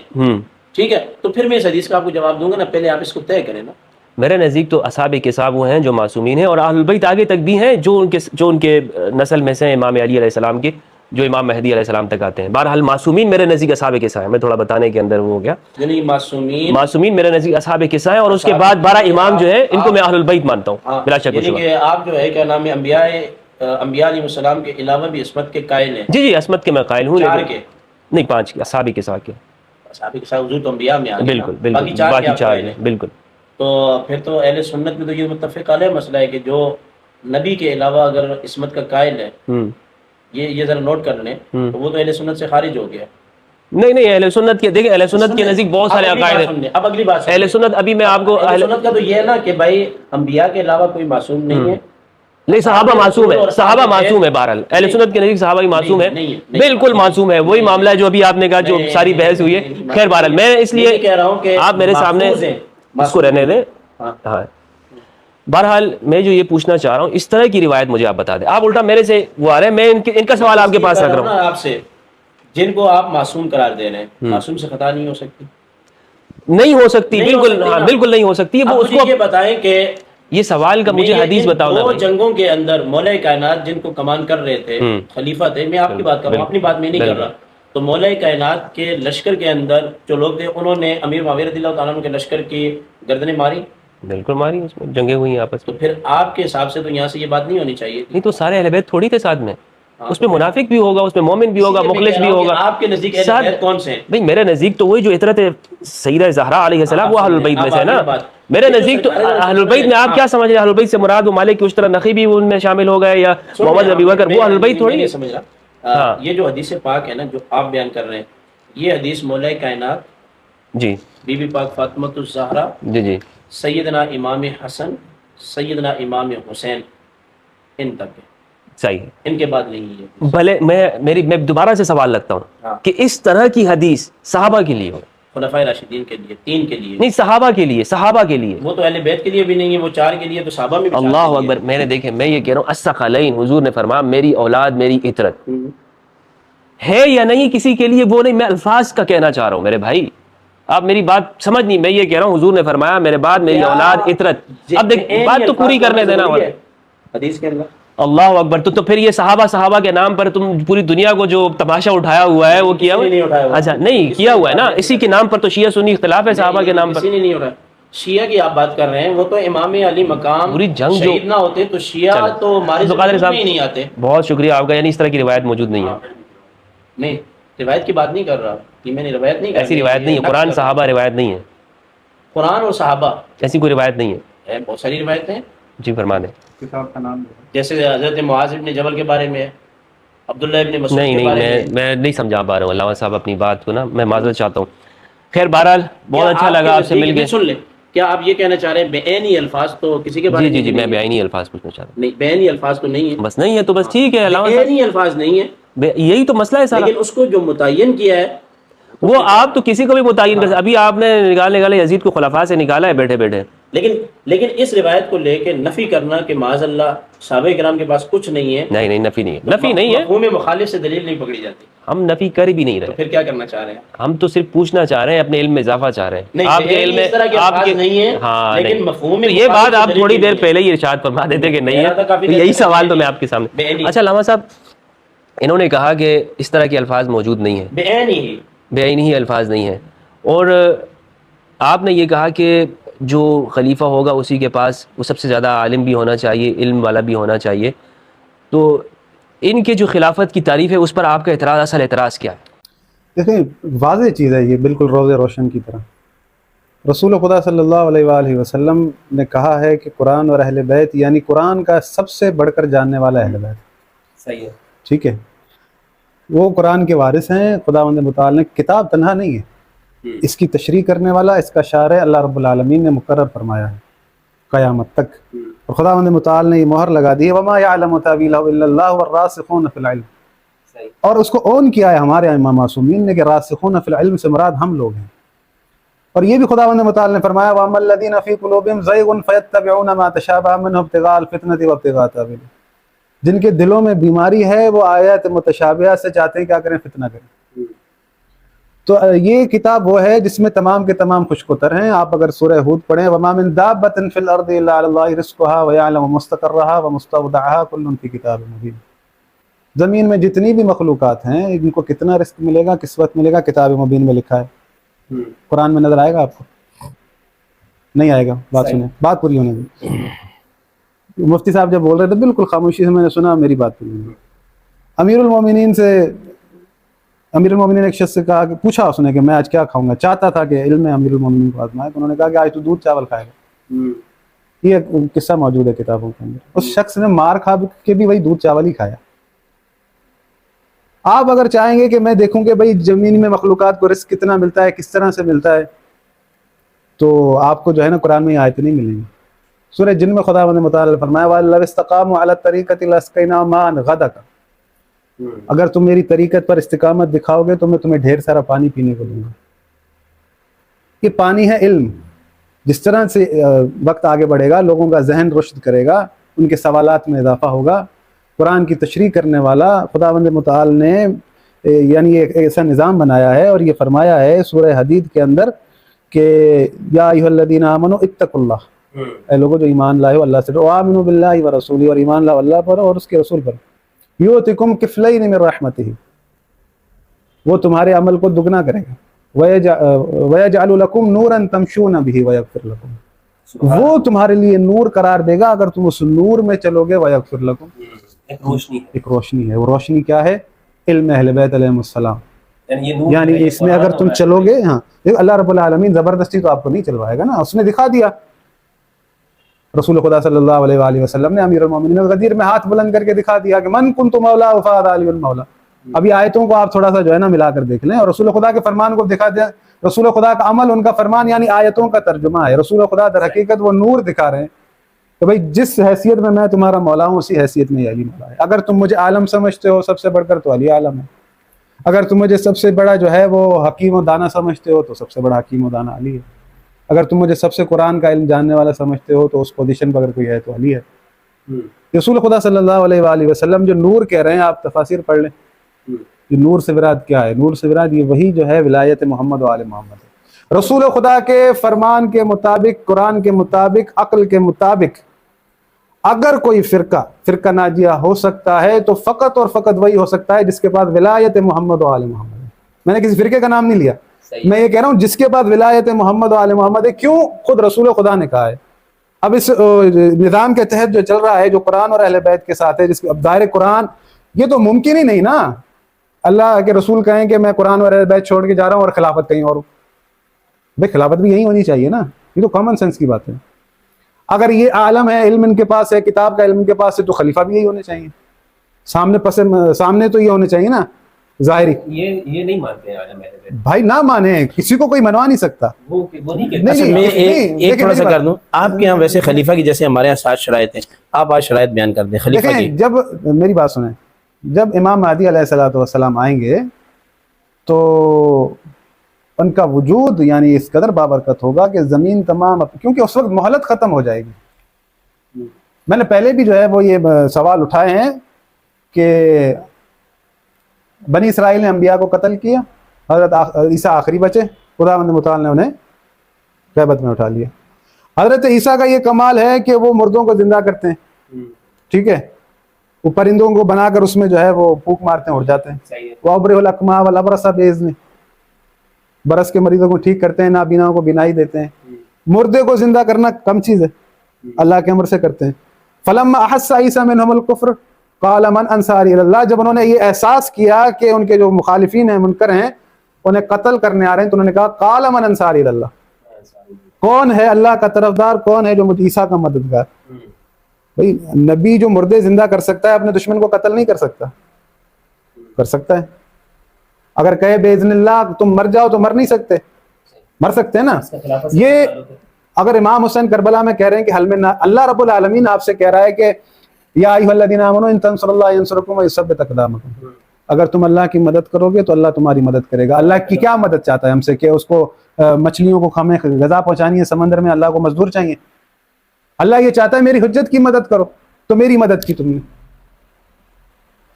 ٹھیک ہے، تو پھر میں اس حدیث کا آپ کو جواب دوں گا نا، پہلے آپ اس کو طے کریں نا۔ میرے نزدیک تو اصحاب کساء وہ ہیں جو معصومین ہیں، اور اہل البیت آگے تک بھی ہیں جو ان کے نسل میں سے امام علی علیہ السلام کے، جو امام مہدی علیہ السلام تک آتے ہیں۔ بہرحال معصومین میرے نزدیک اصحاب کساء ہیں، میں تھوڑا بتانے کے اندر وہ ہو گیا، یعنی معصومین میرے نزدیک اصحاب کساء ہیں، اور اس کے بعد 12 امام جو ہے ان کو میں اہل البیت مانتا ہوں بلا شک و یعنی شبہ۔ کہ آپ جو ہے کیا نام ہے، انبیاء علیہ السلام کے علاوہ بھی عصمت کے قائل ہیں؟ جی عصمت کے میں قائل ہوں، چار لیکن کے نہیں 5 کے اصحاب کساء کے، صحابہ کے ساتھ حضور تو انبیاء میں آ گئے، بالکل بالکل باقی 4 ہیں، بالکل۔ تو پھر تو اہل سنت میں تو یہ متفق علیہ مسئلہ ہے کہ جو نبی کے علاوہ اگر عصمت کا قائل ہے، یہ ذرا نوٹ کر لیں، تو وہ تو اہل سنت سے خارج ہو گیا، نہیں نہیں، اہل سنت کے دیکھیں، اہل سنت کے نزدیک بہت سارے عقائد ہیں. اب اگلی بات اہل سنت ابھی میں آپ کو اہل سنت کا تو یہ ہے نا کہ بھائی انبیاء کے علاوہ کوئی معصوم نہیں ہے. نہیں، صحابہ معصوم ہے، صحابہ معصوم ہے. بہرحال اہل سنت کے نزدیک صحابہ ہی معصوم ہے، بالکل معصوم ہے. وہی معاملہ ہے جو ابھی آپ نے کہا، جو ساری بحث ہوئی ہے. خیر بہرحال میں اس لیے کہہ رہا ہوں کہ آپ میرے سامنے اس کو رہنے دیں. ہاں بہرحال میں جو یہ پوچھنا چاہ رہا ہوں، اس طرح کی روایت مجھے آپ بتا دیں. آپ الٹا میرے سے وہ آ رہے ہیں، میں ان کا سوال آپ کے پاس رکھ رہا ہوں. آپ سے جن کو آپ معصوم قرار دے رہے ہیں، معصوم سے خطا نہیں ہو سکتی؟ نہیں ہو سکتی، بالکل ہاں، بالکل نہیں ہو سکتی. وہ اس کو یہ بتائیں کہ یہ سوال کا مجھے حدیث بتاؤ نا. دو جنگوں کے اندر مولا کائنات جن کو کمان کر رہے تھے، خلیفہ تھے، میں آپ کی بات کر رہا ہوں، اپنی بات میں نہیں کر رہا. تو مولا کائنات کے لشکر کے اندر جو لوگ تھے، انہوں نے امیر معاویہ رضی اللہ تعالیٰ عنہ کے لشکر کی گردنیں ماری. بالکل ماری، اس میں جنگیں ہوئی ہیں آپس تو میں. پھر آپ کے حساب سے تو یہاں سے یہ بات نہیں ہونی چاہیے. نہیں تو سارے اہل بیت تھوڑی تھے ساتھ میں. اس میں منافق بھی ہوگا، اس میں مومن بھی ہوگا، مخلص بھی ہوگا. آپ کے نزدیک اہل بیت کون سے ہیں؟ بھائی میرے نزدیک تو وہی جو اطرت سیدہ زہرا علیہ السلام، وہ اہل البیت میں سے ہے نا. میرے نزدیک تو اہل البیت میں آپ کیا سمجھ رہے ہیں؟ اہل البیت سے مراد وہ مالک کی اشترا نقی بھی ان میں شامل ہو گئے، یا محمد ابی بکر، وہ اہل البیت تھوڑی ہے. سمجھ رہا یہ جو حدیث پاک ہے نا جو آپ بیان کر رہے ہیں، یہ حدیث مولا کائنات جی بی بی پاک فاطمہ الزہرا، جی جی، سیدنا امام حسن، سیدنا امام حسین، ان تک ہے. صحیح ہے، ان کے بعد نہیں ہے. بھلے میں دوبارہ سے سوال لگتا ہوں کہ اس طرح کی حدیث صحابہ کے لیے ہو، خلفائے راشدین کے لیے، تین کے لیے نہیں صحابہ کے لیے، صحابہ کے لیے. وہ تو اہل بیت کے لیے بھی نہیں ہے، وہ چار کے لیے تو صحابہ میں بھی. اللہ اکبر. میں نے دیکھے، میں یہ کہہ رہا ہوں الثقلین، حضور نے فرمایا میری اولاد میری اطرت ہے یا نہیں کسی کے لیے وہ نہیں، میں الفاظ کا کہنا چاہ رہا ہوں میرے بھائی. آپ میری بات سمجھ نہیں، میں یہ کہہ رہا ہوں حضور نے فرمایا میرے بعد میری اولاد اطرت. اب دیکھ بات تو پوری کرنے دینا حدیث کے اندر. اللہ اکبر. تو پھر یہ صحابہ کے نام پر تم پوری دنیا کو جو تماشا اٹھایا ہوا ہے وہ کیا ہوا؟ اچھا نہیں کیا ہوا ہے نا، اسی کے نام پر تو شیعہ سنی اختلاف ہے صحابہ کے نام پر. نہیں ہو رہا. شیعہ کی آپ بات کر رہے ہیں، وہ تو امام علی مقام پوری جنگ جو شہید نہ ہوتے تو شیعہ تو ہمارے میں نہیں آتے. بہت شکریہ آپ کا، یعنی اس طرح کی روایت موجود نہیں ہے. نہیں روایت کی بات نہیں کر رہا کہ میں نے روایت نہیں، ایسی روایت نہیں ہے. قرآن صحابہ روایت نہیں ہے، قرآن اور صحابہ ایسی کوئی روایت نہیں ہے. بہت ساری روایتیں ہیں. جی فرما دیں. کتاب کا نام جیسے حضرت معاذ ابن جبل کے بارے میں، عبداللہ ابن مسعود نہیں کے نہیں، بارے میں نہیں سمجھا پا رہا ہوں علامہ صاحب اپنی بات کو نا، میں معذرت چاہتا ہوں. خیر بہرحال بہت اچھا لگا آپ سے مل کے. سن لیں، کیا آپ یہ کہنا چاہ رہے ہیں بےعینی الفاظ تو کسی کے بارے میں؟ جی جی، میں بےعینی الفاظ پوچھنا چاہتا ہوں. نہیں بےعینی الفاظ تو نہیں ہے. بس نہیں ہے تو بس ٹھیک ہے علامہ بےعینی الفاظ نہیں ہے، یہی تو مسئلہ ہے سارا. لیکن اس کو جو متعین کیا ہے وہ آپ تو کسی کو بھی متعین کر. ابھی آپ نے نکالے یزید کو خلفاء سے نکالا ہے بیٹھے بیٹھے. لیکن اس روایت کو لے کے نفی کرنا کہ معاذ اللہ صحابہ کرام کے پاس کچھ نہیں ہے، نہیں نفی نہیں ہے، نفی نہیں ہے. مفہوم مخالف سے دلیل نہیں پکڑی جاتی. ہم نفی کر بھی نہیں رہے. پھر کیا کرنا چاہ رہے ہیں؟ ہم تو صرف پوچھنا چاہ رہے ہیں، اپنے علم میں اضافہ چاہ رہے ہیں. آپ کے علم میں آپ کے نہیں ہے، ہاں لیکن مفہوم یہ بات آپ تھوڑی دیر پہلے ہی ارشاد فرما دیتے کہ نہیں ہے. یہی سوال تو میں آپ کے سامنے. اچھا علامہ صاحب، انہوں نے کہا کہ اس طرح کے الفاظ موجود نہیں ہیں، بےعینی ہی الفاظ نہیں ہیں. اور آپ نے یہ کہا کہ جو خلیفہ ہوگا اسی کے پاس وہ سب سے زیادہ عالم بھی ہونا چاہیے، علم والا بھی ہونا چاہیے. تو ان کے جو خلافت کی تعریف ہے اس پر آپ کا اعتراض، اصل اعتراض کیا ہے؟ دیکھیں واضح چیز ہے یہ، بالکل روز روشن کی طرح. رسول خدا صلی اللہ علیہ وآلہ وسلم نے کہا ہے کہ قرآن اور اہل بیت، یعنی قرآن کا سب سے بڑھ کر جاننے والا اہل بیت. صحیح ہے، ٹھیک ہے، وہ قرآن کے وارث ہیں. خداوند متعال نے کتاب تنہا نہیں ہے، اس کی تشریح کرنے والا، اس کا شارع اللہ رب العالمین نے مقرر فرمایا ہے قیامت تک. اور خداوند متعال نے یہ مہر لگا دی ہے وما یعلم تاویلہ الا اللہ والراسخون فی العلم. اور اس کو اون کیا ہے ہمارے امام معصومین نے کہ راسخون فی العلم سے مراد ہم لوگ ہیں. اور یہ بھی خداوند متعال نے فرمایا وَأَمَّا الَّذِينَ فِي قُلُوبِهِمْ زَيْغٌ فَيَتَّبِعُونَ مَا تَشَابَهَ مِنْهُ ابْتِغَاءَ الْفِتْنَةِ وَابْتِغَاءَ تَأْوِيلِهِ. جن کے دلوں میں بیماری ہے وہ آیات متشابہہ سے چاہتے ہیں کیا کریں؟ فتنہ کریں. تو یہ کتاب وہ ہے جس میں تمام کے تمام خشک وتر ہیں. آپ اگر سورہ ہود پڑھیں وَمَا مِن دَابَّةٍ فِي الْأَرْضِ إِلَّا عَلَى اللَّهِ رِزْقُهَا وَيَعْلَمُ مُسْتَقَرَّهَا وَمُسْتَوْدَعَهَا كُلٌّ فِي كِتَابٍ مُبِينٍ. زمین میں جتنی بھی مخلوقات ہیں ان کو کتنا رزق ملے گا، کس وقت ملے گا، کتاب مبین میں لکھا ہے. قرآن میں نظر آئے گا آپ کو؟ نہیں آئے گا. بات سنیں، بات پوری ہونے دیں. مفتی صاحب جب بول رہے تھے بالکل خاموشی سے میں نے سنا، میری بات پوری ہوئی. امیر المومنین ایک شخص سے کہا کہ پوچھا اس نے کہ میں آج کیا کھاؤں گا، چاہتا تھا کہ علم امیر المومنین کو آزمائے. تو انہوں نے کہا کہ آج تو دودھ چاول کھائے گا. یہ قصہ موجود ہے کتابوں کے اندر. اس شخص نے مار کھا کے بھی وہی دودھ چاول ہی کھایا. آپ اگر چاہیں گے کہ میں دیکھوں کہ بھائی زمین میں مخلوقات کو رزق کتنا ملتا ہے، کس طرح سے ملتا ہے، تو آپ کو جو ہے نا قرآن میں یہ آیتیں نہیں ملیں گی۔ سورہ جن میں خدا متعال نے فرمایا وَلَوِ اسْتَقَامُوا عَلَى الطَّرِيقَةِ لَأَسْقَيْنَاهُم مَاءً غَدَقًا، اگر تم میری طریقت پر استقامت دکھاؤ گے تو میں تمہیں ڈھیر سارا پانی پینے کو دوں گا۔ یہ پانی ہے علم۔ جس طرح سے وقت آگے بڑھے گا، لوگوں کا ذہن رشد کرے گا، ان کے سوالات میں اضافہ ہوگا، قرآن کی تشریح کرنے والا خداوند متعال نے یعنی ایک ایسا نظام بنایا ہے، اور یہ فرمایا ہے سورہ حدید کے اندر کہ یا ایھا الذین آمنوا اتقوا اللہ، اے لوگوں جو ایمان لائے ہو اللہ سے، وآمنوا باللہ ورسولہ، اور ایمان لاؤ اللہ پر اور اس کے رسول پر، یؤتکم کفلین من رحمتہ، وہ تمہارے عمل کو دگنا کرے گا، وَيَجْعَلُ لَكُمْ نُورًا تَمْشُونَ بِهِ وَيَغْفِرْ لَكُمْ، وہ تمہارے لیے نور قرار دے گا اگر تم اس نور میں چلو گے، وَيَغْفِرْ لَكُمْ، ایک روشنی ہے۔ وہ روشنی کیا ہے؟ علم اہل بیت علیہم السلام، یعنی اس میں اگر تم چلو گے، ہاں اللہ رب العالمین زبردستی تو آپ کو نہیں چلوائے گا نا، اس نے دکھا دیا۔ رسول خدا صلی اللہ علیہ وآلہ وسلم نے امیر المومنین غدیر میں ہاتھ بلند کر کے دکھا دیا کہ من کنت مولا فہذا علی المولا۔ ابھی آیتوں کو آپ تھوڑا سا جو ہے نا ملا کر دیکھ لیں، اور رسول خدا کے فرمان کو دکھا دیا۔ رسول خدا کا عمل ان کا فرمان یعنی آیتوں کا ترجمہ ہے۔ رسول خدا در حقیقت وہ نور دکھا رہے ہیں کہ بھائی جس حیثیت میں میں تمہارا مولا ہوں اسی حیثیت میں یہ علی مولا ہے۔ اگر تم مجھے عالم سمجھتے ہو سب سے بڑھ کر تو علی عالم ہے، اگر تم مجھے سب سے بڑا جو ہے وہ حکیم و دانا سمجھتے ہو تو سب سے بڑا حکیم و دانا علی ہے، اگر تم مجھے سب سے قرآن کا علم جاننے والا سمجھتے ہو تو اس پوزیشن پر اگر کوئی ہے تو علی ہے۔ رسول خدا صلی اللہ علیہ وآلہ وسلم جو نور کہہ رہے ہیں، آپ تفاسیر پڑھ لیں، یہ نور سے مراد کیا ہے؟ نور سے مراد یہ وہی جو ہے ولایت محمد و آل محمد ہے۔ رسول خدا کے فرمان کے مطابق، قرآن کے مطابق، عقل کے مطابق اگر کوئی فرقہ ناجیہ ہو سکتا ہے تو فقط اور فقط وہی ہو سکتا ہے جس کے پاس ولایت محمد و آل محمد ہے۔ میں نے کسی فرقے کا نام نہیں لیا، میں یہ کہہ رہا ہوں جس کے بعد ولایت محمد و آل محمد ہے۔ کیوں؟ خود رسول خدا نے کہا ہے۔ اب اس نظام کے تحت جو چل رہا ہے، جو قرآن اور اہل بیت کے ساتھ ہے، جس کے اب دائر قرآن، یہ تو ممکن ہی نہیں نا اللہ کے رسول کہیں کہ میں قرآن اور اہل بیت چھوڑ کے جا رہا ہوں اور خلافت کہیں اور ہو۔ بھائی خلافت بھی یہی ہونی چاہیے نا، یہ تو کامن سینس کی بات ہے۔ اگر یہ عالم ہے، علم ان کے پاس ہے، کتاب کا علم ان کے پاس ہے، تو خلیفہ بھی یہی ہونے چاہیے، سامنے تو یہ ہونے چاہیے نا ظاہری۔ یہ نہیں مانتے ہیں عالم اہل بیت، بھائی نہ مانے، کسی کو کوئی منوا نہیں سکتا۔ وہ نہیں کہتے۔ نہیں، میں نہیں، ایک تھوڑا سا کر دوں، آپ کے یہاں ویسے خلیفہ کی جیسے ہمارے یہاں 7 شرائط ہیں، آپ آج شرائط بیان کر دیں خلیفہ کی۔ دیکھیں، جب میری بات سنیں، جب امام مہدی علیہ الصلوۃ والسلام آئیں گے تو ان کا وجود یعنی اس قدر بابرکت ہوگا کہ زمین تمام، کیونکہ اس وقت مہلت ختم ہو جائے گی۔ میں نے پہلے بھی جو ہے وہ یہ سوال اٹھائے ہیں کہ بنی اسرائیل نے انبیاء کو قتل کیا، حضرت عیسیٰ آخری بچے، خداوند متعال نے انہیں غیبت میں اٹھا لیا۔ حضرت عیسیٰ کا یہ کمال ہے کہ وہ مردوں کو زندہ کرتے ہیں، ٹھیک ہے، وہ پرندوں کو بنا کر اس میں جو ہے وہ پھونک مارتے ہیں، اڑ جاتے ہیں۔ وہ ابرئ الاکمہ والابرص باذنہ، برس کے مریضوں کو ٹھیک کرتے ہیں، نابیناؤں کو بینائی دیتے ہیں۔ مردے کو زندہ کرنا کم چیز ہے، اللہ کے امر سے کرتے ہیں۔ فلما احس عیسیٰ منہم الکفر قال من انصاری اللہ، جب انہوں نے یہ احساس کیا کہ ان کے جو مخالفین ہیں، منکر ہیں، انہیں قتل کرنے آ رہے ہیں، تو انہوں نے کہا قال من انصاری اللہ، کون ہے اللہ کا طرفدار، کون ہے جو عیسیٰ کا مددگار؟ بھائی نبی جو مردے زندہ کر سکتا ہے اپنے دشمن کو قتل نہیں کر سکتا؟ کر سکتا ہے۔ اگر کہے باذن اللہ تم مر جاؤ تو مر نہیں سکتے، مر سکتے ہیں نا۔ یہ اگر امام حسین کربلا میں کہہ رہے ہیں کہ حل میں اللہ رب العالمین آپ سے کہہ رہا ہے کہ یا ایھا الذین آمنوا ان تنصروا اللہ ینصرکم ویثبت اقدامکم، اگر تم اللہ کی مدد کرو گے تو اللہ تمہاری مدد کرے گا۔ اللہ کی کیا مدد چاہتا ہے ہم سے کہ اس کو مچھلیوں کو ہمیں غذا پہنچانی ہے سمندر میں، اللہ کو مزدور چاہیے؟ اللہ یہ چاہتا ہے میری حجت کی مدد کرو، تو میری مدد کی تم نے،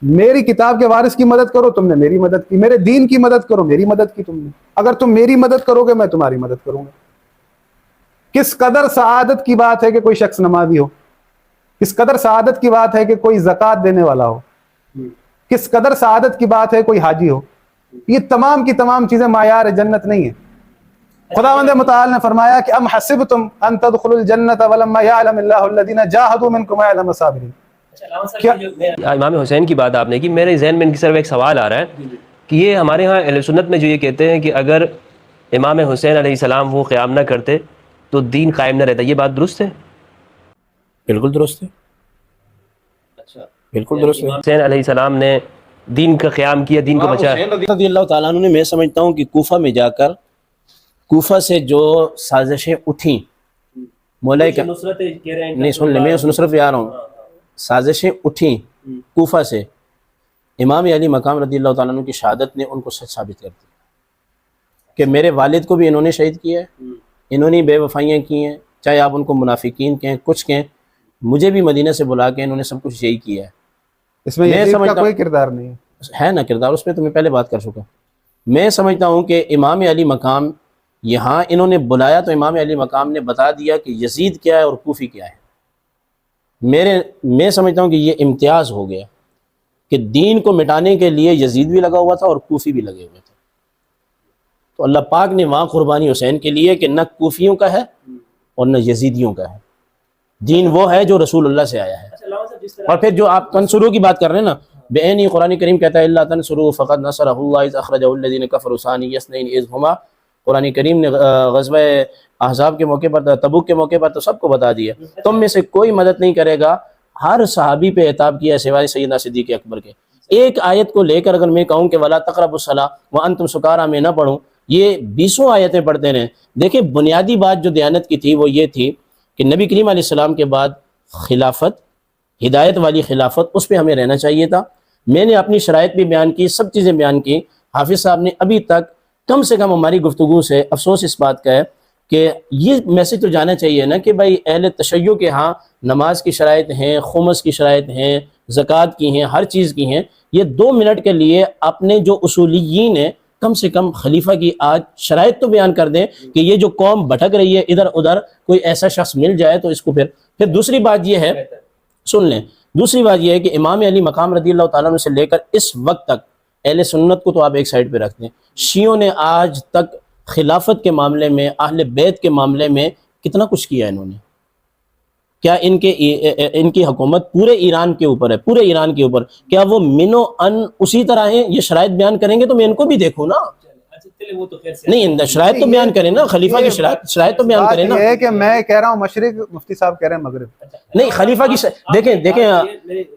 میری کتاب کے وارث کی مدد کرو تم نے میری مدد کی، میرے دین کی مدد کرو میری مدد کی تم نے۔ اگر تم میری مدد کرو گے میں تمہاری مدد کروں گا۔ کس قدر سعادت کی بات ہے کہ کوئی شخص نمازی ہو، کس قدر سعادت کی بات ہے کہ کوئی زکوٰۃ دینے والا ہو، کس قدر سعادت کی بات ہے کوئی حاجی ہو۔ یہ تمام کی تمام چیزیں معیار جنت نہیں ہیں۔ خداوند متعال نے فرمایا کہ ام حسبتم ان تدخلوا الجنۃ ولما يعلم الله الذين جاهدوا منكم ويعلم الصابرين۔ امام حسین کی بات آپ نے کی، میرے ذہن میں ان کی صرف ایک سوال آ رہا ہے کہ یہ ہمارے ہاں اہل سنت میں جو یہ کہتے ہیں کہ اگر امام حسین علیہ السلام وہ قیام نہ کرتے تو دین قائم نہ رہتا، یہ بات درست ہے؟ بالکل درست ہے، اچھا، بالکل درست ہے۔ حسین علیہ السلام نے دین کا قیام کیا, دین کو بچایا. رضی اللہ تعالیٰ عنہ نے, میں سمجھتا ہوں کہ کوفہ میں جا کر کوفہ سے جو سازشیں اٹھیں مولا کا نصرت کہہ رہے ہیں, نہیں سن لیں, میں اس نصرت پہ آ رہا ہوں. سازشیں اٹھیں کوفہ سے, امام علی مقام رضی اللہ تعالیٰ عنہ کی شہادت نے ان کو سچ ثابت کر دی کہ میرے والد کو بھی انہوں نے شہید کیا ہے, انہوں نے بے وفائیاں کی ہیں, چاہے آپ ان کو منافقین کہیں کچھ کہیں, مجھے بھی مدینہ سے بلا کے انہوں نے سب کچھ یہی کیا ہے. اس میں یزید کا کوئی کردار نہیں ہے نا کردار, اس پہ تو میں پہلے بات کر چکا. میں سمجھتا ہوں کہ امام علی مقام یہاں انہوں نے بلایا تو امام علی مقام نے بتا دیا کہ یزید کیا ہے اور کوفی کیا ہے. میں سمجھتا ہوں کہ یہ امتیاز ہو گیا کہ دین کو مٹانے کے لیے یزید بھی لگا ہوا تھا اور کوفی بھی لگے ہوئے تھے. تو اللہ پاک نے وہاں قربانی حسین کے لیے کہ نہ کوفیوں کا ہے اور نہ یزیدیوں کا ہے, دین وہ ہے جو رسول اللہ سے آیا ہے. اور پھر جو آپ تنصروا کی بات کر رہے ہیں نا, بعینی قرآن کریم کہتا ہے اللہ تنصروا فقد نصرہ اللہ اذ اخرجہ الذین کفروا ثانی اثنین اذ ہما. قرآن کریم نے غزوہ احزاب کے موقع پر, تبوک کے موقع پر تو سب کو بتا دیا, تم میں سے کوئی مدد نہیں کرے گا. ہر صحابی پہ عتاب کیا سوائے سیدنا صدیق اکبر کے. ایک آیت کو لے کر اگر میں کہوں کہ ولا تقربوا الصلاۃ وانتم سکارا میں نہ پڑھوں, یہ 20 آیتیں پڑھتے رہیں. دیکھیں بنیادی بات جو دیانت کی تھی وہ یہ تھی کہ نبی کریم علیہ السلام کے بعد خلافت, ہدایت والی خلافت, اس پہ ہمیں رہنا چاہیے تھا. میں نے اپنی شرائط بھی بیان کی, سب چیزیں بیان کی. حافظ صاحب نے ابھی تک کم سے کم ہماری گفتگو سے افسوس اس بات کا ہے کہ یہ میسج تو جانا چاہیے نا کہ بھائی اہل تشیع کے ہاں نماز کی شرائط ہیں, خمس کی شرائط ہیں, زکوٰۃ کی ہیں, ہر چیز کی ہیں. یہ 2 منٹ کے لیے اپنے جو اصولیین ہیں کم سے کم خلیفہ کی آج شرائط تو بیان کر دیں کہ یہ جو قوم بھٹک رہی ہے ادھر ادھر, کوئی ایسا شخص مل جائے تو اس کو پھر دوسری بات یہ ہے, سن لیں, دوسری بات یہ ہے کہ امام علی مقام رضی اللہ تعالیٰ عنہ سے لے کر اس وقت تک اہل سنت کو تو آپ ایک سائڈ پہ رکھتے ہیں, شیعوں نے آج تک خلافت کے معاملے میں, اہل بیت کے معاملے میں کتنا کچھ کیا انہوں نے. کیا ان کی حکومت پورے ایران کے اوپر ہے, پورے ایران کے اوپر, کیا وہ منو ان اسی طرح ہیں؟ یہ شرائط بیان کریں گے تو میں ان کو بھی دیکھوں نا. نہیں شرائط تو بیان کریں نا, خلیفہ کی شرائط تو بیان کریں نا. یہ ہے کہ میں کہہ رہا ہوں مشرق, مفتی صاحب کہہ رہے ہیں مغرب. نہیں خلیفہ کی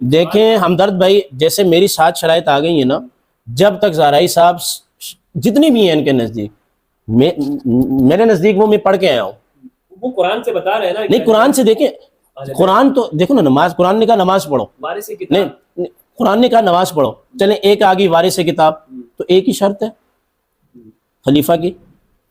دیکھیں ہمدرد بھائی, جیسے میری 7 شرائط آ گئی ہیں نا, جب تک زہرائی صاحب جتنی بھی ہیں ان کے نزدیک, میرے نزدیک وہ میں پڑھ کے آیا ہوں. وہ قرآن سے بتا رہے ہیں نا. نہیں قرآن سے دیکھیں, قرآن تو دیکھو نا, نماز, قرآن نے کہا نماز پڑھو, نہیں قرآن نے کہا نماز پڑھو. چلیں ایک آگی وارث کتاب, تو ایک ہی شرط ہے خلیفہ کی.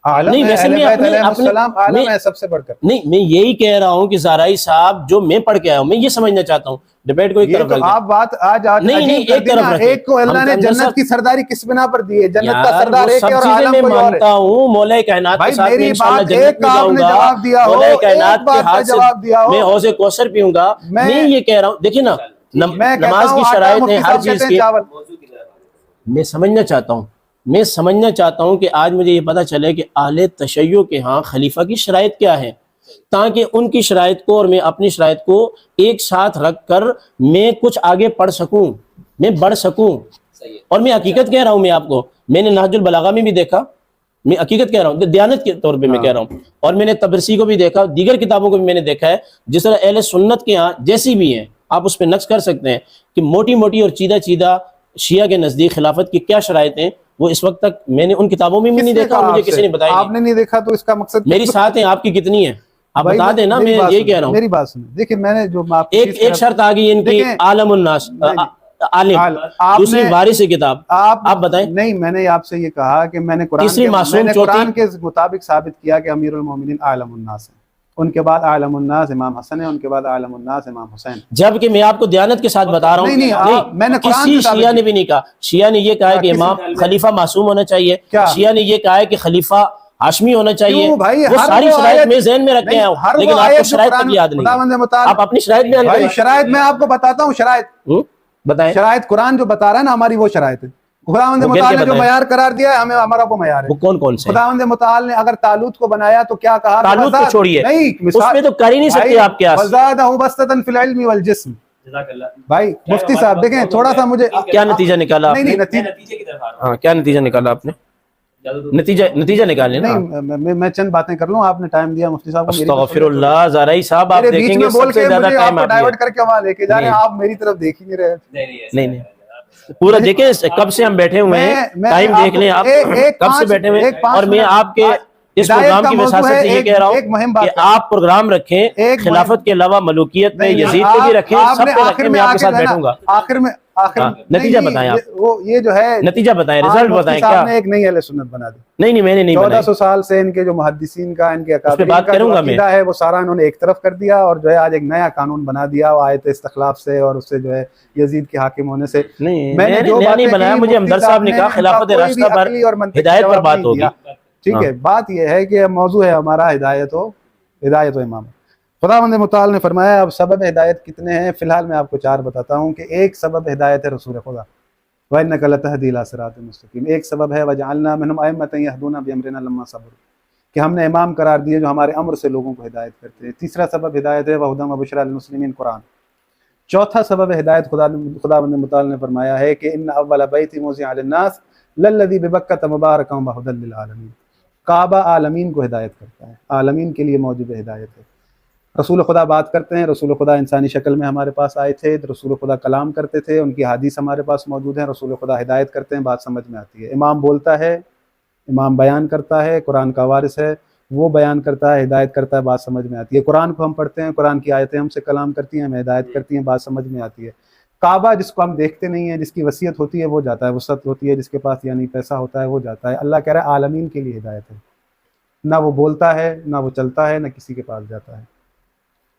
نہیں ویسے میں سب سے بڑھ کر نہیں, میں یہی کہہ رہا ہوں کہ زہرائی صاحب جو میں پڑھ کے آیا ہوں, میں یہ سمجھنا چاہتا ہوں. ڈبیٹ کو ایک طرف رکھ آپ بات آج نہیں ایک طرف رکھیں. ایک کو اللہ نے جنت کی سرداری کس بنا پر دی ہے, جنت کا سردار ایک ہے اور عالم کوئی اور ہے. مانتا ہوں مولا کائنات کے ساتھ میں انشاءاللہ جنت میں جاؤں گا, مولا کائنات کے ہاتھ سے میں حوض کوثر پیوں گا. میں یہ کہہ رہا ہوں, دیکھیں نا نماز کی شرائط ہے ہر چیز کی. میں سمجھنا چاہتا ہوں کہ آج مجھے یہ پتہ چلے کہ اہل تشیع کے ہاں خلیفہ کی شرائط کیا ہے, تاکہ ان کی شرائط کو اور میں اپنی شرائط کو ایک ساتھ رکھ کر میں کچھ آگے پڑھ سکوں, میں بڑھ سکوں. اور میں حقیقت کہہ رہا ہوں, میں آپ کو, میں نے نہج البلاغہ میں بھی دیکھا, میں حقیقت کہہ رہا ہوں, دیانت کے طور پہ میں کہہ رہا ہوں, اور میں نے تبرسی کو بھی دیکھا, دیگر کتابوں کو بھی میں نے دیکھا ہے. جس طرح اہل سنت کے ہاں جیسی بھی ہیں آپ اس پہ نقش کر سکتے ہیں کہ موٹی موٹی اور چیدہ شیعہ کے نزدیک خلافت کی کیا شرائط ہیں, وہ اس وقت تک میں نے ان کتابوں میں بھی نہیں دیکھا, مجھے کسی نے بتایا. آپ نے نہیں دیکھا تو اس کا مقصد میری ساتھ ہیں, آپ کی کتنی ہیں آپ بتا دیں نا, میں یہی کہہ رہا ہوں. میری بات سنیں, دیکھیں میں نے جو ایک شرط آ گئی ان کی, عالم الناس, عالم, دوسری وارث کتاب. آپ بتائیں. نہیں میں نے آپ سے یہ کہا کہ میں نے قرآن کے مطابق ثابت کیا کہ امیر المومنین عالم الناس ہیں, ان کے بعد عالم الناس امام حسن ہے, ان کے بعد عالم الناس امام حسین. جبکہ میں آپ کو دیانت کے ساتھ بتا رہا ہوں, نہیں میں نے کسی شیعہ نے بھی نہیں کہا. شیعہ نے یہ کہا ہے کہ امام خلیفہ معصوم ہونا چاہیے, شیعہ نے یہ کہا ہے کہ خلیفہ ہاشمی ہونا چاہیے. وہ ساری شرائط میں ذہن میں رکھے ہیں, لیکن آپ کو شرائط تک یاد نہیں. آپ اپنی شرائط میں شرائط میں آپ کو بتاتا ہوں, شرائط بتائیں. شرائط قرآن جو بتا رہا ہے نا ہماری وہ شرائط ہے. خداوند متعال نے جو معیار قرار دیا ہے ہمیں, ہمارا وہ معیار ہے. وہ کون سے؟ خداوند متعال نے اگر طالوت کو بنایا تو کیا کہا؟ طالوت کو چھوڑیے, اس میں تو کر ہی نہیں سکتے آپ کے پاس. وزادہ بسطۃ فی العلم والجسم. بھائی مفتی صاحب دیکھیں تھوڑا سا مجھے کیا نتیجہ نکالا. نہیں نتیجے کی طرف ہاں کیا نتیجہ نکالا آپ نے؟ نتیجہ نکالیں نا. نہیں میں چند باتیں کر لوں, آپ نے ٹائم دیا مفتی صاحب کو. استغفر اللہ, زہرائی صاحب آپ دیکھیں گے سب سے زیادہ ٹائم آپ ڈائیورٹ کر کے وہاں لے کے جا رہے ہیں, آپ میری طرف دیکھ ہی نہیں رہے. نہیں پورا دیکھیں کب سے ہم بیٹھے ہوئے ہیں, ٹائم دیکھ لیں آپ کب سے بیٹھے ہوئے ہیں, اور میں آپ کے اس پروگرام کی وساطت سے یہ کہہ رہا ہوں کہ آپ پروگرام رکھیں خلافت کے علاوہ ملوکیت پہ, یزید پہ بھی رکھیں, سب پہ رکھیں, میں آپ کے ساتھ بیٹھوں گا. آخر میں نتیجہ بتائیں آپ, وہ یہ جو ہے نتیجہ بتائیں, رزلٹ بتائیں. کیا ایک نئی اہل سنت بنا دی. نہیں میں نے نہیں بنائی. 1400 سال سے ان کے جو محدثین کا, ان کے اکابرین کا جو عقیدہ ہے وہ سارا انہوں نے ایک طرف کر دیا, اور جو ہے آج ایک نیا قانون بنا دیا وہ آیت استخلاف سے اور اس سے جو ہے یزید کے حاکم ہونے سے. میں نے نہیں بنایا, مجھے ہمدرد صاحب نے کہا خلافت راشدہ پر ہدایت پر بات ہوگی. ٹھیک ہے, بات یہ ہے کہ موضوع ہے ہمارا ہدایت و امام. خداوند متعال نے فرمایا اب سبب ہدایت کتنے ہیں, فی الحال میں آپ کو 4 بتاتا ہوں کہ ایک سبب ہدایت ہے رسول خدا, وَإِنَّكَ لَتَهْدِي إِلَىٰ صِرَاطٍ مُسْتَقِيمٍ. ایک سبب ہے وَجَعَلْنَا مِنْهُمْ أَئِمَّةً يَهْدُونَ بِأَمْرِنَا لَمَّا صَبَرُوا, کہ ہم نے امام قرار دیے جو ہمارے امر سے لوگوں کو ہدایت کرتے ہیں. تیسرا سبب ہدایت ہے وَهُدًى وَبُشْرَىٰ لِلْمُسْلِمِينَ قرآن. چوتھا سبب ہدایت خداوند متعال نے فرمایا ہے کہ إِنَّ أَوَّلَ بَيْتٍ وُضِعَ لِلنَّاسِ لَلَّذِي بِبَكَّةَ مُبَارَكًا وَهُدًى لِلْعَالَمِينَ. کعبہ عالمین کو ہدایت کرتا ہے, عالمین کے لیے موجب ہدایت ہے. رسول خدا بات کرتے ہیں, رسول خدا انسانی شکل میں ہمارے پاس آئے تھے, رسول خدا کلام کرتے تھے, ان کی حدیث ہمارے پاس موجود ہیں, رسول خدا ہدایت کرتے ہیں, بات سمجھ میں آتی ہے. امام بولتا ہے, امام بیان کرتا ہے, قرآن کا وارث ہے, وہ بیان کرتا ہے, ہدایت کرتا ہے, بات سمجھ میں آتی ہے. قرآن کو ہم پڑھتے ہیں, قرآن کی آیتیں ہم سے کلام کرتی ہیں, ہمیں ہدایت کرتی ہیں, بات سمجھ میں آتی ہے. کعبہ جس کو ہم دیکھتے نہیں ہیں, جس کی وصیت ہوتی ہے وہ جاتا ہے, وسعت ہوتی ہے, جس کے پاس یعنی پیسہ ہوتا ہے وہ جاتا ہے. اللہ کہہ رہا ہے عالمین کے لیے ہدایت ہے, نہ وہ بولتا ہے, نہ وہ چلتا ہے, نہ کسی کے پاس جاتا ہے.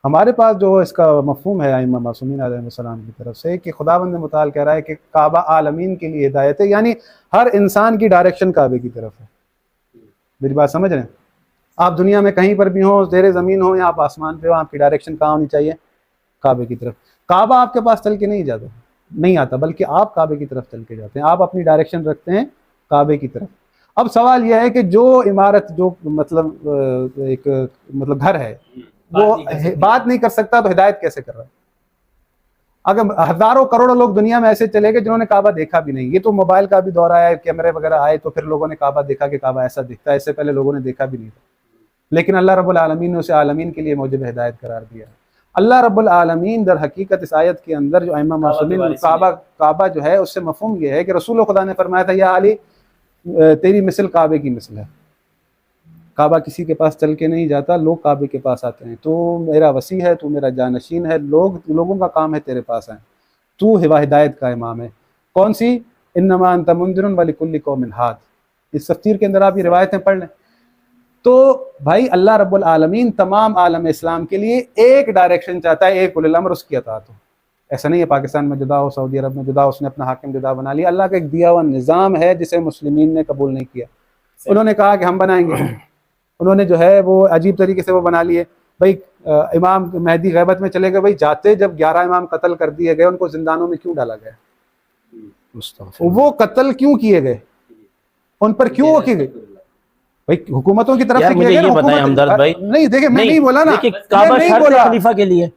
ہمارے پاس جو اس کا مفہوم ہے ائمہ معصومین علیہ السلام کی طرف سے کہ خداوند متعال کہہ رہا ہے کہ کعبہ عالمین کے لیے ہدایت ہے, یعنی ہر انسان کی ڈائریکشن کعبے کی طرف ہے. میری بات سمجھ رہے ہیں آپ؟ دنیا میں کہیں پر بھی ہوں, زیر زمین ہو یا آپ آسمان پہ ہو, آپ کی ڈائریکشن کہاں ہونی چاہیے؟ کعبے کی طرف. کعبہ آپ کے پاس چل کے نہیں آتا بلکہ آپ کعبے کی طرف چل کے جاتے ہیں, آپ اپنی ڈائریکشن رکھتے ہیں کعبے کی طرف. اب سوال یہ ہے کہ جو عمارت جو مطلب ایک مطلب گھر ہے وہ بات نہیں کر سکتا تو ہدایت کیسے کر رہا ہے؟ اگر ہزاروں کروڑوں لوگ دنیا میں ایسے چلے گئے جنہوں نے کعبہ دیکھا بھی نہیں. یہ تو موبائل کا بھی دور آیا ہے, کیمرے وغیرہ آئے تو پھر لوگوں نے کعبہ دیکھا کہ کعبہ ایسا دکھتا ہے, اس سے پہلے لوگوں نے دیکھا بھی نہیں تھا. لیکن اللہ رب العالمین نے اسے عالمین کے لیے موجب ہدایت قرار دیا. اللہ رب العالمین در حقیقت اس آیت کے اندر جو ائمہ معصومین کعبہ جو ہے اس سے مفہوم یہ ہے کہ رسول خدا نے فرمایا تھا یا علی تیری مثل کعبے کی مثل ہے. کعبہ کسی کے پاس چل کے نہیں جاتا, لوگ کعبے کے پاس آتے ہیں. تو میرا وسیع ہے, تو میرا جانشین ہے, لوگوں کا کام ہے تیرے پاس آئیں, تو ہدایت کا امام ہے. کون سی؟ انما انت منذر ولکل قوم ہاد. اس تفسیر کے اندر آپ یہ روایتیں پڑھ لیں. تو بھائی اللہ رب العالمین تمام عالم اسلام کے لیے ایک ڈائریکشن چاہتا ہے, ایک اولی الامر اس کی اطاعت ہو. ایسا نہیں ہے پاکستان میں جدا ہو, سعودی عرب میں جدا ہو, اس نے اپنا حاکم جدا بنا لیا. اللہ کا ایک دیا ہوا نظام ہے جسے مسلمین نے قبول نہیں کیا. انہوں نے کہا کہ ہم بنائیں گے, انہوں نے جو ہے وہ عجیب طریقے سے وہ بنا لیے. بھائی امام مہدی غیبت میں چلے گئے, بھائی جاتے جب 11 امام قتل کر دیے گئے, ان کو زندانوں میں کیوں ڈالا گیا؟ وہ قتل کیوں کیے گئے, ان پر کیوں کیے گئے؟ بھائی حکومتوں کی طرف سے مجھے یہ بتائیں ہمدرد بھائی. نہیں دیکھیں میں نہیں بولا نا, کعبہ شرط خلیفہ کے لیے,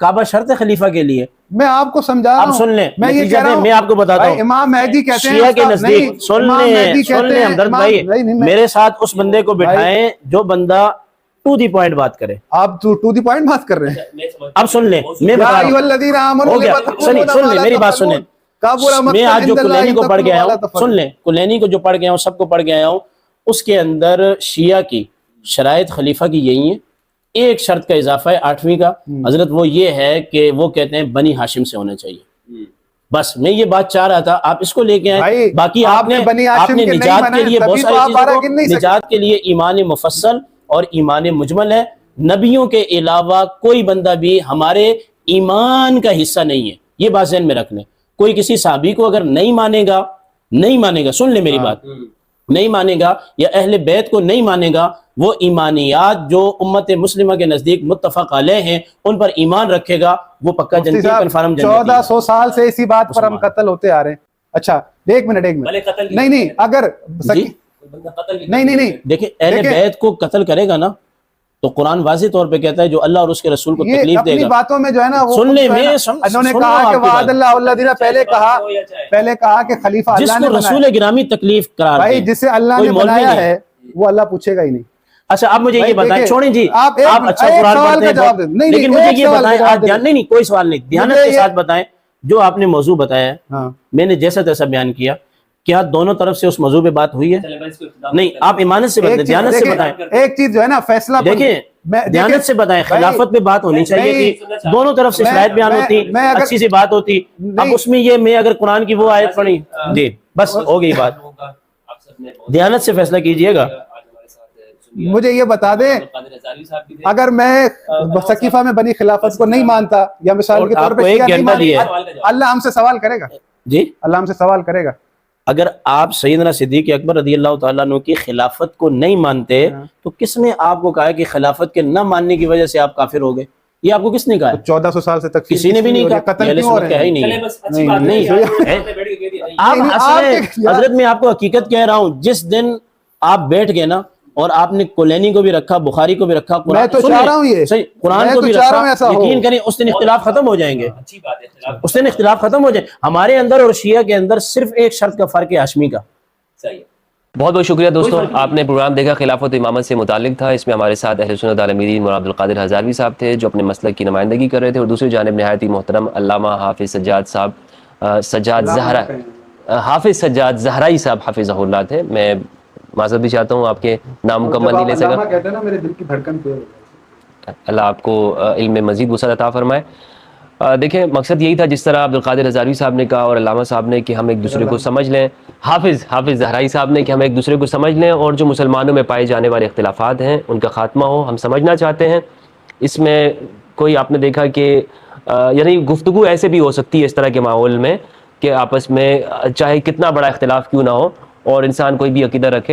کعبہ شرط خلیفہ کے لیے. میں آپ کو سمجھا رہا ہوں, سن لیں, میں یہ کہہ رہا ہوں, میں آپ کو بتاتا ہوں. امام مہدی کہتے ہیں شیعہ کے نزدیک, سن لیں ہمدرد بھائی, میرے ساتھ اس بندے کو بٹھائیں جو بندہ ٹو دی پوائنٹ بات کرے. آپ ٹو دی پوائنٹ بات کر رہے ہیں. اب سن لیں, میں بتا رہا ہوں, ہو گیا, سن لیں میری بات سنیں. میں آج جو کلینی کو پڑھ کے آیا ہوں, سن لیں, کلینی کو جو پڑھ کے آیا ہوں, سب کو پڑھ کے آیا ہوں, اس کے اندر شیعہ کی شرائط خلیفہ کی یہی ہیں. ایک شرط کا اضافہ ہے 8ویں کا حضرت, وہ یہ ہے کہ وہ کہتے ہیں بنی ہاشم سے ہونا چاہیے. بس میں یہ بات چاہ رہا تھا, آپ اس کو لے کے آئیں. باقی آپ نے نجات کے لیے بہت ساری چیزوں, نجات کے لیے ایمان مفصل اور ایمان مجمل ہے. نبیوں کے علاوہ کوئی بندہ بھی ہمارے ایمان کا حصہ نہیں ہے, یہ بات ذہن میں رکھ لیں. کوئی کسی صحابی کو اگر نہیں مانے گا, سن لیں میری بات, نہیں مانے گا یا اہل بیت کو نہیں مانے گا, وہ ایمانیات جو امت مسلمہ کے نزدیک متفق علیہ ہیں ان پر ایمان رکھے گا, وہ پکا جنتی کنفرم جنتی. 1400 سال سے اسی بات پر ہم قتل ہوتے آ رہے ہیں. اچھا ایک منٹ, نہیں اگر نہیں دیکھیں اہل بیت کو قتل کرے گا نا تو قرآن واضح طور پہ کہتا ہے جو اللہ اور اس کے رسول کو تکلیف دے گا. باتوں میں جو ہے نا, سن لیں, انہوں نے کہا کہ وعد اللہ الذین, پہلے کہا کہ خلیفہ اللہ نے جس کو رسول گرامی تکلیف قرار دے, بھائی جسے اللہ نے بنایا ہے وہ اللہ پوچھے گا ہی نہیں. اچھا آپ مجھے یہ بتائیں, چھوڑیں جی آپ اچھا قرآن پڑھتے ہیں, لیکن مجھے یہ بتائیں, نہیں کوئی سوال نہیں, دیانت کے ساتھ بتائیں, جو آپ نے موضوع بتایا ہے ہاں میں نے جیسا تیسا بیان کیا، کیا دونوں طرف سے اس موضوع پہ بات ہوئی ہے؟ چلیں میں اس کو اختتام نہیں، آپ ایمانت سے بتائیں، دیانت سے بتائیں، ایک چیز جو ہے نا فیصلہ دیکھیں دیانت سے بتائیں، خلافت پہ بات ہونی چاہیے کہ دونوں طرف سے شرائط بیان ہوتی، اچھی سی بات ہوتی۔ اب اس میں یہ میں اگر قرآن کی وہ آیت پڑھی جی بس ہو گئی بات، آپ سب نے بہت دیانت سے فیصلہ کیجئے گا۔ آج ہمارے ساتھ مجھے یہ بتا دیں، قادر ہزاروی صاحب بھی تھے۔ اگر میں ثقیفہ میں بنی خلافت کو نہیں مانتا یا مثال کے اور طور آپ پہ کو ایک شیعہ نہیں گھنٹہ دیا مانتا، ہے۔ اللہ ہم سے سوال کرے گا، جی اللہ ہم سے سوال کرے گا۔ اگر آپ سیدنا صدیق اکبر رضی اللہ تعالیٰ عنہ کی خلافت کو نہیں مانتے تو کس نے آپ کو کہا کہ خلافت کے نہ ماننے کی وجہ سے آپ کافر ہو گئے؟ یہ آپ کو کس نے کہا؟ 1400 سال سے تکفیر کسی نے بھی نہیں کہا، قتل اہل کیوں ہو سنت رہے کا ہے ہی ہیں؟ نہیں چلیں ہے۔ بس اچھی بات نہیں، ہے، نہیں، آپ نے بیٹھ کے کہہ دیا۔ آپ نہیں، حسن آپ- حضرت میں آپ کو حقیقت کہہ رہا ہوں، جس دن آپ بیٹھ گئے نا اور آپ نے کلینی کو بھی رکھا، بخاری کو بھی رکھا، میں تو سنیں، چاہ رہا ہوں یہ، صحیح، قرآن میں کو تو بھی چاہ رہا ہوں رکھا، ایسا ہو۔ یقین کریں اس دن اختلاف ختم ہو جائیں گے، اچھی بات ہے، اختلاف اس دن اختلاف ختم ہو جائیں۔ ہمارے اندر اور شیعہ کے اندر صرف ایک شرط کا فرق ہے، ہاشمی کا۔ صحیح ہے۔ بہت بہت شکریہ دوستوں، آپ نے پروگرام دیکھا، خلافت و امامت سے متعلق تھا۔ اس میں ہمارے ساتھ اہل سنت والمرین مولانا عبدالقادر ہزاروی صاحب تھے جو اپنے مسلک کی نمائندگی کر رہے تھے، اور دوسری جانب نہایت ہی محترم علامہ حافظ سجاد صاحب، حافظ سجاد زہرائی صاحب حافظہ اللہ تھے۔ میں معذرت بھی چاہتا ہوں، آپ کے نام مکمل نہیں لے سکا۔ علامہ کہتے ہیں نا میرے دل کی دھڑکن پہ اللہ آپ کو علم میں مزید وسعت عطا فرمائے۔ دیکھیں مقصد یہی تھا، جس طرح عبدالقادر ہزاروی صاحب نے کہا اور علامہ صاحب نے کہ ہم ایک دوسرے کو سمجھ لیں، حافظ زہرائی صاحب نے کہ ہم ایک دوسرے کو سمجھ لیں، اور جو مسلمانوں میں پائے جانے والے اختلافات ہیں ان کا خاتمہ ہو، ہم سمجھنا چاہتے ہیں۔ اس میں کوئی آپ نے دیکھا کہ یعنی گفتگو ایسے بھی ہو سکتی ہے اس طرح کے ماحول میں کہ آپس میں چاہے کتنا بڑا اختلاف کیوں نہ ہو اور انسان کوئی بھی عقیدہ رکھے،